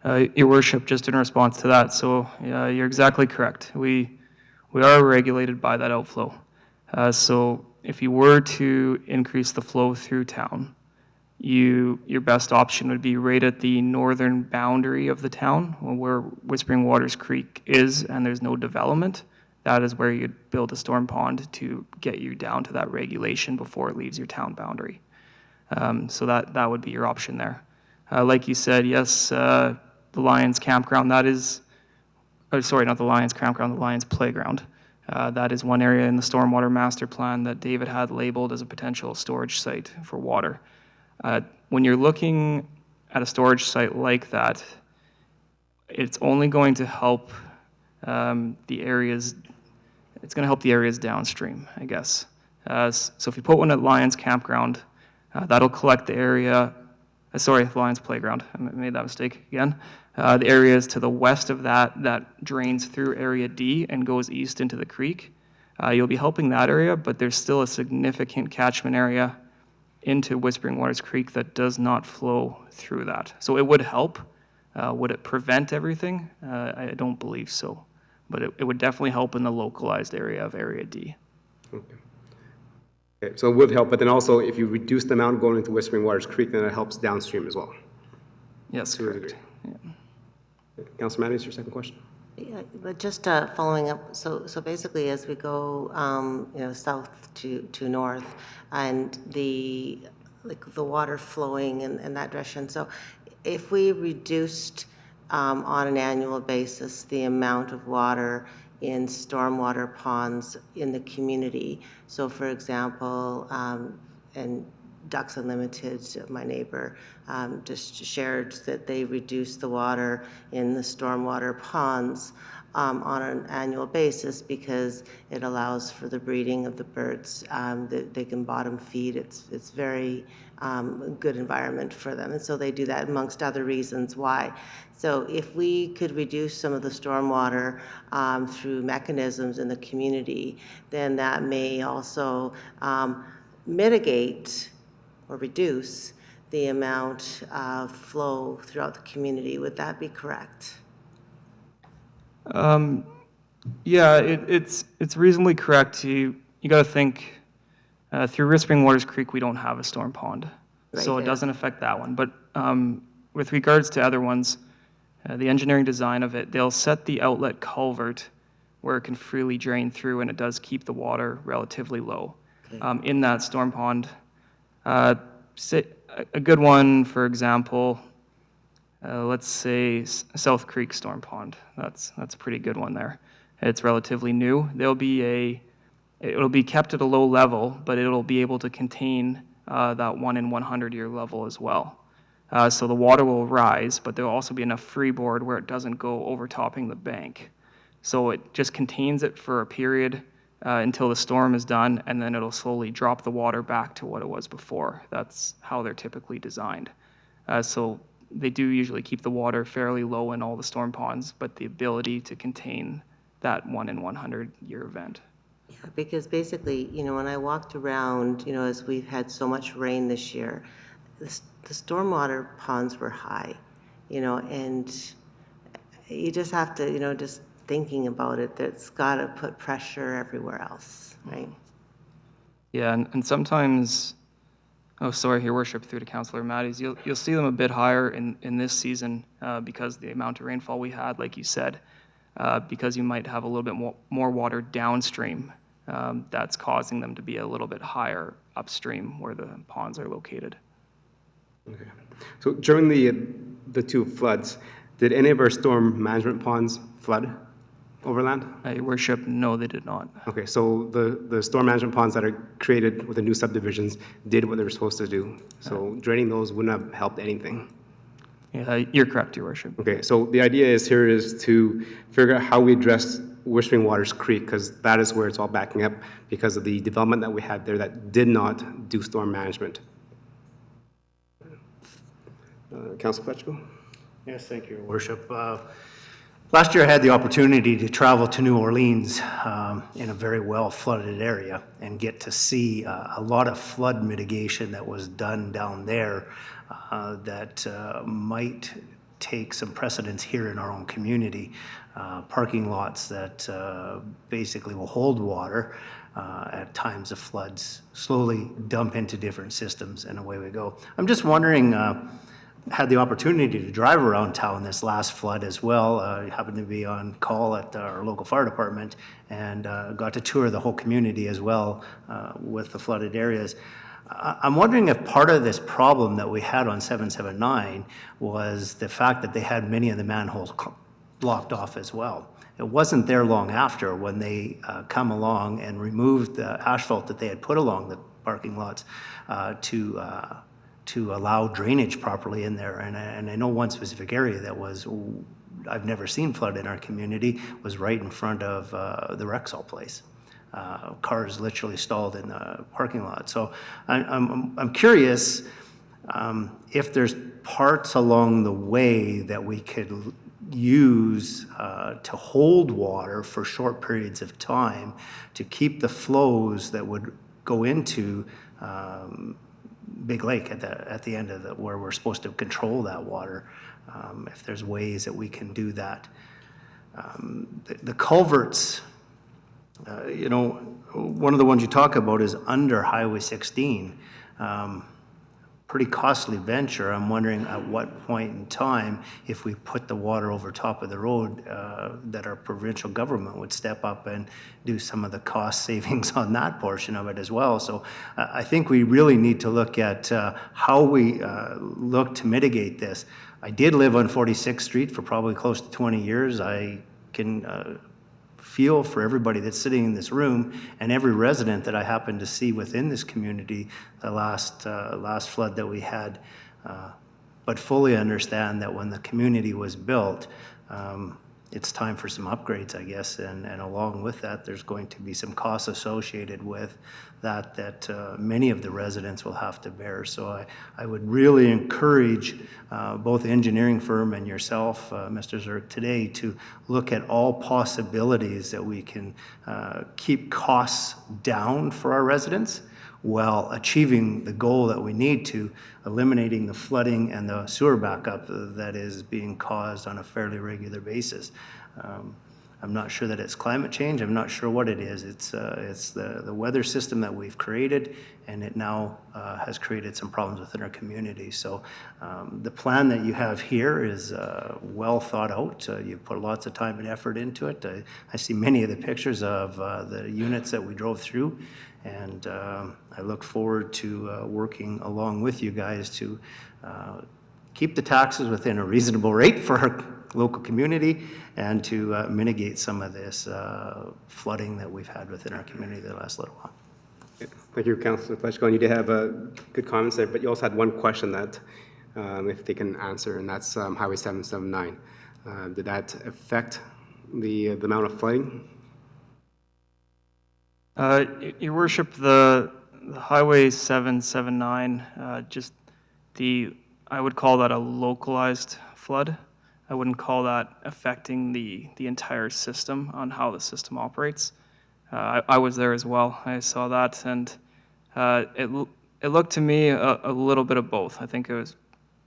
that. Your Worship, just in response to that, so you're exactly correct. We are regulated by that outflow. So if you were to increase the flow through town, your best option would be right at the northern boundary of the town, where Whispering Waters Creek is, and there's no development. That is where you'd build a storm pond to get you down to that regulation before it leaves your town boundary. So that would be your option there. Like you said, yes, the Lions Campground, that is, sorry, not the Lions Campground, the Lions Playground. That is one area in the Stormwater Master Plan that David had labeled as a potential storage site for water. When you're looking at a storage site like that, it's only going to help the areas, it's going to help the areas downstream, I guess. So if you put one at Lions Campground, that'll collect the area, sorry, Lions Playground, I made that mistake again. The areas to the west of that drains through Area D and goes east into the creek. You'll be helping that area, but there's still a significant catchment area into Whispering Waters Creek that does not flow through that. So it would help. Would it prevent everything? I don't believe so. But it would definitely help in the localized area of Area D. Okay, so it would help, but then also if you reduce the amount going into Whispering Waters Creek, then it helps downstream as well. Yes, To a correct. degree. Councilor Matthews, your second question? Yeah, but just following up, so basically as we go, south to north, and the water flowing in that direction, so if we reduced on an annual basis the amount of water in stormwater ponds in the community, so for example, and Ducks Unlimited, my neighbor, just shared that they reduced the water in the stormwater ponds on an annual basis because it allows for the breeding of the birds. They can bottom feed. It's very good environment for them. And so they do that amongst other reasons why. So if we could reduce some of the stormwater through mechanisms in the community, then that may also mitigate or reduce the amount of flow throughout the community. Would that be correct? Yeah, it's reasonably correct. You got to think through Whispering Waters Creek, we don't have a storm pond, so it doesn't affect that one. But with regards to other ones, the engineering design of it, they'll set the outlet culvert where it can freely drain through, and it does keep the water relatively low. In that storm pond, a good one, for example, let's say South Creek Storm Pond. That's a pretty good one there. It's relatively new. It'll be kept at a low level, but it'll be able to contain that 1 in 100 year level as well. So the water will rise, but there'll also be enough freeboard where it doesn't go overtopping the bank. So it just contains it for a period until the storm is done, and then it'll slowly drop the water back to what it was before. That's how they're typically designed. So they do usually keep the water fairly low in all the storm ponds, but the ability to contain that 1 in 100 year event. Yeah, because basically, when I walked around, as we've had so much rain this year, the stormwater ponds were high, and you just have to, just thinking about it, that's got to put pressure everywhere else, right? Yeah, and sometimes, oh, sorry, Your Worship, through to Councillor Matthews, you'll see them a bit higher in this season because the amount of rainfall we had, like you said, because you might have a little bit more water downstream. That's causing them to be a little bit higher upstream where the ponds are located. Okay. So during the two floods, did any of our storm management ponds flood overland? Your Worship, no, they did not. Okay, so the storm management ponds that are created with the new subdivisions did what they were supposed to do. So draining those wouldn't have helped anything. Yeah, you're correct, Your Worship. Okay, so the idea is to figure out how we address Whispering Waters Creek, because that is where it's all backing up because of the development that we had there that did not do storm management. Councilor Fletchko? Yes, thank you, Your Worship. Last year I had the opportunity to travel to New Orleans in a very well flooded area and get to see a lot of flood mitigation that was done down there that might take some precedence here in our own community. Parking lots that basically will hold water at times of floods, slowly dump into different systems, and away we go. I'm just wondering, had the opportunity to drive around town this last flood as well. I happened to be on call at our local fire department and got to tour the whole community as well with the flooded areas. I'm wondering if part of this problem that we had on 779 was the fact that they had many of the manholes blocked off as well. It wasn't there long after when they come along and removed the asphalt that they had put along the parking lots to allow drainage properly in there. And I know one specific area that was, I've never seen flood in our community, was right in front of the Rexall place. Cars literally stalled in the parking lot. So I'm curious if there's parts along the way that we could use to hold water for short periods of time to keep the flows that would go into Big Lake at the end of where we're supposed to control that water, if there's ways that we can do that. The culverts, one of the ones you talk about is under Highway 16. Pretty costly venture. I'm wondering at what point in time, if we put the water over top of the road, that our provincial government would step up and do some of the cost savings on that portion of it as well. So I think we really need to look at how we look to mitigate this. I did live on 46th Street for probably close to 20 years. I can feel for everybody that's sitting in this room and every resident that I happen to see within this community the last flood that we had, but fully understand that when the community was built, it's time for some upgrades, I guess, and along with that, there's going to be some costs associated with that many of the residents will have to bear. So I would really encourage both the engineering firm and yourself, Mr. Zerk, today to look at all possibilities that we can keep costs down for our residents while achieving the goal that we need to, eliminating the flooding and the sewer backup that is being caused on a fairly regular basis. I'm not sure that it's climate change. I'm not sure what it is. It's the weather system that we've created, and it now has created some problems within our community. So the plan that you have here is well thought out. You've put lots of time and effort into it. I see many of the pictures of the units that we drove through, and I look forward to working along with you guys to keep the taxes within a reasonable rate for our local community and to mitigate some of this flooding that we've had within our community the last little while. Thank you, Councilor Fletchko. And you did have good comments there, but you also had one question that if they can answer, and that's Highway 779. Did that affect the amount of flooding? Your Worship, the Highway 779, I would call that a localized flood. I wouldn't call that affecting the entire system on how the system operates. I was there as well. I saw that, and it looked to me a little bit of both. I think it was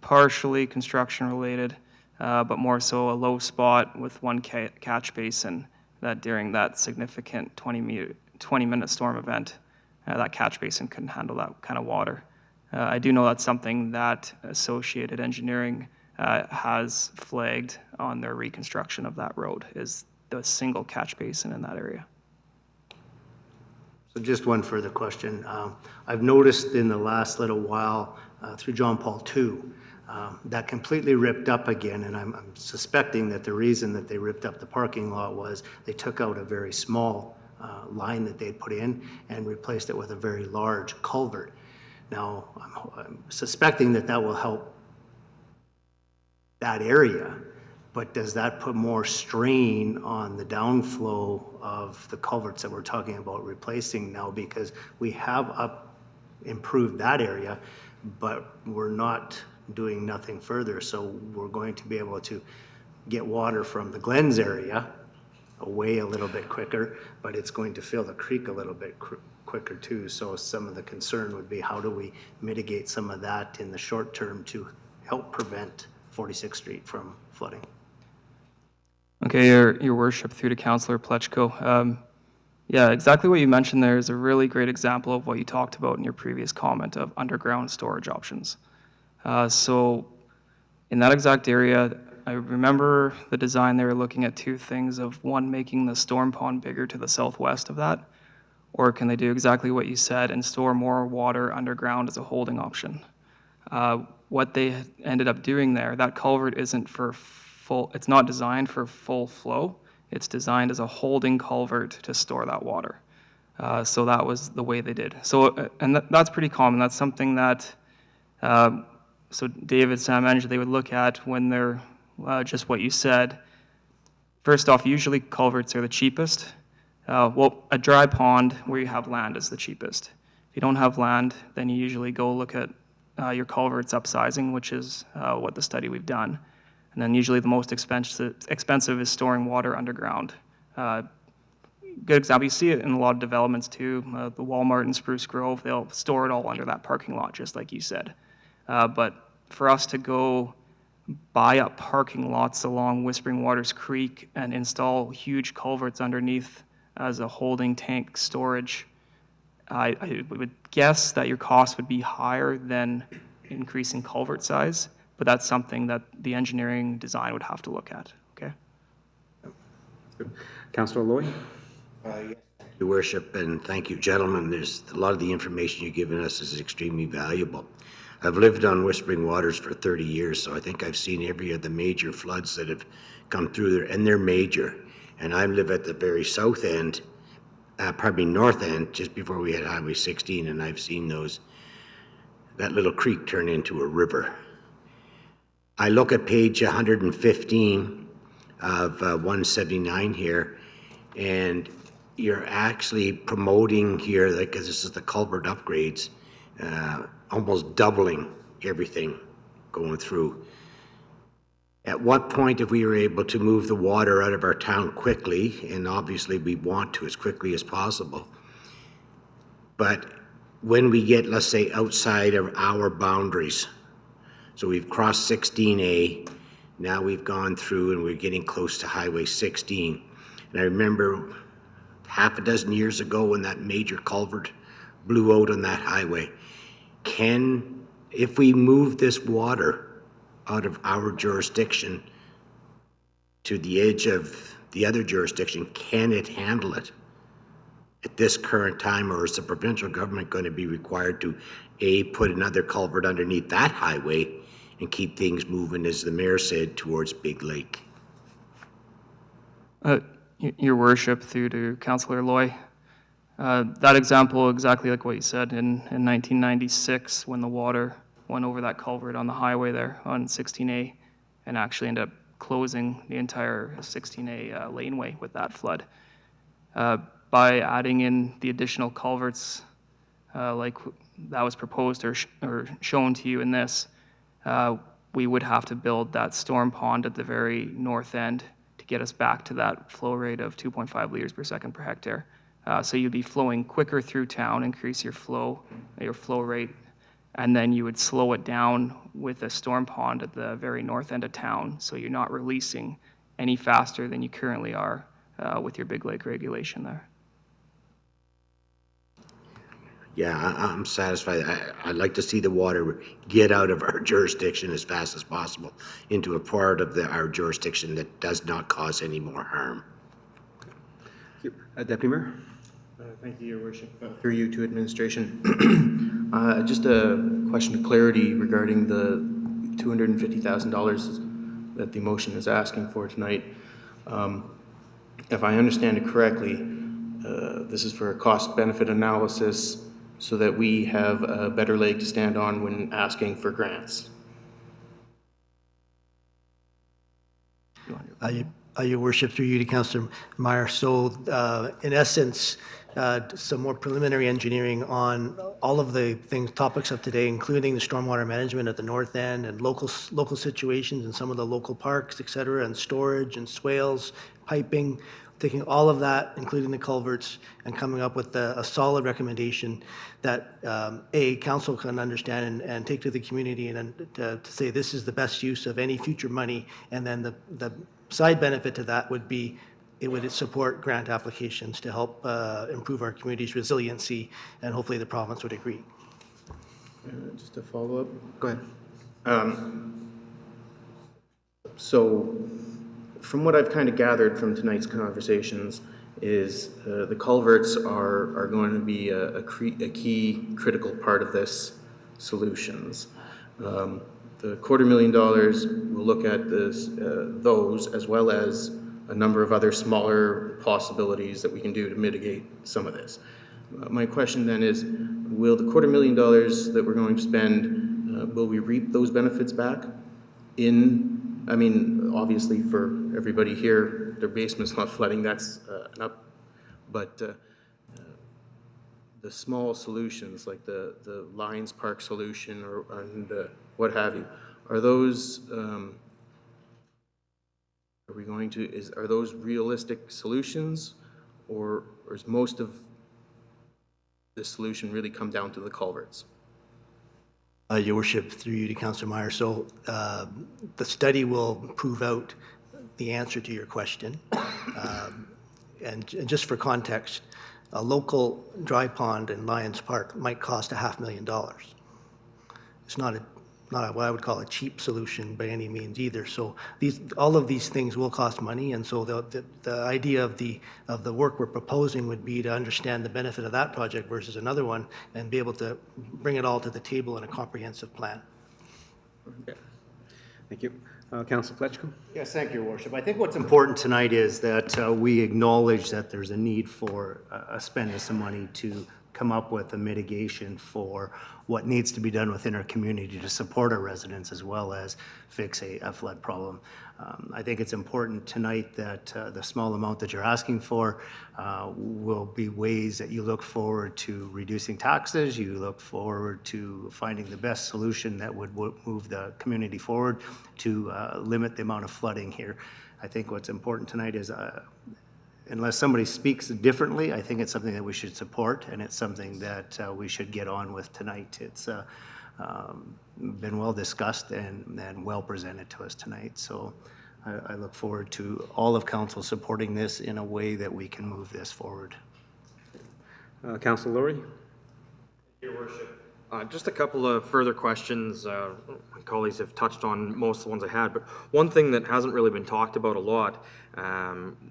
partially construction related, but more so a low spot with one catch basin that during that significant 20-minute storm event, that catch basin couldn't handle that kind of water. I do know that's something that Associated Engineering has flagged on their reconstruction of that road, is the single catch basin in that area. So just one further question. I've noticed in the last little while through John Paul II, that completely ripped up again, and I'm suspecting that the reason that they ripped up the parking lot was they took out a very small line that they'd put in and replaced it with a very large culvert. Now, I'm suspecting that that will help that area, but does that put more strain on the downflow of the culverts that we're talking about replacing now? Because we have improved that area, but we're not doing nothing further. So we're going to be able to get water from the Glens area away a little bit quicker, but it's going to fill the creek a little bit quicker too. So some of the concern would be, how do we mitigate some of that in the short term to help prevent 46th Street from flooding? Okay, Your Worship, through to Councillor Plechko. Yeah, exactly what you mentioned there is a really great example of what you talked about in your previous comment of underground storage options. So in that exact area, I remember the design, they were looking at two things of one, making the storm pond bigger to the southwest of that, or can they do exactly what you said and store more water underground as a holding option? What they ended up doing there, that culvert isn't for full, it's not designed for full flow. It's designed as a holding culvert to store that water. So that was the way they did. So, and that's pretty common. That's something that, so David, Sam mentioned they would look at when they're, just what you said. First off, usually culverts are the cheapest. Well, a dry pond where you have land is the cheapest. If you don't have land, then you usually go look at your culverts upsizing, which is what the study we've done. And then usually the most expensive is storing water underground. Good example, you see it in a lot of developments too. The Walmart in Spruce Grove, they'll store it all under that parking lot, just like you said. But for us to go buy up parking lots along Whispering Waters Creek and install huge culverts underneath as a holding tank storage, I would guess that your cost would be higher than increasing culvert size, but that's something that the engineering design would have to look at, okay? Councillor Loy? Your worship, and thank you, gentlemen. There's a lot of the information you've given us is extremely valuable. I've lived on Whispering Waters for 30 years, so I think I've seen every of the major floods that have come through there, and they're major. And I live at the very south end, north end, just before we had Highway 16, and I've seen that little creek turn into a river. I look at page 115 of 179 here, and you're actually promoting here, because this is the culvert upgrades, almost doubling everything going through. At what point, if we were able to move the water out of our town quickly, and obviously we want to as quickly as possible, but when we get, let's say, outside of our boundaries, so we've crossed 16A, now we've gone through and we're getting close to Highway 16. And I remember half a dozen years ago when that major culvert blew out on that highway. If we move this water out of our jurisdiction to the edge of the other jurisdiction, can it handle it at this current time, or is the provincial government going to be required to, A, put another culvert underneath that highway and keep things moving, as the mayor said, towards Big Lake? Your worship, through to Councillor Loy, that example, exactly like what you said, in 1996, when the water went over that culvert on the highway there on 16A and actually ended up closing the entire 16A laneway with that flood. By adding in the additional culverts like that was proposed or shown to you in this, we would have to build that storm pond at the very north end to get us back to that flow rate of 2.5 liters per second per hectare. So you'd be flowing quicker through town, increase your flow rate, and then you would slow it down with a storm pond at the very north end of town, so you're not releasing any faster than you currently are with your Big Lake regulation there. Yeah, I'm satisfied. I'd like to see the water get out of our jurisdiction as fast as possible into a part of our jurisdiction that does not cause any more harm. Deputy Mayor? Thank you, Your Worship. Through you to administration. Just a question of clarity regarding the $250,000 that the motion is asking for tonight. If I understand it correctly, this is for a cost-benefit analysis so that we have a better leg to stand on when asking for grants. Your worship, through you to Councillor Meyer. So in essence, some more preliminary engineering on all of the topics of today, including the stormwater management at the north end and local situations and some of the local parks, et cetera, and storage and swales, piping, taking all of that, including the culverts, and coming up with a solid recommendation that council can understand and take to the community, and to say this is the best use of any future money. And then the side benefit to that would be it would support grant applications to help improve our community's resiliency, and hopefully the province would agree. Just a follow-up. Go ahead. So, from what I've kind of gathered from tonight's conversations, is the culverts are going to be a key critical part of this solutions. The $250,000 will look at those as well as a number of other smaller possibilities that we can do to mitigate some of this. My question then is, will the $250,000 that we're going to spend, will we reap those benefits back I mean, obviously for everybody here, their basement's not flooding, that's but the small solutions like the Lions Park solution and what have you, are those, are those realistic solutions, or is most of the solution really come down to the culverts? Your Worship, through you to Councillor Meyer. So the study will prove out the answer to your question. And just for context, a local dry pond in Lions Park might cost $500,000. It's not what I would call a cheap solution by any means either. So all of these things will cost money, and so the idea of the work we're proposing would be to understand the benefit of that project versus another one, and be able to bring it all to the table in a comprehensive plan. Okay. Thank you. Councillor Fletchko? Yes, thank you, Your Worship. I think what's important tonight is that we acknowledge that there's a need for spending some money to come up with a mitigation for what needs to be done within our community to support our residents as well as fix a flood problem. I think it's important tonight that the small amount that you're asking for will be ways that you look forward to reducing taxes, you look forward to finding the best solution that would move the community forward to limit the amount of flooding here. I think what's important tonight is unless somebody speaks differently, I think it's something that we should support, and it's something that we should get on with tonight. It's been well discussed and well presented to us tonight. So I look forward to all of council supporting this in a way that we can move this forward. Councillor Laurie? Your Worship. Just a couple of further questions. My colleagues have touched on most of the ones I had, but one thing that hasn't really been talked about a lot,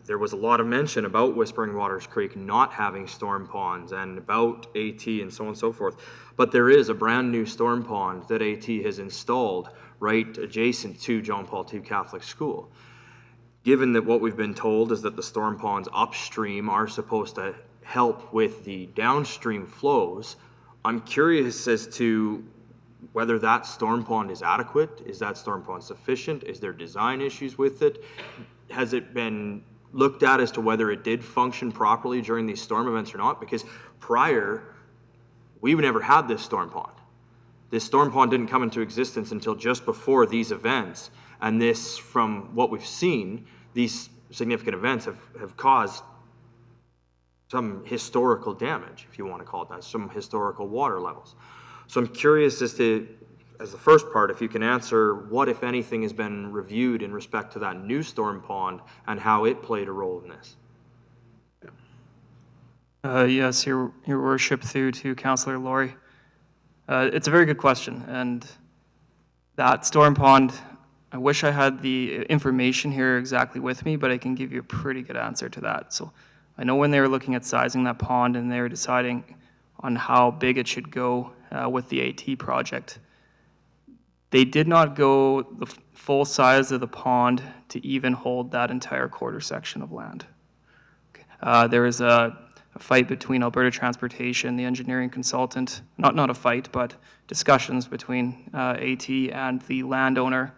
there was a lot of mention about Whispering Waters Creek not having storm ponds and about AT and so on and so forth. But there is a brand new storm pond that AT has installed right adjacent to John Paul II Catholic School. Given that what we've been told is that the storm ponds upstream are supposed to help with the downstream flows, I'm curious as to whether that storm pond is adequate. Is that storm pond sufficient? Is there design issues with it? Has it been looked at as to whether it did function properly during these storm events or not? Because prior, we've never had this storm pond. This storm pond didn't come into existence until just before these events. And this, from what we've seen, these significant events have caused some historical damage, if you want to call it that, some historical water levels. So I'm curious as to, as the first part, if you can answer what, if anything, has been reviewed in respect to that new storm pond and how it played a role in this. Yes, Your Worship, through to Councillor Laurie. It's a very good question, and that storm pond, I wish I had the information here exactly with me, but I can give you a pretty good answer to that. So I know when they were looking at sizing that pond and they were deciding on how big it should go with the AT project, they did not go the full size of the pond to even hold that entire quarter section of land. There was a fight between Alberta Transportation, the engineering consultant, not a fight, but discussions between AT and the landowner.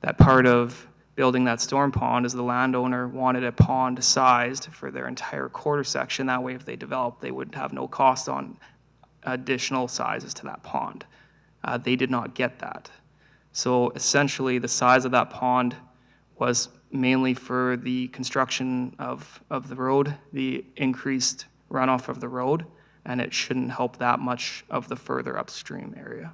That part of building that storm pond is the landowner wanted a pond sized for their entire quarter section. That way, if they developed, they would have no cost on additional sizes to that pond. They did not get that. So essentially, the size of that pond was mainly for the construction of the road, the increased runoff of the road, and it shouldn't help that much of the further upstream area.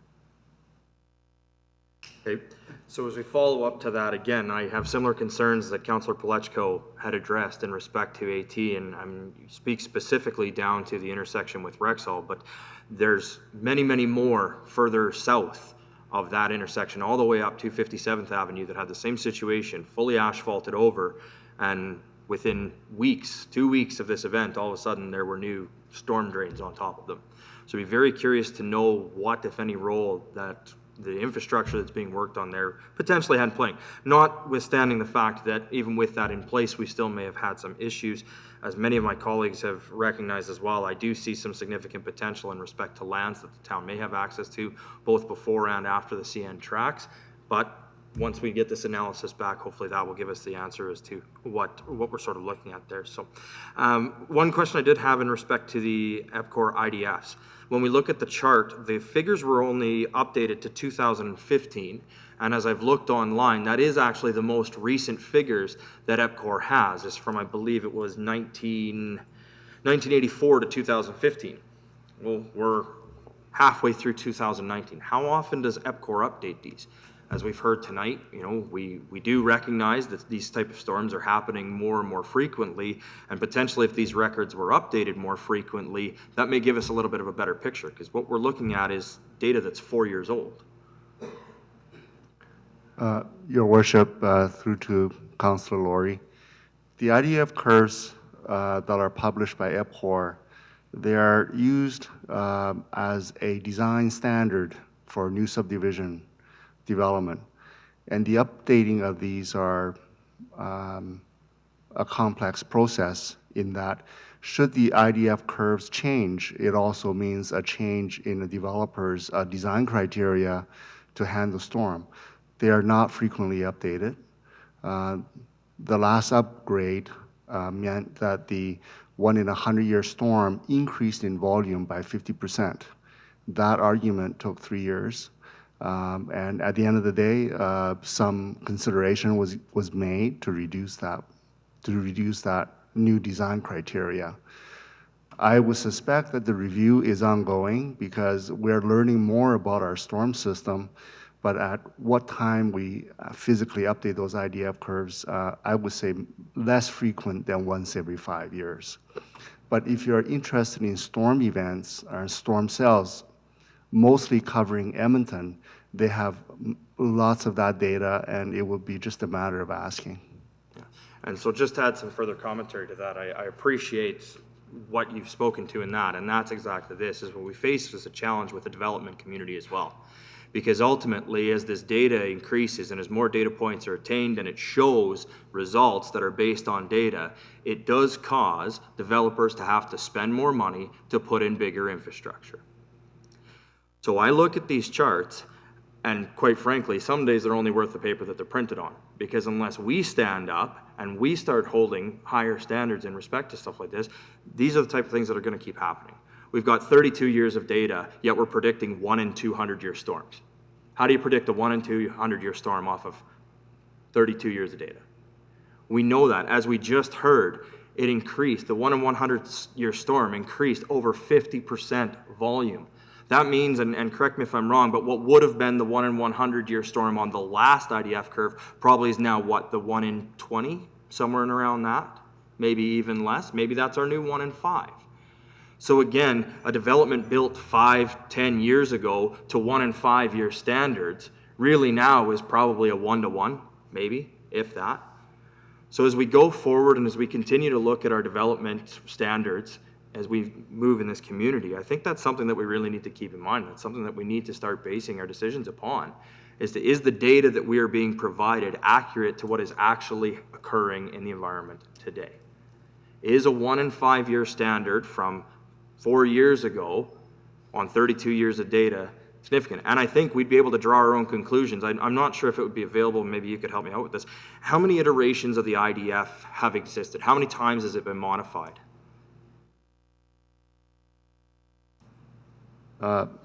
Okay, so as we follow up to that, again, I have similar concerns that Councillor Palechko had addressed in respect to AT, and I'm speak specifically down to the intersection with Rexall, but there's many, many more further south of that intersection, all the way up to 57th Avenue that had the same situation, fully asphalted over, and within weeks, 2 weeks of this event, all of a sudden there were new storm drains on top of them. So I'd be very curious to know what, if any, role that the infrastructure that's being worked on there potentially had playing. Notwithstanding the fact that even with that in place, we still may have had some issues. As many of my colleagues have recognized as well, I do see some significant potential in respect to lands that the town may have access to, both before and after the CN tracks. But once we get this analysis back, hopefully that will give us the answer as to what we're sort of looking at there. So one question I did have in respect to the EPCOR IDFs. When we look at the chart, the figures were only updated to 2015. And as I've looked online, that is actually the most recent figures that EPCOR has. It's from, I believe it was 1984 to 2015. Well, we're halfway through 2019. How often does EPCOR update these? As we've heard tonight, we do recognize that these type of storms are happening more and more frequently, and potentially if these records were updated more frequently, that may give us a little bit of a better picture, because what we're looking at is data that's 4 years old. Your Worship, through to Councillor Laurie, the IDF curves that are published by EPCOR, they are used as a design standard for new subdivision development. And the updating of these are a complex process in that should the IDF curves change, it also means a change in the developer's design criteria to handle storm. They are not frequently updated. The last upgrade meant that the 1 in 100-year storm increased in volume by 50%. That argument took 3 years. And at the end of the day, some consideration was made to reduce that new design criteria. I would suspect that the review is ongoing because we're learning more about our storm system, but at what time we physically update those IDF curves, I would say less frequent than once every 5 years. But if you're interested in storm events or storm cells, mostly covering Edmonton, they have lots of that data, and it would be just a matter of asking. Yeah. And so just to add some further commentary to that, I appreciate what you've spoken to in that, and that's exactly this, is what we face as a challenge with the development community as well. Because ultimately, as this data increases and as more data points are attained and it shows results that are based on data, it does cause developers to have to spend more money to put in bigger infrastructure. So I look at these charts, and quite frankly, some days they're only worth the paper that they're printed on. Because unless we stand up and we start holding higher standards in respect to stuff like this, these are the type of things that are going to keep happening. We've got 32 years of data, yet we're predicting 1 in 200-year storms. How do you predict a 1 in 200-year storm off of 32 years of data? We know that. As we just heard, it increased. The 1 in 100-year storm increased over 50% volume. That means, and correct me if I'm wrong, but what would have been the 1 in 100-year storm on the last IDF curve probably is now what, the 1 in 20? Somewhere in around that? Maybe even less. Maybe that's our new 1 in 5. So again, a development built 5-10 years ago to 1 in 5-year standards really now is probably a 1-to-1, maybe, if that. So as we go forward and as we continue to look at our development standards, as we move in this community, I think that's something that we really need to keep in mind. That's something that we need to start basing our decisions upon. Is the data that we are being provided accurate to what is actually occurring in the environment today? Is a 1 in 5-year standard from 4 years ago on 32 years of data significant? And I think we'd be able to draw our own conclusions. I'm not sure if it would be available. Maybe you could help me out with this. How many iterations of the IDF have existed? How many times has it been modified?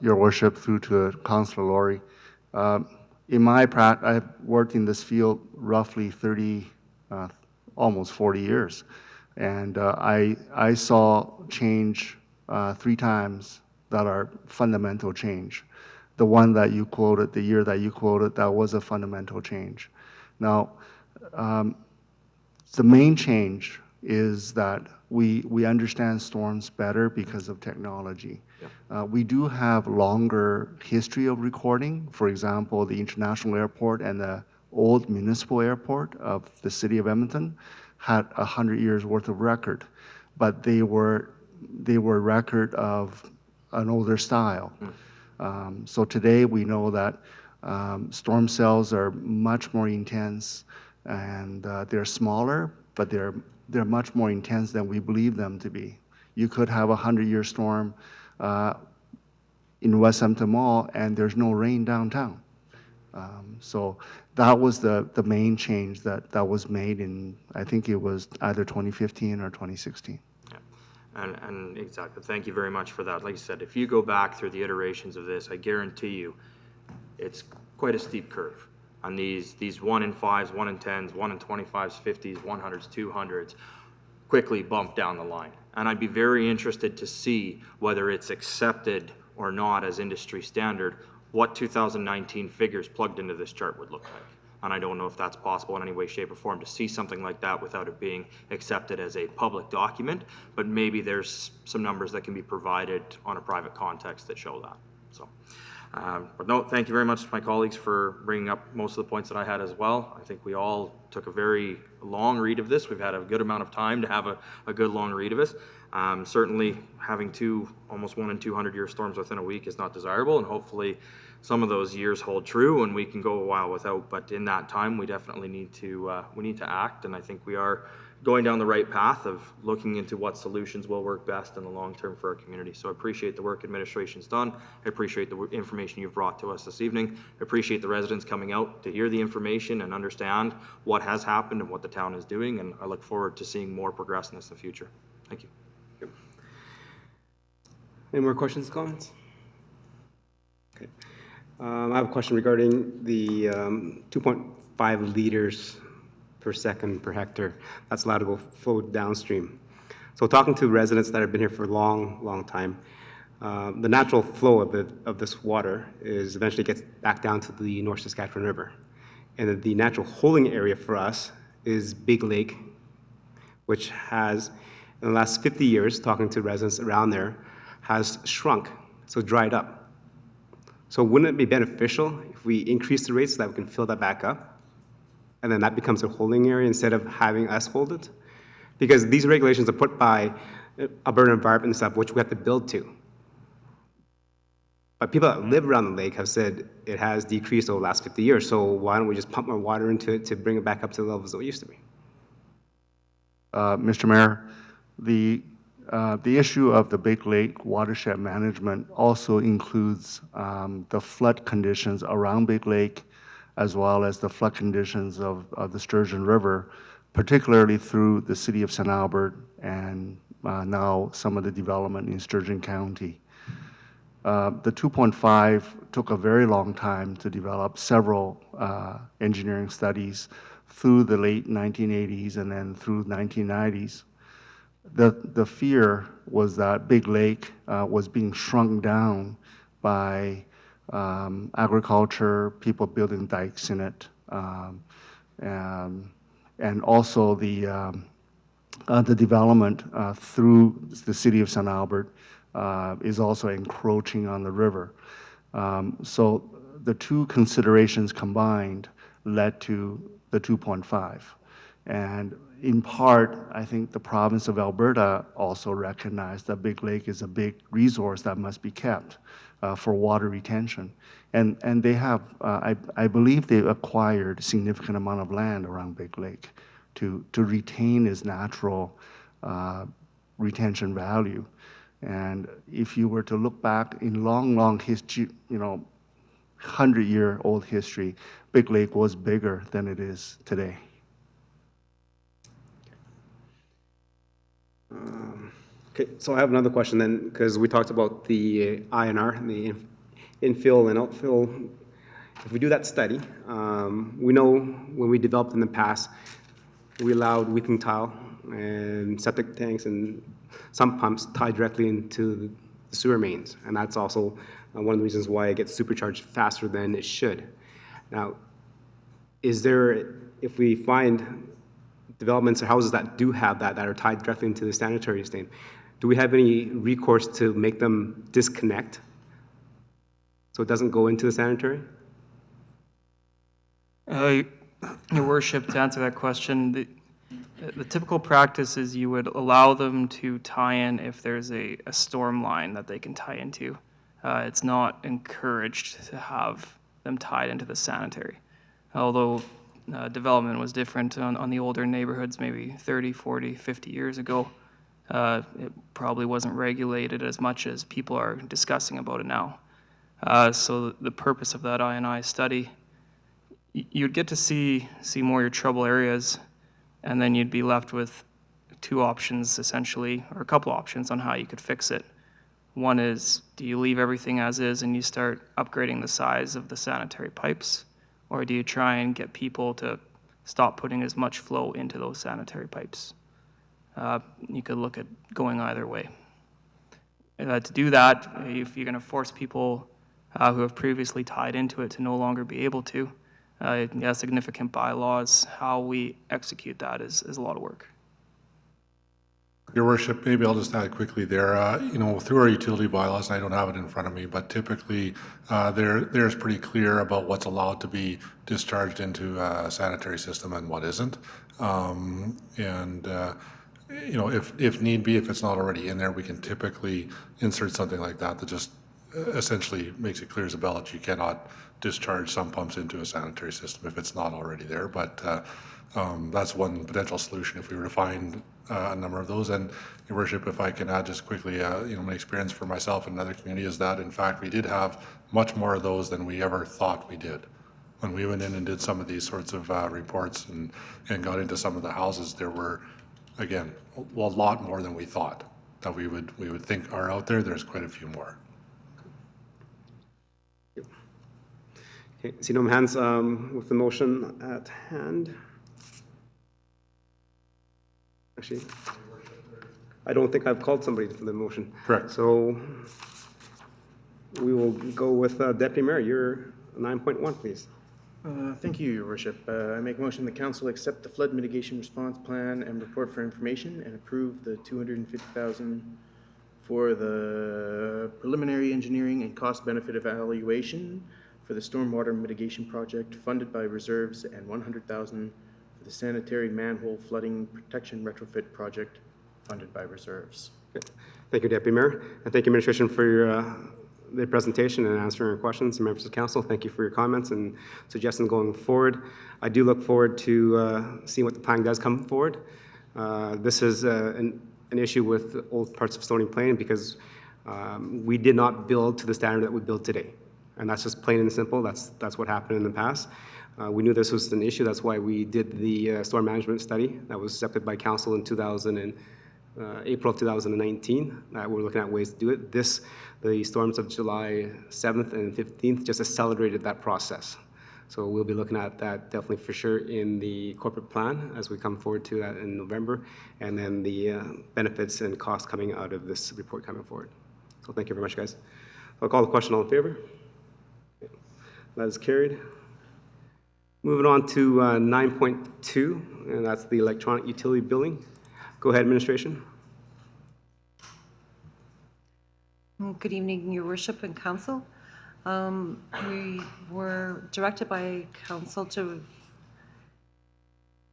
Your Worship, through to Councillor Laurie. In my practice, I've worked in this field roughly 30, almost 40 years. And I saw change 3 times that are fundamental change. the one that you quoted, the year that you quoted, that was a fundamental change. Now, the main change is that we understand storms better because of technology. We do have longer history of recording. For example, the international airport and the old municipal airport of the city of Edmonton had 100 years worth of record, but they were record of an older style. So today we know that storm cells are much more intense, and they're smaller, but they're much more intense than we believe them to be. You could have a 100-year storm in West Edmonton Mall, and there's no rain downtown. So that was the main change that was made in, I think it was either 2015 or 2016. And exactly, thank you very much for that. Like I said, if you go back through the iterations of this, I guarantee you, it's quite a steep curve on these 1 in 5s, 1 in 10s, 1 in 25s, 50s, 100s, 200s, quickly bump down the line. And I'd be very interested to see whether it's accepted or not as industry standard, what 2019 figures plugged into this chart would look like. And I don't know if that's possible in any way, shape, or form to see something like that without it being accepted as a public document, but maybe there's some numbers that can be provided on a private context that show that. So, but no, thank you very much to my colleagues for bringing up most of the points that I had as well. I think we all took a very long read of this. We've had a good amount of time to have a good long read of it. Certainly having almost 1 in 200-year storms within a week is not desirable, and hopefully some of those years hold true and we can go a while without, but in that time we definitely need to act, and I think we are going down the right path of looking into what solutions will work best in the long term for our community. So I appreciate the work administration's done. I appreciate the information you've brought to us this evening. I appreciate the residents coming out to hear the information and understand what has happened and what the town is doing, and I look forward to seeing more progress in this in the future. Thank you. Any more questions, comments? Okay. I have a question regarding the 2.5 liters per second per hectare. That's allowed to go flow downstream. So talking to residents that have been here for a long time, the natural flow of this water is eventually gets back down to the North Saskatchewan River. And the natural holding area for us is Big Lake, which has, in the last 50 years, talking to residents around there, has shrunk, so dried up. So wouldn't it be beneficial if we increase the rates so that we can fill that back up? And then that becomes a holding area instead of having us hold it? Because these regulations are put by Alberta Environment and stuff, which we have to build to. But people that live around the lake have said it has decreased over the last 50 years, so why don't we just pump more water into it to bring it back up to the levels that it used to be? Mr. Mayor, the issue of the Big Lake watershed management also includes the flood conditions around Big Lake, as well as the flood conditions of the Sturgeon River, particularly through the city of St. Albert and now some of the development in Sturgeon County. The 2.5 took a very long time to develop, several engineering studies through the late 1980s and then through 1990s. The fear was that Big Lake was being shrunk down by agriculture, people building dikes in it, and also the development through the city of St. Albert is also encroaching on the river. So the two considerations combined led to the 2.5. And in part, I think the province of Alberta also recognized that Big Lake is a big resource that must be kept for water retention. And they have, I believe they've acquired a significant amount of land around Big Lake to retain its natural retention value. And if you were to look back in long history, 100-year-old history, Big Lake was bigger than it is today. Okay, so I have another question then, because we talked about the INR, the infill and outfill. If we do that study, we know when we developed in the past, we allowed weeping tile and septic tanks and sump pumps tied directly into the sewer mains. And that's also one of the reasons why it gets supercharged faster than it should. Now, is there, if we find developments or houses that do have that are tied directly into the sanitary system, do we have any recourse to make them disconnect so it doesn't go into the sanitary? Your worship, to answer that question, the typical practice is you would allow them to tie in if there's a storm line that they can tie into. It's not encouraged to have them tied into the sanitary. Although development was different on the older neighborhoods maybe 30, 40, 50 years ago, it probably wasn't regulated as much as people are discussing about it now. So the purpose of that I&I study, you'd get to see more your trouble areas, and then you'd be left with two options essentially, or a couple options on how you could fix it. One is, do you leave everything as is and you start upgrading the size of the sanitary pipes? Or do you try and get people to stop putting as much flow into those sanitary pipes? You could look at going either way. To do that, if you're going to force people who have previously tied into it to no longer be able to, significant bylaws. How we execute that is a lot of work. Your worship, maybe I'll just add quickly there, through our utility bylaws, and I don't have it in front of me, but typically there's pretty clear about what's allowed to be discharged into a sanitary system and what isn't. If need be, if it's not already in there, we can typically insert something like that just essentially makes it clear as a bell that you cannot discharge some pumps into a sanitary system if it's not already there. But that's one potential solution if we were to find a number of those. And your worship, if I can add just quickly, my experience for myself and another community is that in fact we did have much more of those than we ever thought we did. When we went in and did some of these sorts of reports and got into some of the houses, there were, again, a lot more than we thought that we would think are out there. There's quite a few more. Okay, see no hands with the motion at hand. Actually, I don't think I've called somebody for the motion. Correct. So we will go with Deputy Mayor. You're 9.1, please. Thank you, Your Worship. I make a motion the council accept the flood mitigation response plan and report for information and approve the $250,000 for the preliminary engineering and cost benefit evaluation for the stormwater mitigation project funded by reserves and $100,000 for the sanitary manhole flooding protection retrofit project funded by reserves. Okay. Thank you, Deputy Mayor, and thank you, Administration, for your the presentation and answering your questions. Members of Council, thank you for your comments and suggestions going forward. I do look forward to seeing what the plan does come forward. This is an issue with old parts of Stony Plain because we did not build to the standard that we build today. And that's just plain and simple. That's what happened in the past. We knew this was an issue. That's why we did the storm management study that was accepted by Council in April of 2019. We're looking at ways to do it. The storms of July 7th and 15th just accelerated that process. So we'll be looking at that definitely for sure in the corporate plan as we come forward to that in November, and then the benefits and costs coming out of this report coming forward. So thank you very much, guys. I'll call the question. All in favor? Okay. That is carried. Moving on to 9.2, and that's the electronic utility billing. Go ahead, Administration. Good evening, Your Worship and Council. We were directed by Council to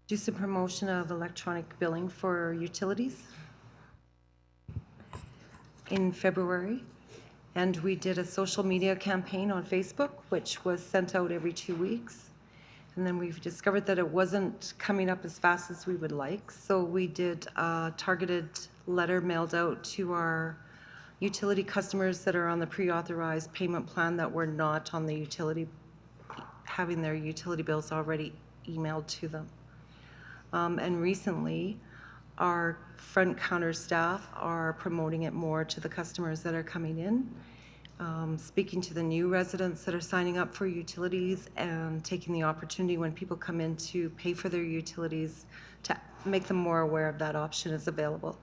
do some promotion of electronic billing for utilities in February. And we did a social media campaign on Facebook, which was sent out every 2 weeks. And then we've discovered that it wasn't coming up as fast as we would like. So we did a targeted letter mailed out to our utility customers that are on the pre-authorized payment plan that were not on the utility, having their utility bills already emailed to them. And recently, our front counter staff are promoting it more to the customers that are coming in, speaking to the new residents that are signing up for utilities and taking the opportunity when people come in to pay for their utilities to make them more aware of that option is available.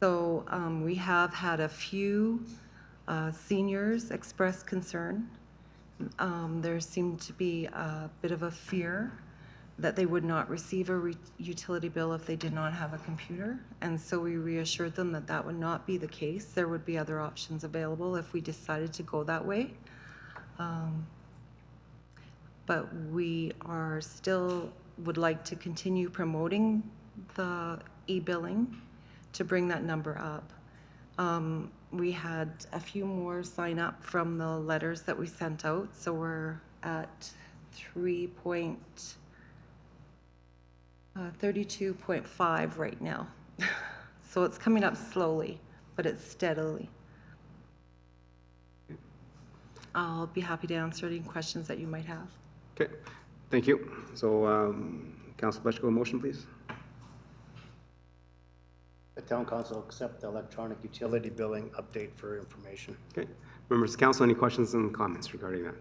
So we have had a few seniors express concern. There seemed to be a bit of a fear that they would not receive a utility bill if they did not have a computer. And so we reassured them that that would not be the case. There would be other options available if we decided to go that way. But we are still would like to continue promoting the e-billing to bring that number up. We had a few more sign up from the letters that we sent out, so we're at 32.5 right now. So it's coming up slowly, but it's steadily. I'll be happy to answer any questions that you might have. Okay, thank you. So, Council Pletchko, motion, please. The town council accept the electronic utility billing update for information. Okay, members of council, any questions and comments regarding that?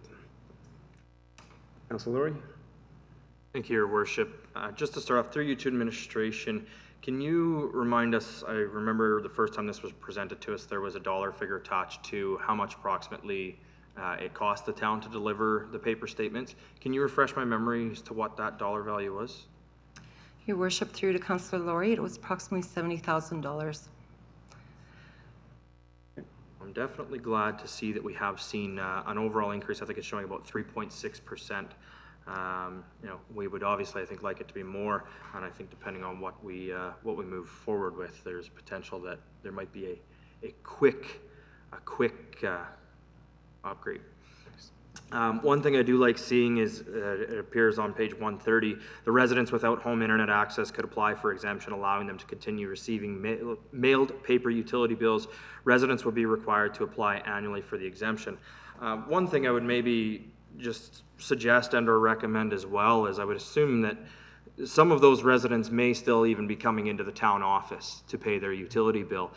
Councilor Laurie? Thank you, Your Worship. Just to start off, through you to administration, can you remind us, I remember the first time this was presented to us, there was a dollar figure attached to how much approximately it cost the town to deliver the paper statements. Can you refresh my memory as to what that dollar value was? Your Worship, through to Councillor Laurie, it was approximately $70,000. I'm definitely glad to see that we have seen an overall increase. I think it's showing about 3.6%. You know, we would obviously, I think, like it to be more, and I think depending on what we move forward with, there's potential that there might be a quick upgrade. One thing I do like seeing is it appears on page 130, the residents without home internet access could apply for exemption, allowing them to continue receiving mailed paper utility bills. Residents will be required to apply annually for the exemption. One thing I would maybe just suggest and or recommend as well is I would assume that some of those residents may still even be coming into the town office to pay their utility bill.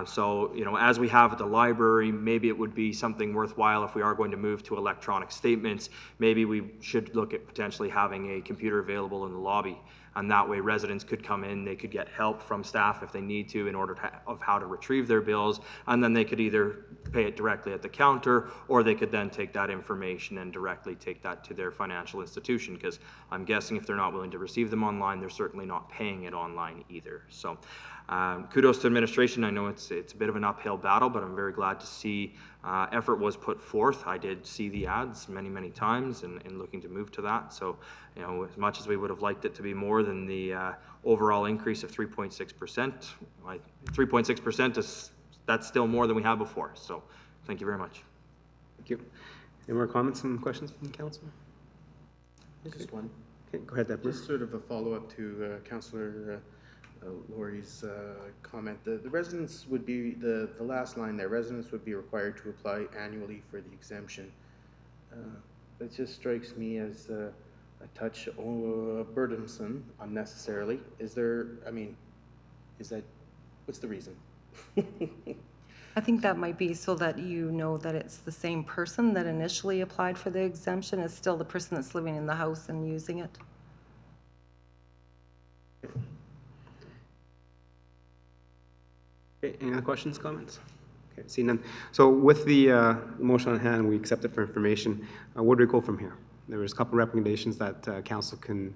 So, you know, as we have at the library, maybe it would be something worthwhile if we are going to move to electronic statements. Maybe we should look at potentially having a computer available in the lobby. And that way residents could come in, they could get help from staff if they need to in order of how to retrieve their bills. And then they could either pay it directly at the counter, or they could then take that information and directly take that to their financial institution. Because I'm guessing if they're not willing to receive them online, they're certainly not paying it online either. So kudos to administration. I know it's a bit of an uphill battle, but I'm very glad to see effort was put forth. I did see the ads many times and looking to move to that. So, you know, as much as we would have liked it to be more than the overall increase of 3.6%, 3.6% that's still more than we had before. So thank you very much. Thank you. Any more comments and questions from the council? Just one. Okay, go ahead, Deputy. Just sort of a follow-up to Councillor Laurie's comment. The residents would be, the last line there, residents would be required to apply annually for the exemption. It just strikes me as a touch burdensome unnecessarily. Is there, I mean, is that, what's the reason? I think that might be so that you know that it's the same person that initially applied for the exemption is still the person that's living in the house and using it. Okay, any other questions, comments? Okay, seeing none. So with the motion on hand, we accept it for information. Where do we go from here? There was a couple recommendations that council can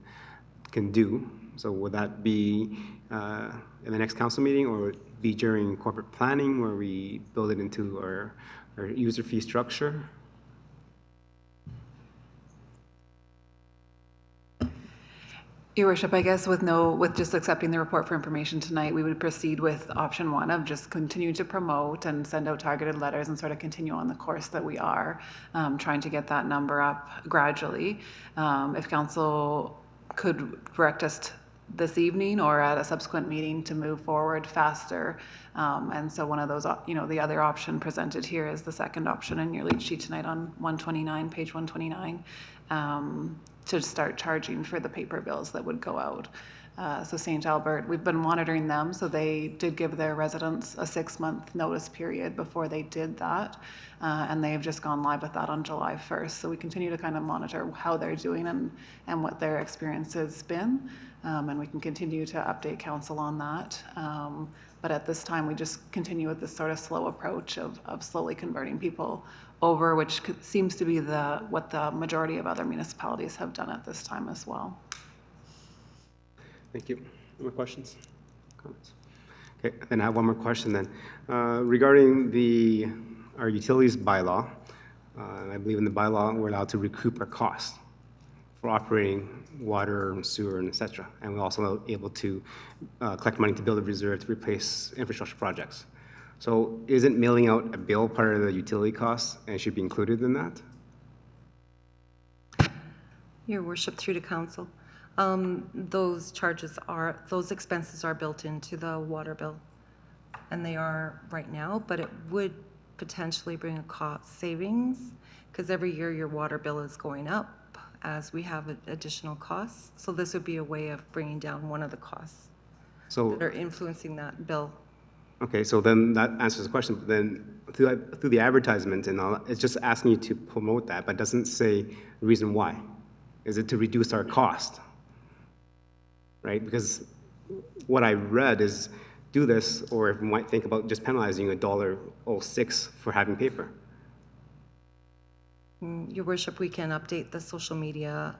do. So would that be in the next council meeting, or would it be during corporate planning where we build it into our user fee structure? Your Worship, I guess with just accepting the report for information tonight, we would proceed with option one of just continue to promote and send out targeted letters and sort of continue on the course that we are, trying to get that number up gradually. If council could direct us this evening or at a subsequent meeting to move forward faster. And so one of those, you know, the other option presented here is the second option in your lead sheet tonight on 129, page 129. To start charging for the paper bills that would go out. So St. Albert, we've been monitoring them, so they did give their residents a 6-month notice period before they did that, and they have just gone live with that on July 1st. So we continue to kind of monitor how they're doing and what their experience has been, and we can continue to update council on that. But at this time, we just continue with this sort of slow approach of slowly converting people over, which seems to be what the majority of other municipalities have done at this time as well. Thank you. Any more questions? Comments? Okay, then I have one more question then. Regarding our utilities bylaw, I believe in the bylaw, we're allowed to recoup our costs for operating water and sewer and et cetera. And we're also able to collect money to build a reserve to replace infrastructure projects. So isn't mailing out a bill part of the utility costs and should be included in that? Your worship, through to council. Those expenses are built into the water bill, and they are right now, but it would potentially bring a cost savings, because every year your water bill is going up as we have additional costs. So this would be a way of bringing down one of the costs that are influencing that bill. Okay, so then that answers the question. But then through the advertisement and all, it's just asking you to promote that, but doesn't say the reason why. Is it to reduce our cost? Right? Because what I read is do this, or if we might think about just penalizing $1.06 for having paper. Your worship, we can update the social media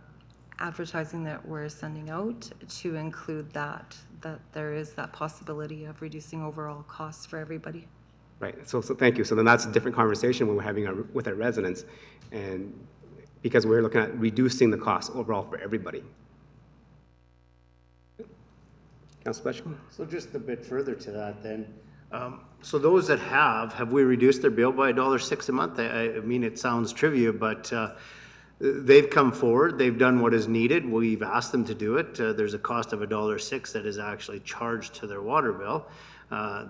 advertising that we're sending out to include that there is that possibility of reducing overall costs for everybody. Right, so thank you. So then that's a different conversation when we're having with our residents, and because we're looking at reducing the cost overall for everybody. Councilor Pletchko? So just a bit further to that then. So those that have we reduced their bill by $1.06 a month? I mean, it sounds trivia, but they've come forward, they've done what is needed. We've asked them to do it. There's a cost of $1.06 that is actually charged to their water bill.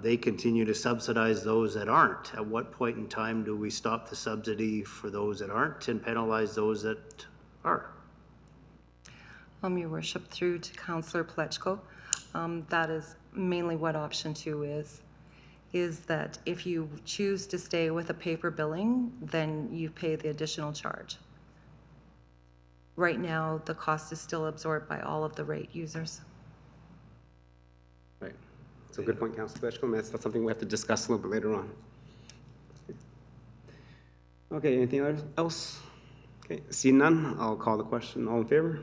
They continue to subsidize those that aren't. At what point in time do we stop the subsidy for those that aren't and penalize those that are? Your worship, through to Councillor Pletchko, that is mainly what option 2 is that if you choose to stay with a paper billing, then you pay the additional charge. Right now, the cost is still absorbed by all of the rate users. Right. So good point, Councilor Pletchko. That's something we have to discuss a little bit later on. Okay, anything else? Okay, seeing none, I'll call the question. All in favor?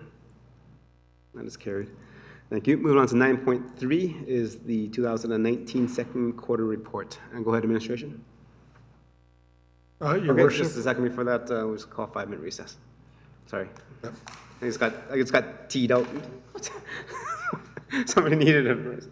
That is carried. Thank you. Moving on to 9.3 is the 2019 second quarter report. And go ahead, administration. Your okay, worship. Just a second before that, we'll just call a 5-minute recess. Sorry. Yep. I just got teed out. Somebody needed it.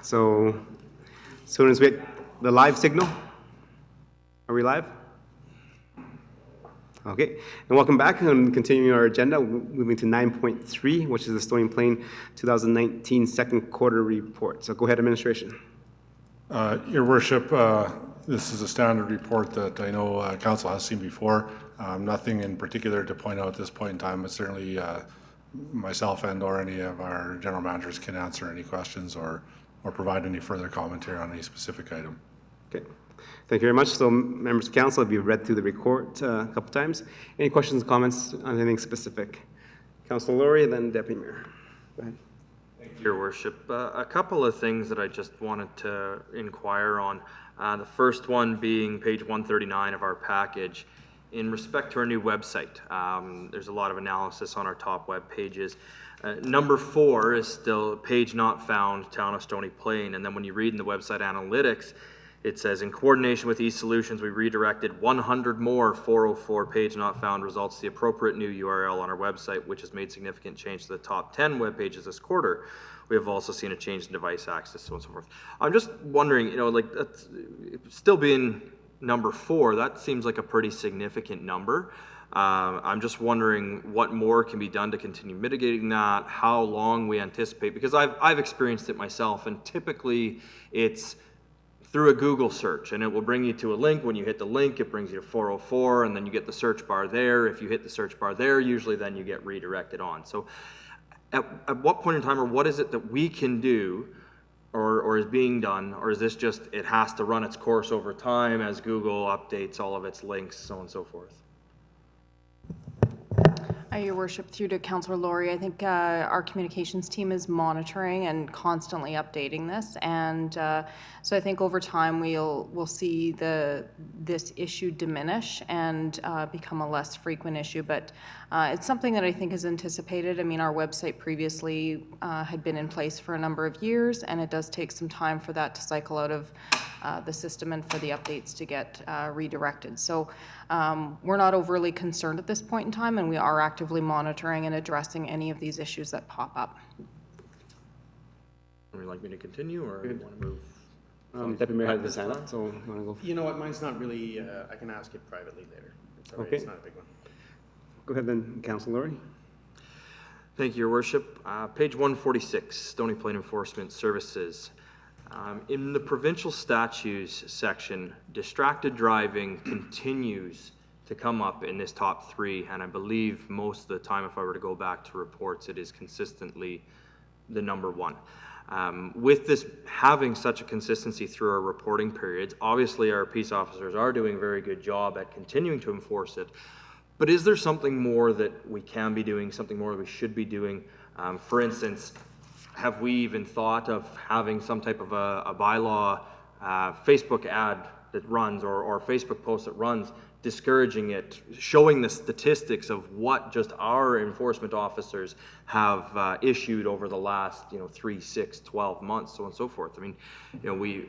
So, as soon as we get the live signal, are we live? Okay, and welcome back, and continuing our agenda, moving to 9.3, which is the Stony Plain 2019 second quarter report. So go ahead, administration. Your worship, this is a standard report that I know council has seen before. Nothing in particular to point out at this point in time, but certainly myself and or any of our general managers can answer any questions or provide any further commentary on any specific item. Okay, thank you very much. So members of council, have you read through the report a couple times? Any questions, comments on anything specific? Councilor Laurie, then Deputy Mayor. Go ahead. Thank you, Your Worship. A couple of things that I just wanted to inquire on. The first one being page 139 of our package. In respect to our new website, there's a lot of analysis on our top web pages. Number 4 is still page not found, Town of Stony Plain. And then when you read in the website analytics, it says, in coordination with eSolutions, we redirected 100 more 404 page not found results to the appropriate new URL on our website, which has made significant change to the top 10 web pages this quarter. We have also seen a change in device access, so on and so forth. I'm just wondering, like, that's still being number 4, that seems like a pretty significant number. I'm just wondering what more can be done to continue mitigating that, how long we anticipate, because I've experienced it myself, and typically it's through a Google search, and it will bring you to a link. When you hit the link, it brings you to 404, and then you get the search bar there. If you hit the search bar there, usually then you get redirected on. So at what point in time, or what is it that we can do or is being done, or is this just it has to run its course over time as Google updates all of its links, so on and so forth? Your Worship, through to Councillor Laurie, I think our communications team is monitoring and constantly updating this, and so I think over time we'll see this issue diminish and become a less frequent issue. But it's something that I think is anticipated. I mean, our website previously had been in place for a number of years, and it does take some time for that to cycle out of the system and for the updates to get redirected. So we're not overly concerned at this point in time, and we are actively monitoring and addressing any of these issues that pop up. Would you like me to continue, or do you want to move? Deputy Mayor has his hand up, so you want to go? You know what, mine's not really, I can ask it privately later. It's all right, Okay. it's not a big one. Go ahead then, Councilor Laurie. Thank you, Your Worship. Page 146, Stony Plain Enforcement Services. In the provincial statutes section, distracted driving continues to come up in this top 3, and I believe most of the time, if I were to go back to reports, it is consistently the number 1. With this having such a consistency through our reporting periods, obviously our peace officers are doing a very good job at continuing to enforce it, but is there something more that we can be doing, something more that we should be doing? For instance, have we even thought of having some type of a bylaw Facebook ad that runs or Facebook post that runs, discouraging it, showing the statistics of what just our enforcement officers have issued over the last 3, 6, 12 months, so on and so forth. I mean,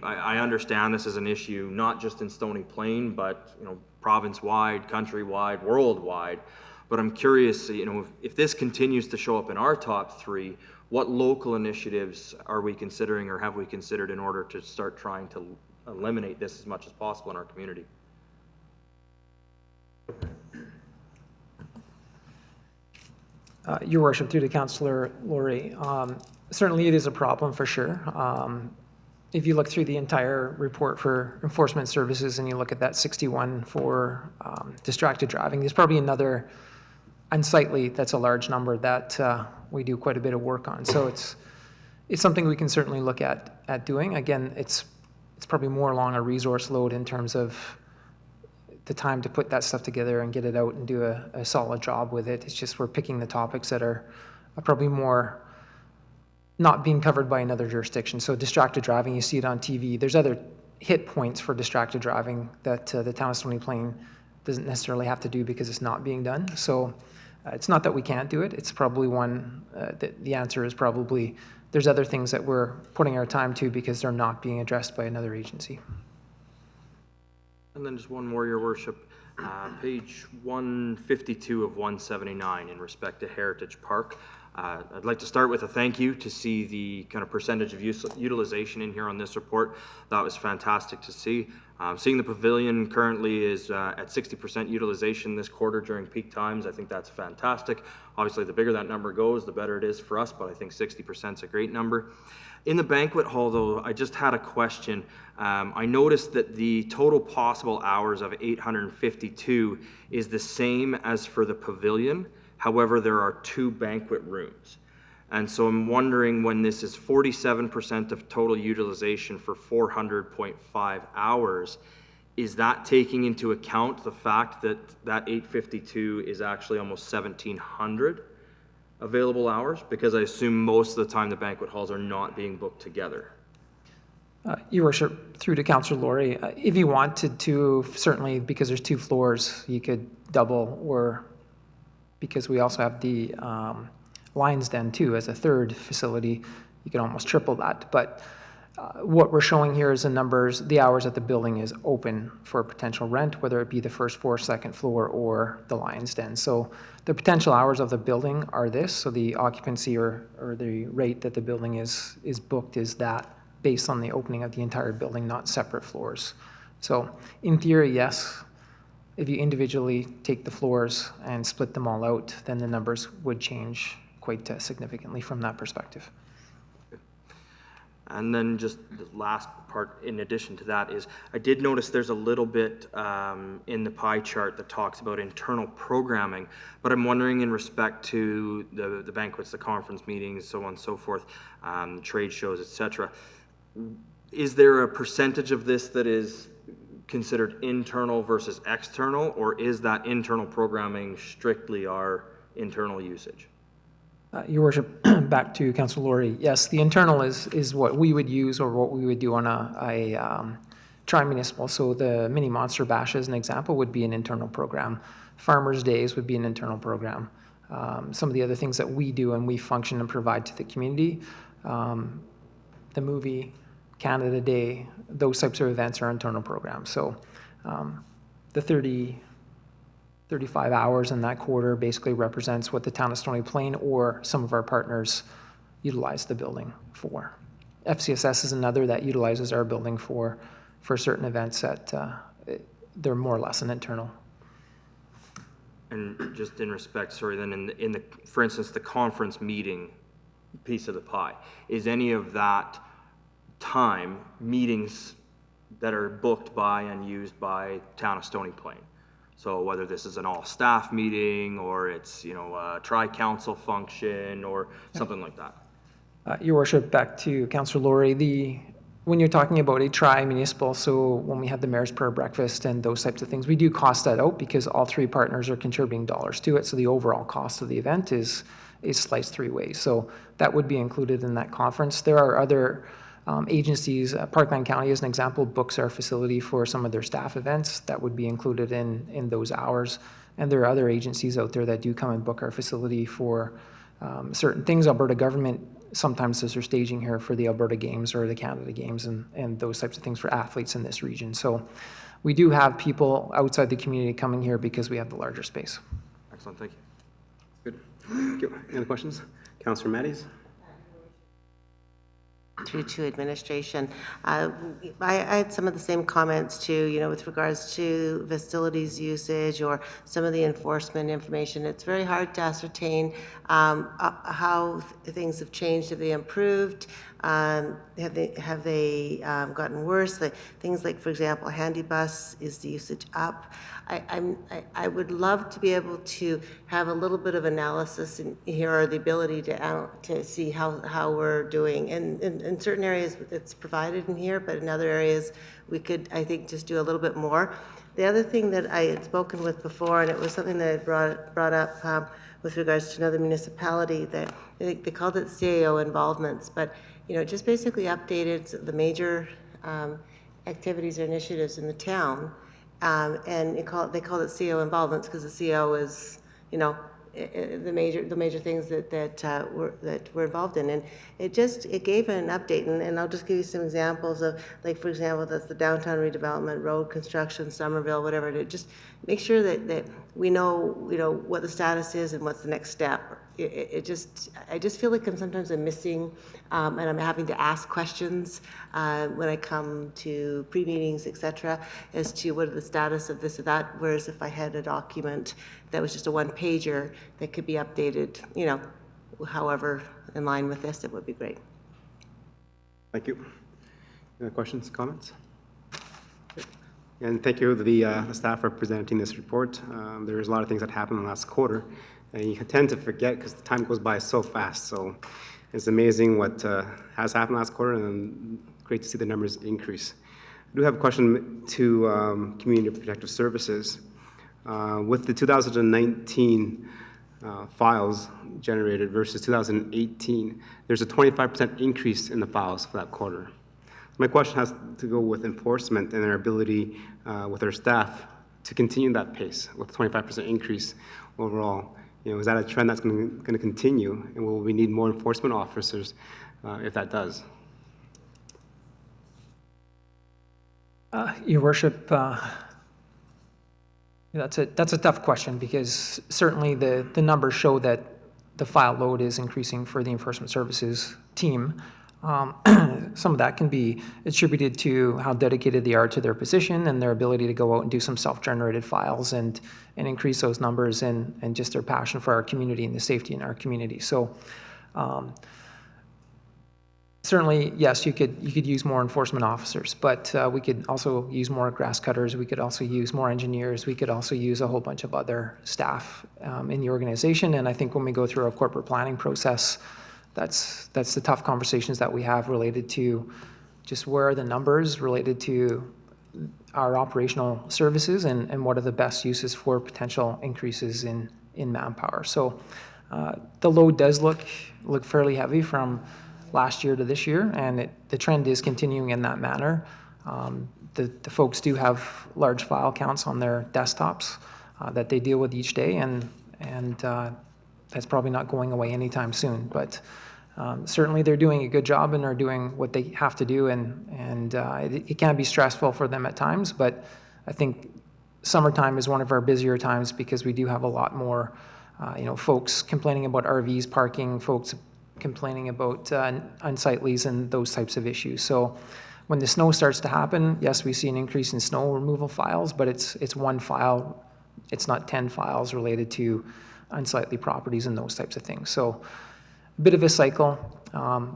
I understand this is an issue not just in Stony Plain, but province-wide, country-wide, worldwide. But I'm curious, if this continues to show up in our top 3, what local initiatives are we considering or have we considered in order to start trying to eliminate this as much as possible in our community? Your Worship, through to Councillor Laurie, certainly it is a problem for sure. If you look through the entire report for enforcement services and you look at that 61 for distracted driving, there's probably another unsightly, that's a large number that we do quite a bit of work on. So it's something we can certainly look at doing. Again, it's probably more along a resource load in terms of the time to put that stuff together and get it out and do a solid job with it. It's just we're picking the topics that are probably more not being covered by another jurisdiction. So distracted driving, you see it on TV. There's other hit points for distracted driving that the town of Stony Plain doesn't necessarily have to do because it's not being done. So it's not that we can't do it. It's probably one, the answer is probably there's other things that we're putting our time to because they're not being addressed by another agency. And then just one more, Your Worship. Page 152 of 179 in respect to Heritage Park. I'd like to start with a thank you to see the kind of percentage of utilization in here on this report. That was fantastic to see. Seeing the pavilion currently is at 60% utilization this quarter during peak times, I think that's fantastic. Obviously, the bigger that number goes, the better it is for us, but I think 60% is a great number. In the banquet hall, though, I just had a question. I noticed that the total possible hours of 852 is the same as for the pavilion. However, there are 2 banquet rooms. And so I'm wondering, when this is 47% of total utilization for 400.5 hours, is that taking into account the fact that that 852 is actually almost 1,700 available hours? Because I assume most of the time the banquet halls are not being booked together. Your Worship, through to Councillor Laurie, if you wanted to, certainly, because there's 2 floors, you could double, or because we also have the Lions Den too as a 3rd facility, you can almost triple that. But what we're showing here is the hours that the building is open for potential rent, whether it be the 1st floor, 2nd floor, or the Lions Den. So the potential hours of the building are this, so the occupancy or the rate that the building is booked is that, based on the opening of the entire building, not separate floors. So in theory, yes, if you individually take the floors and split them all out, then the numbers would change quite significantly from that perspective. And then just the last part in addition to that is, I did notice there's a little bit in the pie chart that talks about internal programming, but I'm wondering, in respect to the banquets, the conference meetings, so on and so forth, trade shows, etc., is there a percentage of this that is considered internal versus external, or is that internal programming strictly our internal usage? Your Worship, back to Councillor Laurie. Yes, the internal is what we would use, or what we would do on a tri-municipal. So the mini monster bash, as an example, would be an internal program. Farmers' Days would be an internal program. Some of the other things that we do and we function and provide to the community, the movie, Canada Day, those types of events are internal programs. So the 35 hours in that quarter basically represents what the town of Stony Plain or some of our partners utilize the building for. FCSS is another that utilizes our building for certain events that they're more or less an internal. And just in respect, sorry, then in the for instance, the conference meeting piece of the pie, is any of that time meetings that are booked by and used by town of Stony Plain? So whether this is an all-staff meeting, or it's, a tri-council function, or something like that. Your Worship, back to Councillor Laurie, when you're talking about a tri-municipal, so when we have the Mayor's Prayer Breakfast and those types of things, we do cost that out because all 3 partners are contributing dollars to it, so the overall cost of the event is sliced 3 ways. So that would be included in that conference. There are other agencies, Parkland County as an example, books our facility for some of their staff events. That would be included in those hours. And there are other agencies out there that do come and book our facility for certain things. Alberta government sometimes does their staging here for the Alberta Games or the Canada Games and those types of things for athletes in this region. So we do have people outside the community coming here because we have the larger space. Excellent, thank you. Good. Thank you. Any other questions? Councillor Matties? Through to administration. I had some of the same comments too, with regards to facilities usage or some of the enforcement information. It's very hard to ascertain how things have changed. Have they improved? Have they gotten worse? Things like, for example, handy bus, is the usage up? I would love to be able to have a little bit of analysis in here, or the ability to see how we're doing. And in certain areas it's provided in here, but in other areas we could, I think, just do a little bit more. The other thing that I had spoken with before, and it was something that I brought up with regards to another municipality, that they called it CAO involvements, but just basically updated the major activities or initiatives in the town. And they called it CO involvements because the CO is, the major things that we're involved in, and it gave an update, and I'll just give you some examples of, like, for example, that's the downtown redevelopment, road construction, Somerville, whatever. To just make sure that we know what the status is and what's the next step I just feel like sometimes I'm missing, and I'm having to ask questions when I come to pre-meetings, et cetera, as to what are the status of this or that, whereas if I had a document that was just a one-pager that could be updated, however, in line with this, it would be great. Thank you. Any questions, comments? And thank you to the staff for presenting this report. There's a lot of things that happened in the last quarter, and you tend to forget because the time goes by so fast. So it's amazing what has happened last quarter, and great to see the numbers increase. I do have a question to Community Protective Services. With the 2019 files generated versus 2018, there's a 25% increase in the files for that quarter. My question has to go with enforcement and their ability with their staff to continue that pace with a 25% increase overall. Is that a trend that's going to continue, and will we need more enforcement officers if that does? Your Worship, that's a tough question because certainly the numbers show that the file load is increasing for the enforcement services team. Some of that can be attributed to how dedicated they are to their position and their ability to go out and do some self-generated files and increase those numbers and just their passion for our community and the safety in our community. So certainly, yes, you could use more enforcement officers, but we could also use more grass cutters. We could also use more engineers. We could also use a whole bunch of other staff in the organization. And I think when we go through our corporate planning process, that's the tough conversations that we have related to just where are the numbers related to our operational services and what are the best uses for potential increases in manpower. So the load does look fairly heavy from last year to this year, and the trend is continuing in that manner. The folks do have large file counts on their desktops that they deal with each day, and that's probably not going away anytime soon. But certainly they're doing a good job and are doing what they have to do, and it can be stressful for them at times, but I think summertime is one of our busier times because we do have a lot more folks complaining about RVs parking, folks complaining about unsightlies and those types of issues. So when the snow starts to happen, yes, we see an increase in snow removal files, but it's one file. It's not 10 files related to unsightly properties and those types of things. So a bit of a cycle.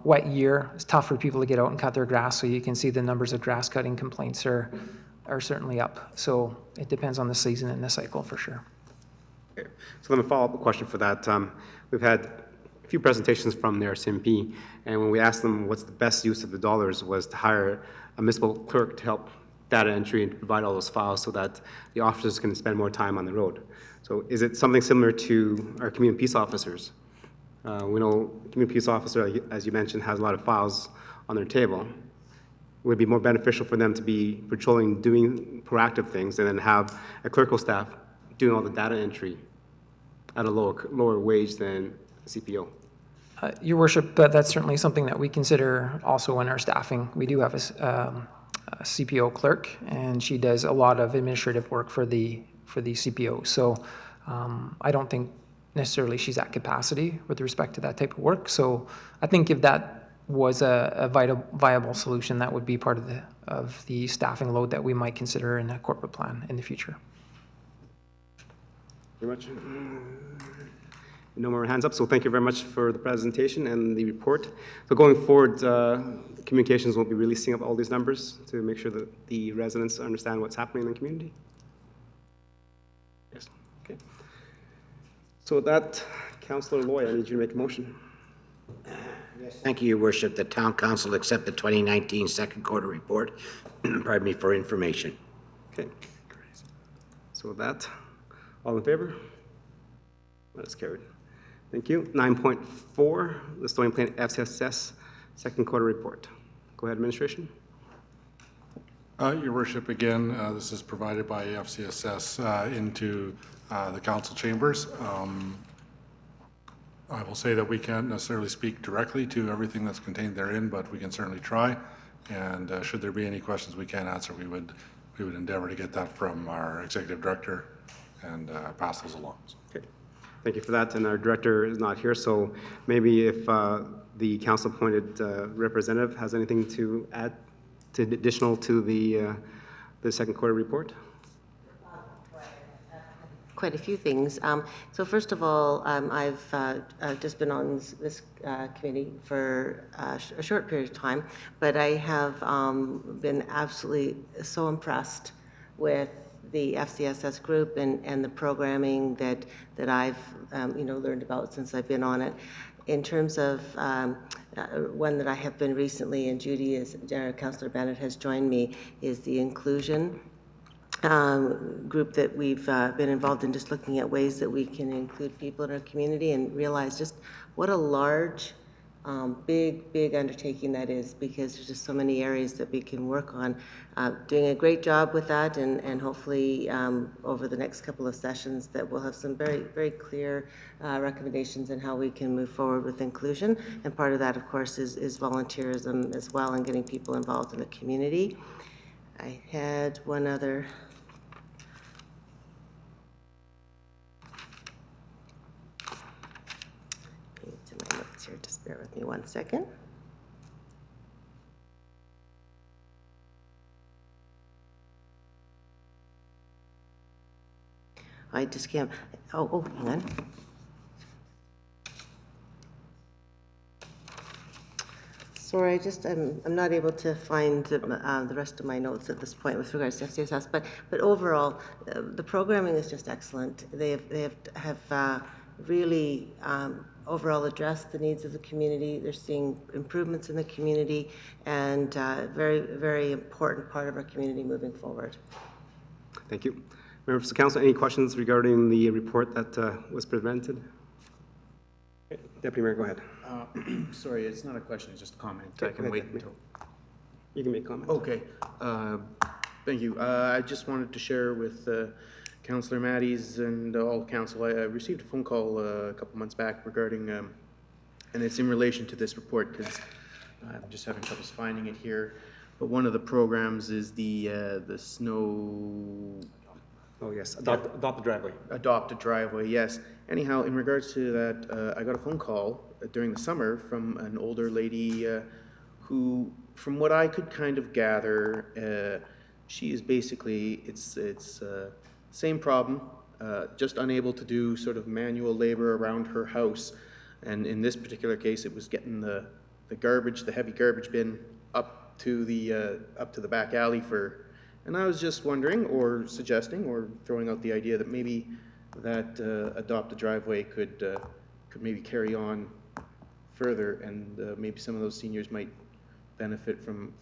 Wet year, it's tough for people to get out and cut their grass, so you can see the numbers of grass cutting complaints are certainly up. So it depends on the season and the cycle for sure. Okay. So then a follow-up question for that. We've had a few presentations from the RCMP, and when we asked them what's the best use of the dollars was to hire a municipal clerk to help data entry and provide all those files so that the officers can spend more time on the road. So is it something similar to our community peace officers? We know community peace officer, as you mentioned, has a lot of files on their table. Would it be more beneficial for them to be patrolling, doing proactive things, and then have a clerical staff doing all the data entry at a lower wage than CPO? Your Worship, that's certainly something that we consider also in our staffing. We do have a CPO clerk, and she does a lot of administrative work for the CPO. So I don't think necessarily she's at capacity with respect to that type of work. So I think if that was a viable solution, that would be part of the staffing load that we might consider in a corporate plan in the future. Very much. No more hands up, so thank you very much for the presentation and the report. So going forward, communications will be releasing up all these numbers to make sure that the residents understand what's happening in the community? Yes, okay. So with that, Councillor Loy, I need you to make a motion. Thank you, Your Worship. The Town Council accept the 2019 second quarter report, pardon me, for information. Okay. So with that, all in favor? That is carried. Thank you. 9.4, the Stony Plain FCSS second quarter report. Go ahead, administration. Your Worship, again, this is provided by FCSS into the council chambers. I will say that we can't necessarily speak directly to everything that's contained therein, but we can certainly try. And should there be any questions we can't answer, we would endeavor to get that from our executive director and pass those along. Okay. Thank you for that, and our director is not here, so maybe if the council-appointed representative has anything to add to additional to the second quarter report? Quite a few things. So first of all, I've just been on this committee for a short period of time, but I have been absolutely so impressed with the FCSS group and the programming that I've learned about since I've been on it. In terms of one that I have been recently, and Judy is, Councillor Bennett has joined me, is the inclusion group that we've been involved in, just looking at ways that we can include people in our community and realize just what a large, big undertaking that is, because there's just so many areas that we can work on. Doing a great job with that, and hopefully over the next couple of sessions that we'll have some very clear recommendations on how we can move forward with inclusion. And part of that, of course, is volunteerism as well, and getting people involved in the community. I had one other. My notes here, just bear with me 1 second. I just can't, oh, hang on. Sorry, I'm not able to find the rest of my notes at this point with regards to FCSS, but overall, the programming is just excellent. They have really overall addressed the needs of the community. They're seeing improvements in the community, and very important part of our community moving forward. Thank you. Members of the council, any questions regarding the report that was presented? Okay. Deputy Mayor, go ahead. Sorry, it's not a question, it's just a comment. I can wait until... You can make comments. Okay. Thank you. I just wanted to share with Councillor Matties and all council. I received a phone call a couple months back regarding, and it's in relation to this report, because I'm just having troubles finding it here. But one of the programs is the snow... Oh, yes. Adopt the driveway. Adopt a driveway, yes. Anyhow, in regards to that, I got a phone call during the summer from an older lady who, from what I could kind of gather, she is basically, it's same problem, just unable to do sort of manual labor around her house. And in this particular case, it was getting the garbage, the heavy garbage bin up to the back alley for. And I was just wondering, or suggesting, or throwing out the idea that maybe that adopt a driveway could maybe carry on further, and maybe some of those seniors might benefit from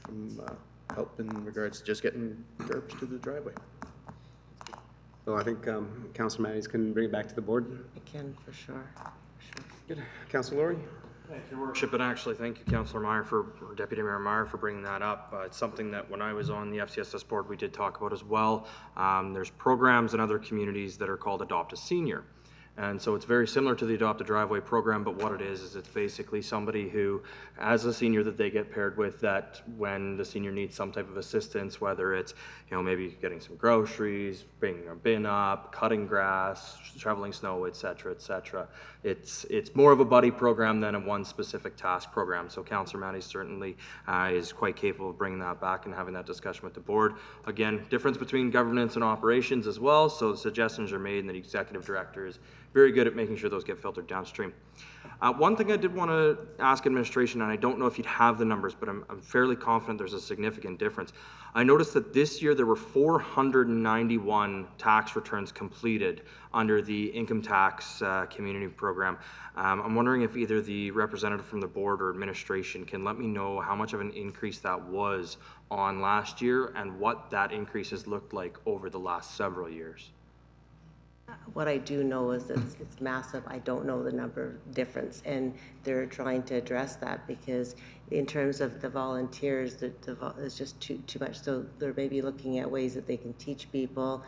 help in regards to just getting garbage to the driveway. So I think Councillor Matties can bring it back to the board. I can, for sure. Good. Councillor Laurie? Thank you, Your Worship, and actually thank you, Councillor Meyer, or Deputy Mayor Meyer, for bringing that up. It's something that when I was on the FCSS board we did talk about as well. There's programs in other communities that are called Adopt a Senior. And so it's very similar to the Adopt a Driveway program, but what it is it's basically somebody who, as a senior that they get paired with, that when the senior needs some type of assistance, whether it's, maybe getting some groceries, bringing a bin up, cutting grass, shoveling snow, et cetera, it's more of a buddy program than a one specific task program. So Councillor Matty certainly is quite capable of bringing that back and having that discussion with the board. Again, difference between governance and operations as well, so the suggestions are made, and the executive director is very good at making sure those get filtered downstream. One thing I did want to ask administration, and I don't know if you'd have the numbers, but I'm fairly confident there's a significant difference. I noticed that this year there were 491 tax returns completed under the income tax community program. I'm wondering if either the representative from the board or administration can let me know how much of an increase that was on last year and what that increase has looked like over the last several years. What I do know is that it's massive. I don't know the number difference, and they're trying to address that, because in terms of the volunteers, it's just too much. So they're maybe looking at ways that they can teach people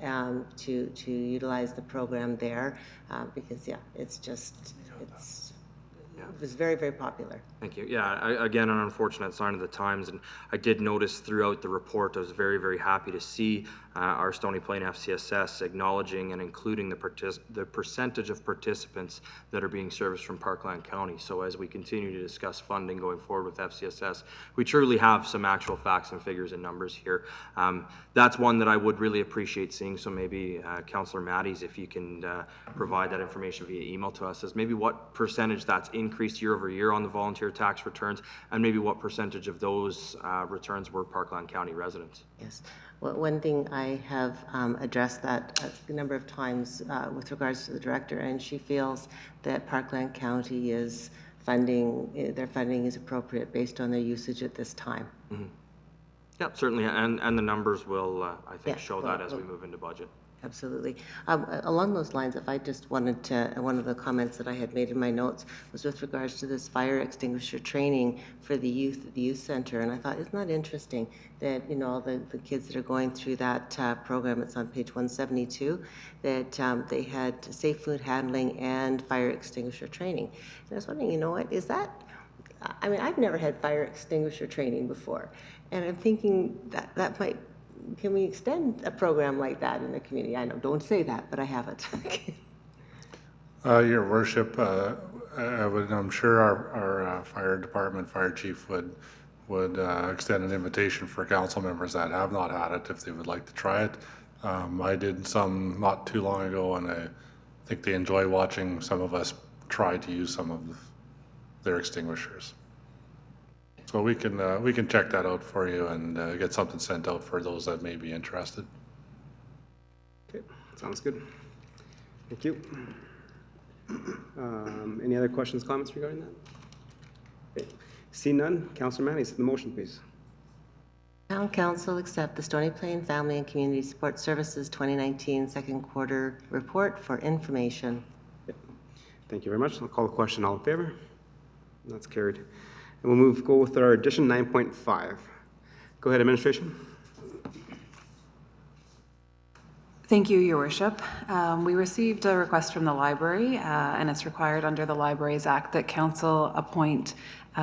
to utilize the program there, because it was very popular. Thank you. Yeah, again, an unfortunate sign of the times, and I did notice throughout the report, I was very happy to see our Stony Plain FCSS, acknowledging and including the percentage of participants that are being serviced from Parkland County. So as we continue to discuss funding going forward with FCSS, we truly have some actual facts and figures and numbers here. That's one that I would really appreciate seeing. So maybe Councillor Matties, if you can provide that information via email to us, as maybe what percentage that's increased year over year on the volunteer tax returns, and maybe what percentage of those returns were Parkland County residents. Yes. Well, one thing I have addressed that a number of times with regards to the director, and she feels that Parkland County is funding, their funding is appropriate based on their usage at this time. Mm-hmm. Yeah, certainly, and the numbers will, I think, show that as we move into budget. Absolutely. Along those lines, if I just wanted to, one of the comments that I had made in my notes was with regards to this fire extinguisher training for the youth at the youth center. And I thought, isn't that interesting that, you know, all the kids that are going through that program, it's on page 172, that they had safe food handling and fire extinguisher training. And I was wondering, you know what, is that, I mean, I've never had fire extinguisher training before. And I'm thinking that might, can we extend a program like that in the community? I know, don't say that, but I haven't. Your worship, I'm sure our fire department, fire chief would extend an invitation for council members that have not had it if they would like to try it. I did some not too long ago, and I think they enjoy watching some of us try to use some of their extinguishers. So we can check that out for you and get something sent out for those that may be interested. Okay, sounds good. Thank you. Any other questions, comments regarding that? Okay. See none, Councillor Matties, the motion, please. Town Council accept the Stony Plain Family and Community Support Services 2019 second quarter report for information. Yep. Thank you very much. I'll call the question. All in favor? That's carried. And we'll go with our addition 9.5. Go ahead, administration. Thank you, Your Worship. We received a request from the library, and it's required under the Libraries Act that Council appoint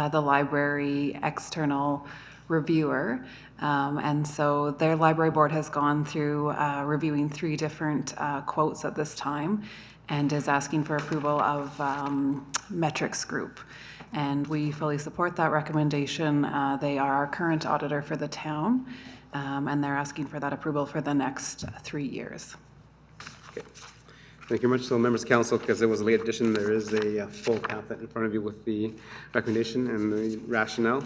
the library external reviewer. And so their library board has gone through reviewing 3 different quotes at this time and is asking for approval of Metrics Group. And we fully support that recommendation. They are our current auditor for the town, and they're asking for that approval for the next 3 years. Okay. Thank you very much. So, members of council, because it was a late addition, there is a full pamphlet in front of you with the recommendation and the rationale.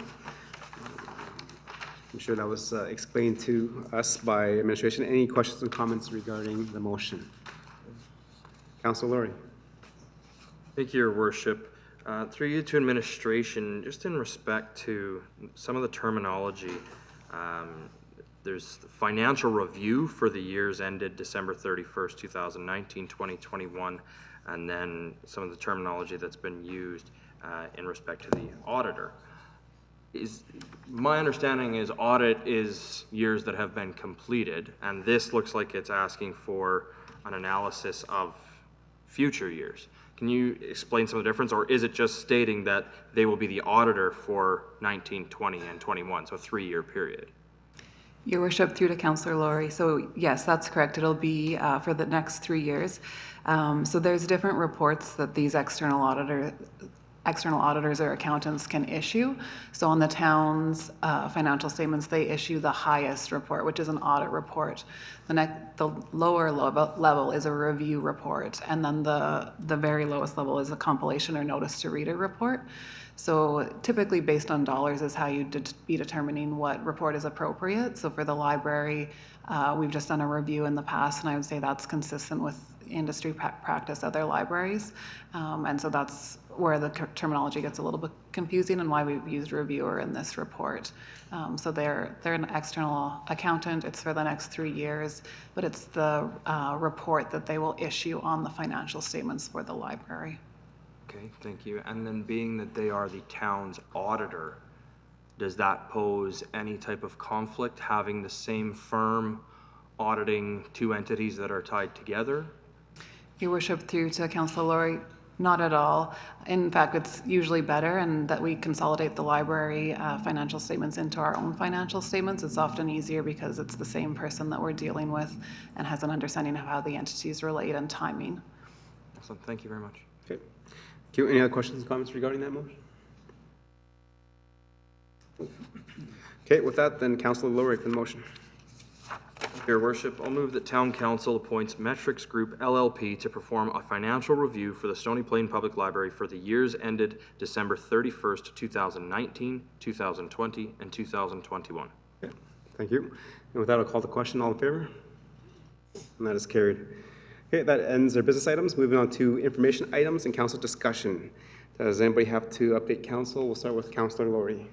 I'm sure that was explained to us by administration. Any questions or comments regarding the motion? Councilor Laurie. Thank you, Your Worship. Through you to administration, just in respect to some of the terminology, there's the financial review for the years ended December 31st, 2019, 2021, and then some of the terminology that's been used in respect to the auditor. My understanding is audit is years that have been completed, and this looks like it's asking for an analysis of future years. Can you explain some of the difference, or is it just stating that they will be the auditor for 19, 20, and 21, so a 3-year period? Your Worship, through to Councillor Laurie. So yes, that's correct. It'll be for the next 3 years. So there's different reports that these external auditors or accountants can issue. So on the town's financial statements, they issue the highest report, which is an audit report. The lower level is a review report, and then the very lowest level is a compilation or notice to reader report. So typically based on dollars is how you'd be determining what report is appropriate. So for the library, we've just done a review in the past, and I would say that's consistent with industry practice at their libraries. And so that's where the terminology gets a little bit confusing and why we've used reviewer in this report. So they're an external accountant. It's for the next 3 years, but it's the report that they will issue on the financial statements for the library. Okay, thank you. And then being that they are the town's auditor, does that pose any type of conflict, having the same firm auditing 2 entities that are tied together? Your Worship, through to Councillor Laurie, Not at all. In fact, it's usually better and that we consolidate the library financial statements into our own financial statements. It's often easier because it's the same person that we're dealing with and has an understanding of how the entities relate and timing. Excellent. Thank you very much. Okay. Thank you. Any other questions and comments regarding that motion? Okay, with that, then Councillor Laurie for the motion. Your Worship, I'll move that Town Council appoints Metrics Group LLP to perform a financial review for the Stony Plain Public Library for the years ended December 31st, 2019, 2020, and 2021. Okay, thank you. And with that, I'll call the question. All in favor? And that is carried. Okay, that ends our business items. Moving on to information items and council discussion. Does anybody have to update council? We'll start with Councillor Laurie.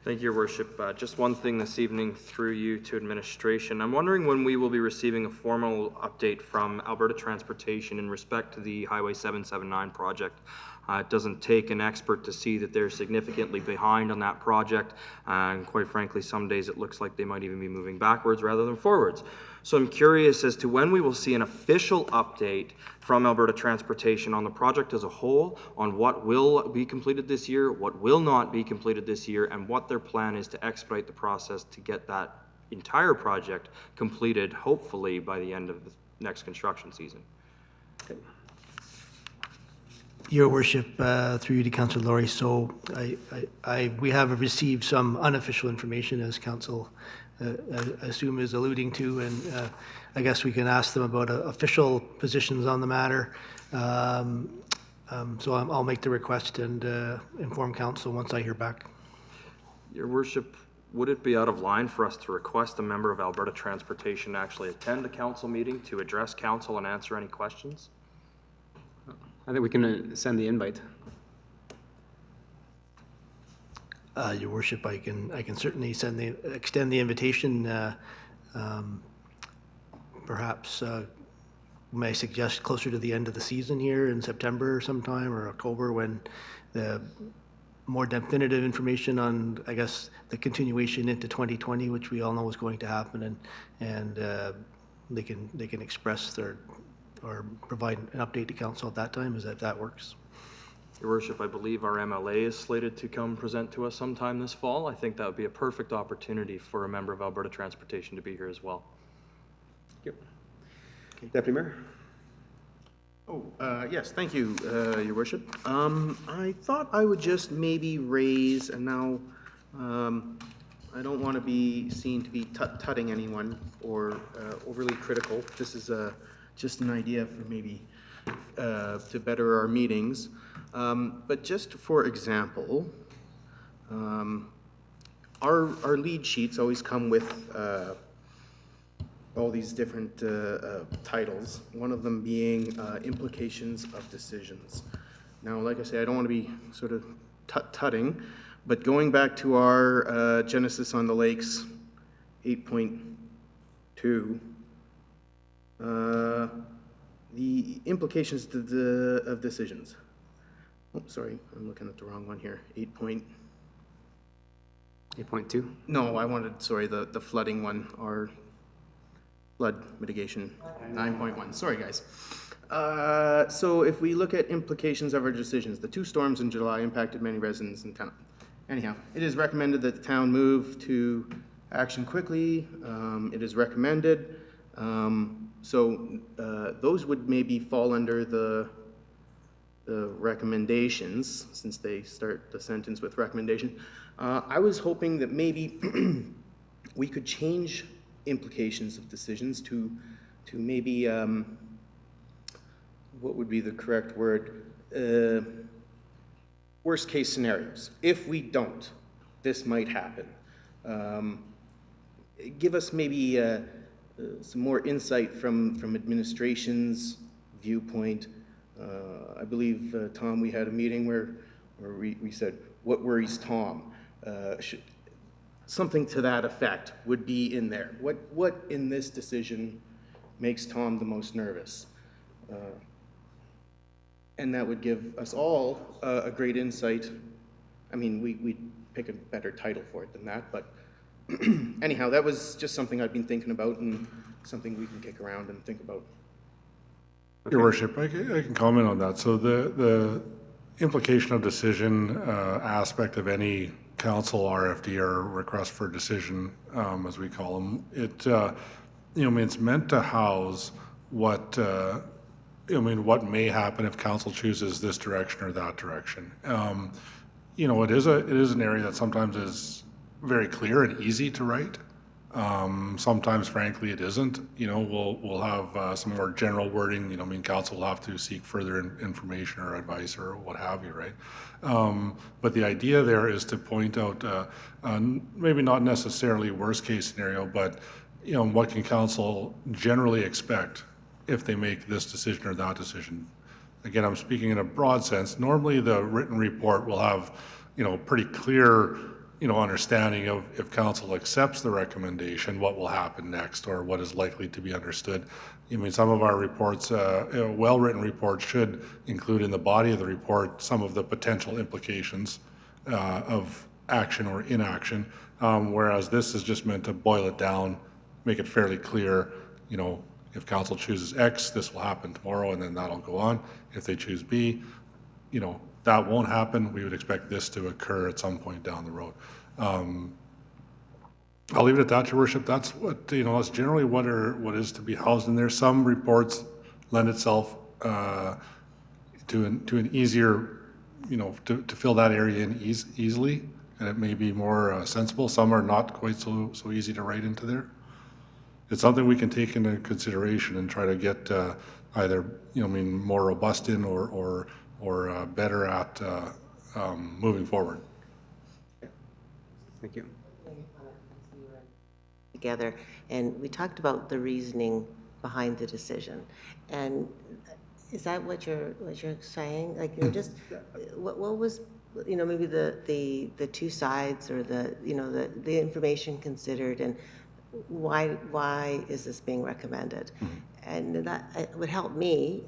Thank you, Your Worship. Just one thing this evening through you to administration. I'm wondering when we will be receiving a formal update from Alberta Transportation in respect to the Highway 779 project. It doesn't take an expert to see that they're significantly behind on that project, and quite frankly, some days it looks like they might even be moving backwards rather than forwards. So I'm curious as to when we will see an official update from Alberta Transportation on the project as a whole, on what will be completed this year, what will not be completed this year, and what their plan is to expedite the process to get that entire project completed, hopefully by the end of the next construction season. Okay. Your Worship, through you to Councillor Laurie, so we have received some unofficial information, as Council I assume is alluding to, and I guess we can ask them about official positions on the matter. So I'll make the request and inform Council once I hear back. Your Worship, would it be out of line for us to request a member of Alberta Transportation actually attend the council meeting to address council and answer any questions? I think we can send the invite. Your Worship, I can certainly extend the invitation. Perhaps may I suggest closer to the end of the season here in September sometime or October, when the more definitive information on, I guess, the continuation into 2020, which we all know is going to happen, and they can express their or provide an update to council at that time, if that works. Your Worship, I believe our MLA is slated to come present to us sometime this fall. I think that would be a perfect opportunity for a member of Alberta Transportation to be here as well. Yep. Okay. Deputy Mayor? Yes, thank you, Your Worship. I thought I would just maybe raise, and now I don't want to be seen to be tutting anyone or overly critical. This is just an idea for maybe to better our meetings. But just for example, our lead sheets always come with all these different titles, one of them being implications of decisions. Now, like I say, I don't want to be sort of tutting, but going back to our Genesis on the Lakes 8.2, the implications of decisions. Oh, sorry, I'm looking at the wrong one here. 8.2? No, I wanted, sorry, the flooding one, or flood mitigation, 9.1. Sorry, guys. So if we look at implications of our decisions, the 2 storms in July impacted many residents in town. Anyhow, it is recommended that the town move to action quickly. It is recommended. So those would maybe fall under the recommendations, since they start the sentence with recommendation. I was hoping that maybe we could change implications of decisions to maybe, what would be the correct word? Worst case scenarios. If we don't, this might happen. Give us maybe some more insight from administration's viewpoint. I believe, Tom, we had a meeting where we said, what worries Tom? Something to that effect would be in there. What in this decision makes Tom the most nervous? And that would give us all a great insight. I mean, we'd pick a better title for it than that, but anyhow, that was just something I've been thinking about and something we can kick around and think about. Your Worship, I can comment on that. So the implication of decision aspect of any council RFD, or request for decision, as we call them, it, I mean, it's meant to house what, what may happen if council chooses this direction or that direction. It is an area that sometimes is very clear and easy to write. Sometimes, frankly, it isn't. We'll have some more general wording. Council will have to seek further information or advice or what have you, right? But the idea there is to point out, maybe not necessarily worst case scenario, but what can council generally expect if they make this decision or that decision. Again, I'm speaking in a broad sense. Normally, the written report will have, pretty clear, understanding of if council accepts the recommendation, what will happen next or what is likely to be understood. Some of our reports, well-written reports should include in the body of the report some of the potential implications of action or inaction, whereas this is just meant to boil it down, make it fairly clear, if council chooses X, this will happen tomorrow, and then that'll go on. If they choose B, that won't happen. We would expect this to occur at some point down the road. I'll leave it at that, Your Worship. That's what, that's generally what is to be housed in there. Some reports lend itself to an easier, to fill that area in easily, and it may be more sensible. Some are not quite so easy to write into there. It's something we can take into consideration and try to get either, more robust in or better at moving forward. Thank you. Together, and we talked about the reasoning behind the decision. And is that what you're saying? Like, just what was, maybe the two sides, or the information considered, and why is this being recommended? And that would help me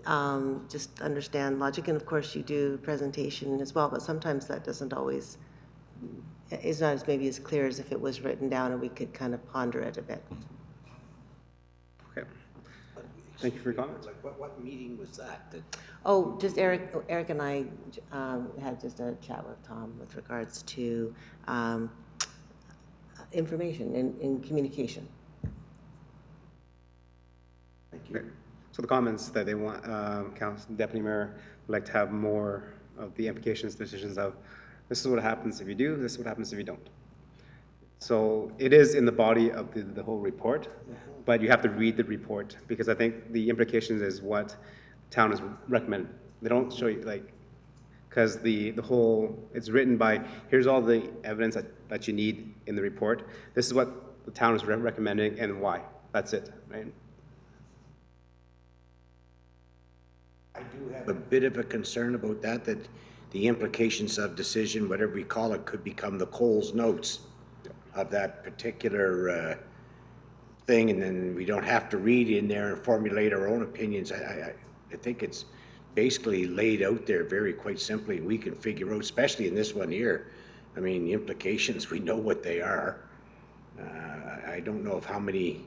just understand logic. And of course, you do presentation as well, but sometimes that doesn't always, is not as maybe as clear as if it was written down and we could kind of ponder it a bit. Okay. Thank you for your comments. Like what meeting was that? Oh, just Eric and I had just a chat with Tom with regards to information in communication. Thank you. So the comments that they want, Council Deputy Mayor would like to have more of the implications, decisions of, this is what happens if you do, this is what happens if you don't. So it is in the body of the whole report, but you have to read the report, because I think the implications is what town has recommended. They don't show you, like, because the whole, it's written by, here's all the evidence that you need in the report. This is what the town is recommending and why. That's it, right? I do have a bit of a concern about that the implications of decision, whatever we call it, could become the Coles notes of that particular thing, and then we don't have to read in there and formulate our own opinions. I think it's basically laid out there quite simply. We can figure out, especially in this one here, the implications, we know what they are. I don't know of how many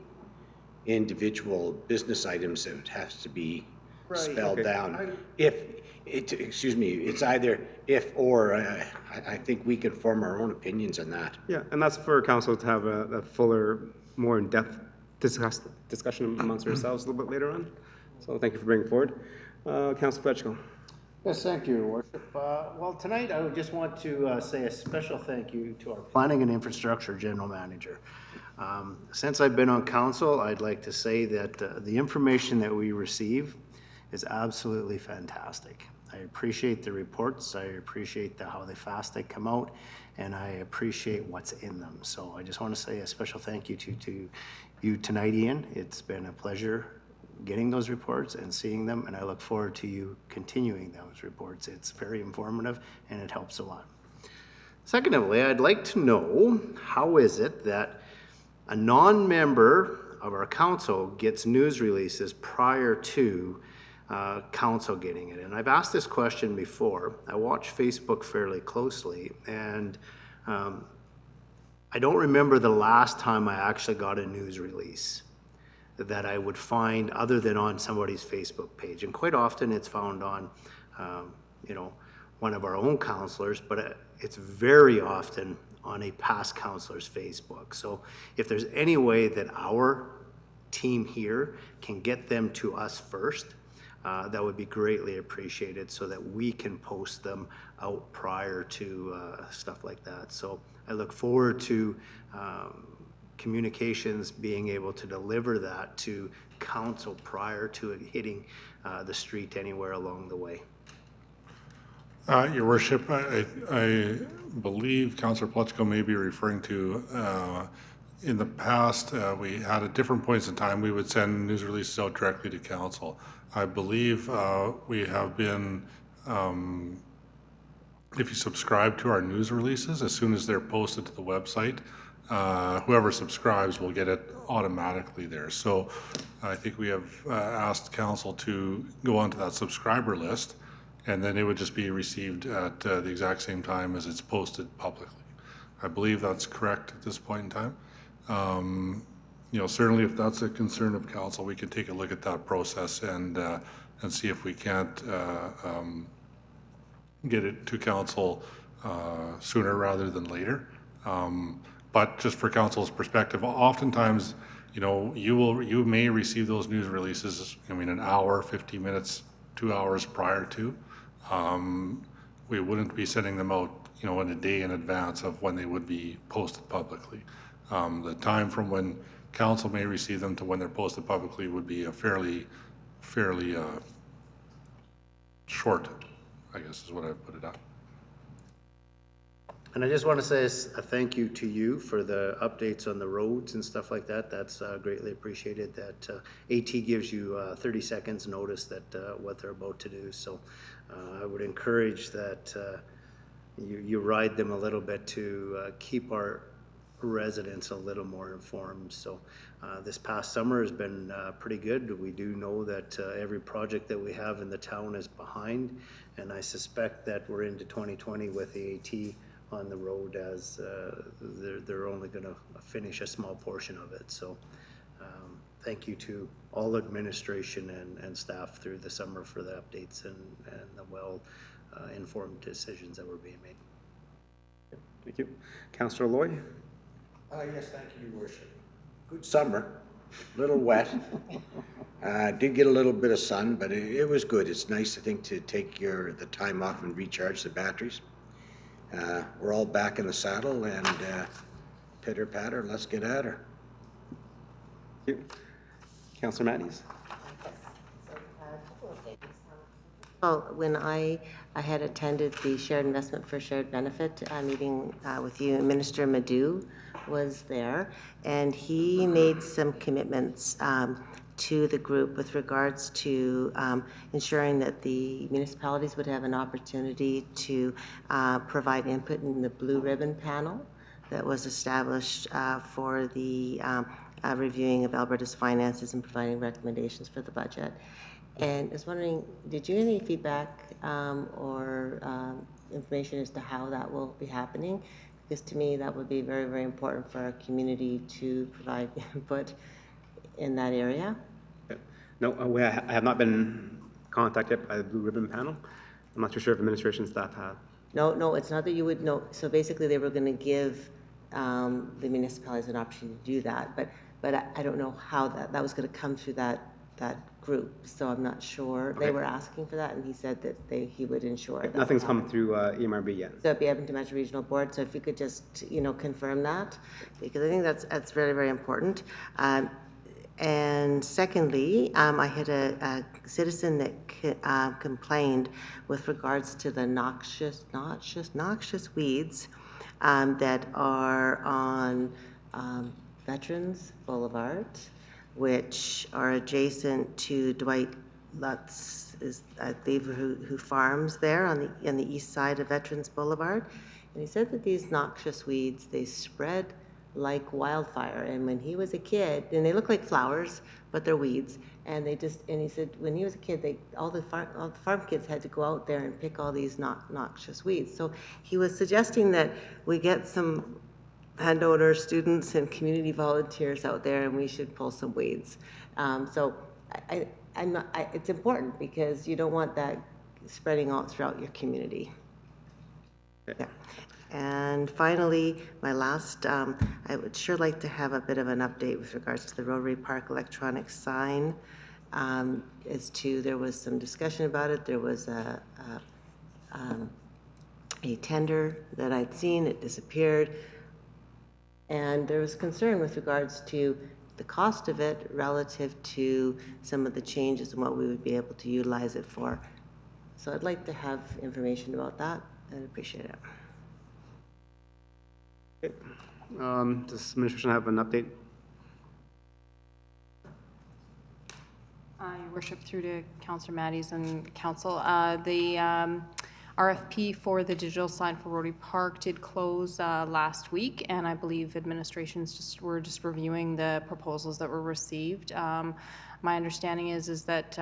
individual business items it has to be spelled down. It's either if or. I think we can form our own opinions on that. Yeah, and that's for council to have a fuller, more in-depth discussion amongst ourselves a little bit later on. So thank you for bringing forward. Councilor Fletchko. Yes, thank you, Your Worship. Well, tonight I would just want to say a special thank you to our Planning and Infrastructure General Manager. Since I've been on council, I'd like to say that the information that we receive is absolutely fantastic. I appreciate the reports, I appreciate how fast they come out, and I appreciate what's in them. So I just want to say a special thank you to you tonight, Ian. It's been a pleasure getting those reports and seeing them, and I look forward to you continuing those reports. It's very informative and it helps a lot. Secondly, I'd like to know, how is it that a non-member of our council gets news releases prior to council getting it? And I've asked this question before. I watch Facebook fairly closely, and I don't remember the last time I actually got a news release. that I would find other than on somebody's Facebook page. And quite often it's found on, you know, one of our own counselors, but it's very often on a past counselor's Facebook. So if there's any way that our team here can get them to us first, that would be greatly appreciated so that we can post them out prior to stuff like that. So I look forward to communications being able to deliver that to council prior to it hitting the street anywhere along the way. Your Worship, I believe Councillor Plutchko may be referring to, in the past, we had at different points in time, we would send news releases out directly to council. I believe we have been, if you subscribe to our news releases, as soon as they're posted to the website, whoever subscribes will get it automatically there. So I think we have asked council to go onto that subscriber list, and then it would just be received at the exact same time as it's posted publicly. I believe that's correct at this point in time. You know, certainly if that's a concern of council, we can take a look at that process and see if we can't get it to council sooner rather than later. But just for council's perspective, oftentimes, you know, you may receive those news releases, I mean, an hour, 50 minutes, 2 hours prior to. We wouldn't be sending them out, you know, in a day in advance of when they would be posted publicly. The time from when council may receive them to when they're posted publicly would be a fairly short, I guess is what I put it at. And I just want to say a thank you to you for the updates on the roads and stuff like that. That's greatly appreciated. That AT gives you 30 seconds notice that what they're about to do. So I would encourage that you ride them a little bit to keep our residents a little more informed. So this past summer has been pretty good. We do know that every project that we have in the town is behind, and I suspect that we're into 2020 with the AT on the road as they're only going to finish a small portion of it. So thank you to all administration and staff through the summer for the updates and the well informed decisions that were being made. Thank you. Councillor Loy? Yes, thank you, Your Worship. Good summer, a little wet. Did get a little bit of sun, but it was good. It's nice, I think, to take the time off and recharge the batteries. We're all back in the saddle, and pitter patter, let's get at her. Thank you. Councillor Matthews? Well, when I had attended the Shared Investment for Shared Benefit meeting with you, Minister Madhu was there, and he made some commitments to the group with regards to ensuring that the municipalities would have an opportunity to provide input in the Blue Ribbon panel that was established for the reviewing of Alberta's finances and providing recommendations for the budget. And I was wondering, did you get any feedback or information as to how that will be happening? Because to me, that would be very, very important for our community to provide input in that area. No, I have not been contacted by the Blue Ribbon panel. I'm not too sure if administration staff have. No, it's not that you would know. So basically, they were going to give the municipalities an opportunity to do that, but I don't know how that was going to come through that group. So I'm not sure. Okay. They were asking for that, and he said that he would ensure that. Nothing's come through EMRB yet. So it'd be Edmonton Metro Regional Board. So if you could just confirm that, because I think that's very, very important. And secondly, I had a citizen that complained with regards to the noxious weeds that are on Veterans Boulevard, which are adjacent to Dwight Lutz, I believe, who farms there on the east side of Veterans Boulevard. And he said that these noxious weeds, they spread like wildfire. And when he was a kid, and they look like flowers, but they're weeds. And he said when he was a kid, all the farm kids had to go out there and pick all these noxious weeds. So he was suggesting that we get some landowner, students, and community volunteers out there, and we should pull some weeds. So it's important because you don't want that spreading out throughout your community. Yeah. And finally, my last, I would sure like to have a bit of an update with regards to the Rotary Park electronic sign. There was some discussion about it. There was a tender that I'd seen, it disappeared. And there was concern with regards to the cost of it relative to some of the changes and what we would be able to utilize it for. So I'd like to have information about that. I'd appreciate it. Okay. Does administration have an update? Your Worship, through to Councillor Matties and Council. The RFP for the digital sign for Rotary Park did close last week, and I believe administrations were just reviewing the proposals that were received. My understanding is that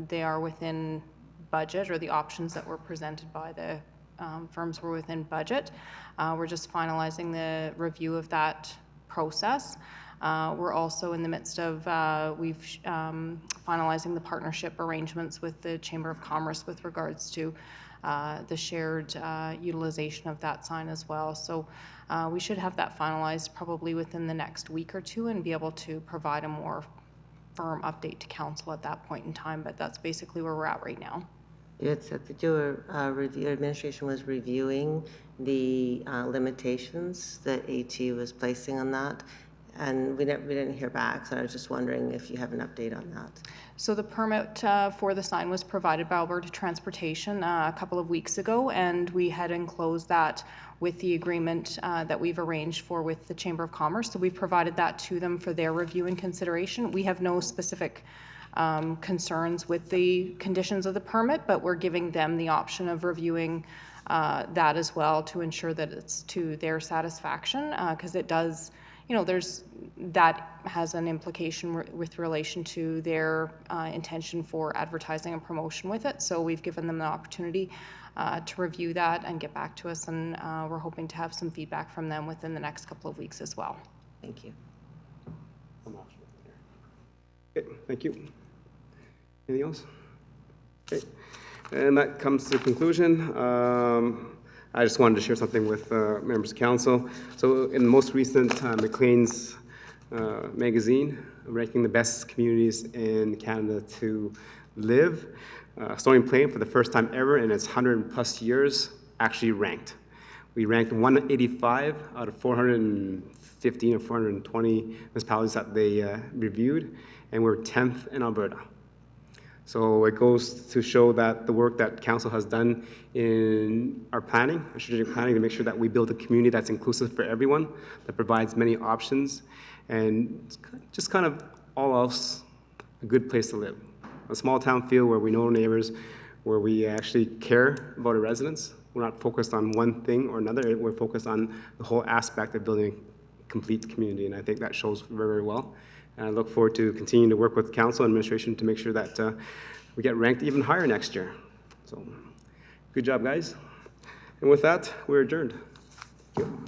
they are within budget, or the options that were presented by the firms were within budget. We're just finalizing the review of that process. We're also in the midst of finalizing the partnership arrangements with the Chamber of Commerce with regards to the shared utilization of that sign as well. So we should have that finalized probably within the next week or two and be able to provide a more firm update to council at that point in time. But that's basically where we're at right now. It said that your administration was reviewing the limitations that AT was placing on that, and we didn't hear back, so I was just wondering if you have an update on that. So the permit for the sign was provided by Alberta Transportation a couple of weeks ago, and we had enclosed that with the agreement that we've arranged for with the Chamber of Commerce. So we've provided that to them for their review and consideration. We have no specific concerns with the conditions of the permit, but we're giving them the option of reviewing that as well to ensure that it's to their satisfaction, because it does, that has an implication with relation to their intention for advertising and promotion with it. So we've given them the opportunity to review that and get back to us, and we're hoping to have some feedback from them within the next couple of weeks as well. Thank you. Okay, thank you. Anything else? Okay, and that comes to conclusion. I just wanted to share something with members of council. So in the most recent Maclean's magazine, ranking the best communities in Canada to live, Stony Plain, for the first time ever in its 100+ years, actually ranked. We ranked 185 out of 415 or 420 municipalities that they reviewed, and we're 10th in Alberta. So it goes to show that the work that council has done in our planning, our strategic planning, to make sure that we build a community that's inclusive for everyone, that provides many options, and just kind of all else a good place to live. A small town feel where we know our neighbors, where we actually care about our residents. We're not focused on one thing or another. We're focused on the whole aspect of building a complete community, and I think that shows very, very well. And I look forward to continuing to work with council and administration to make sure that we get ranked even higher next year. So, good job, guys. And with that, we're adjourned. Thank you.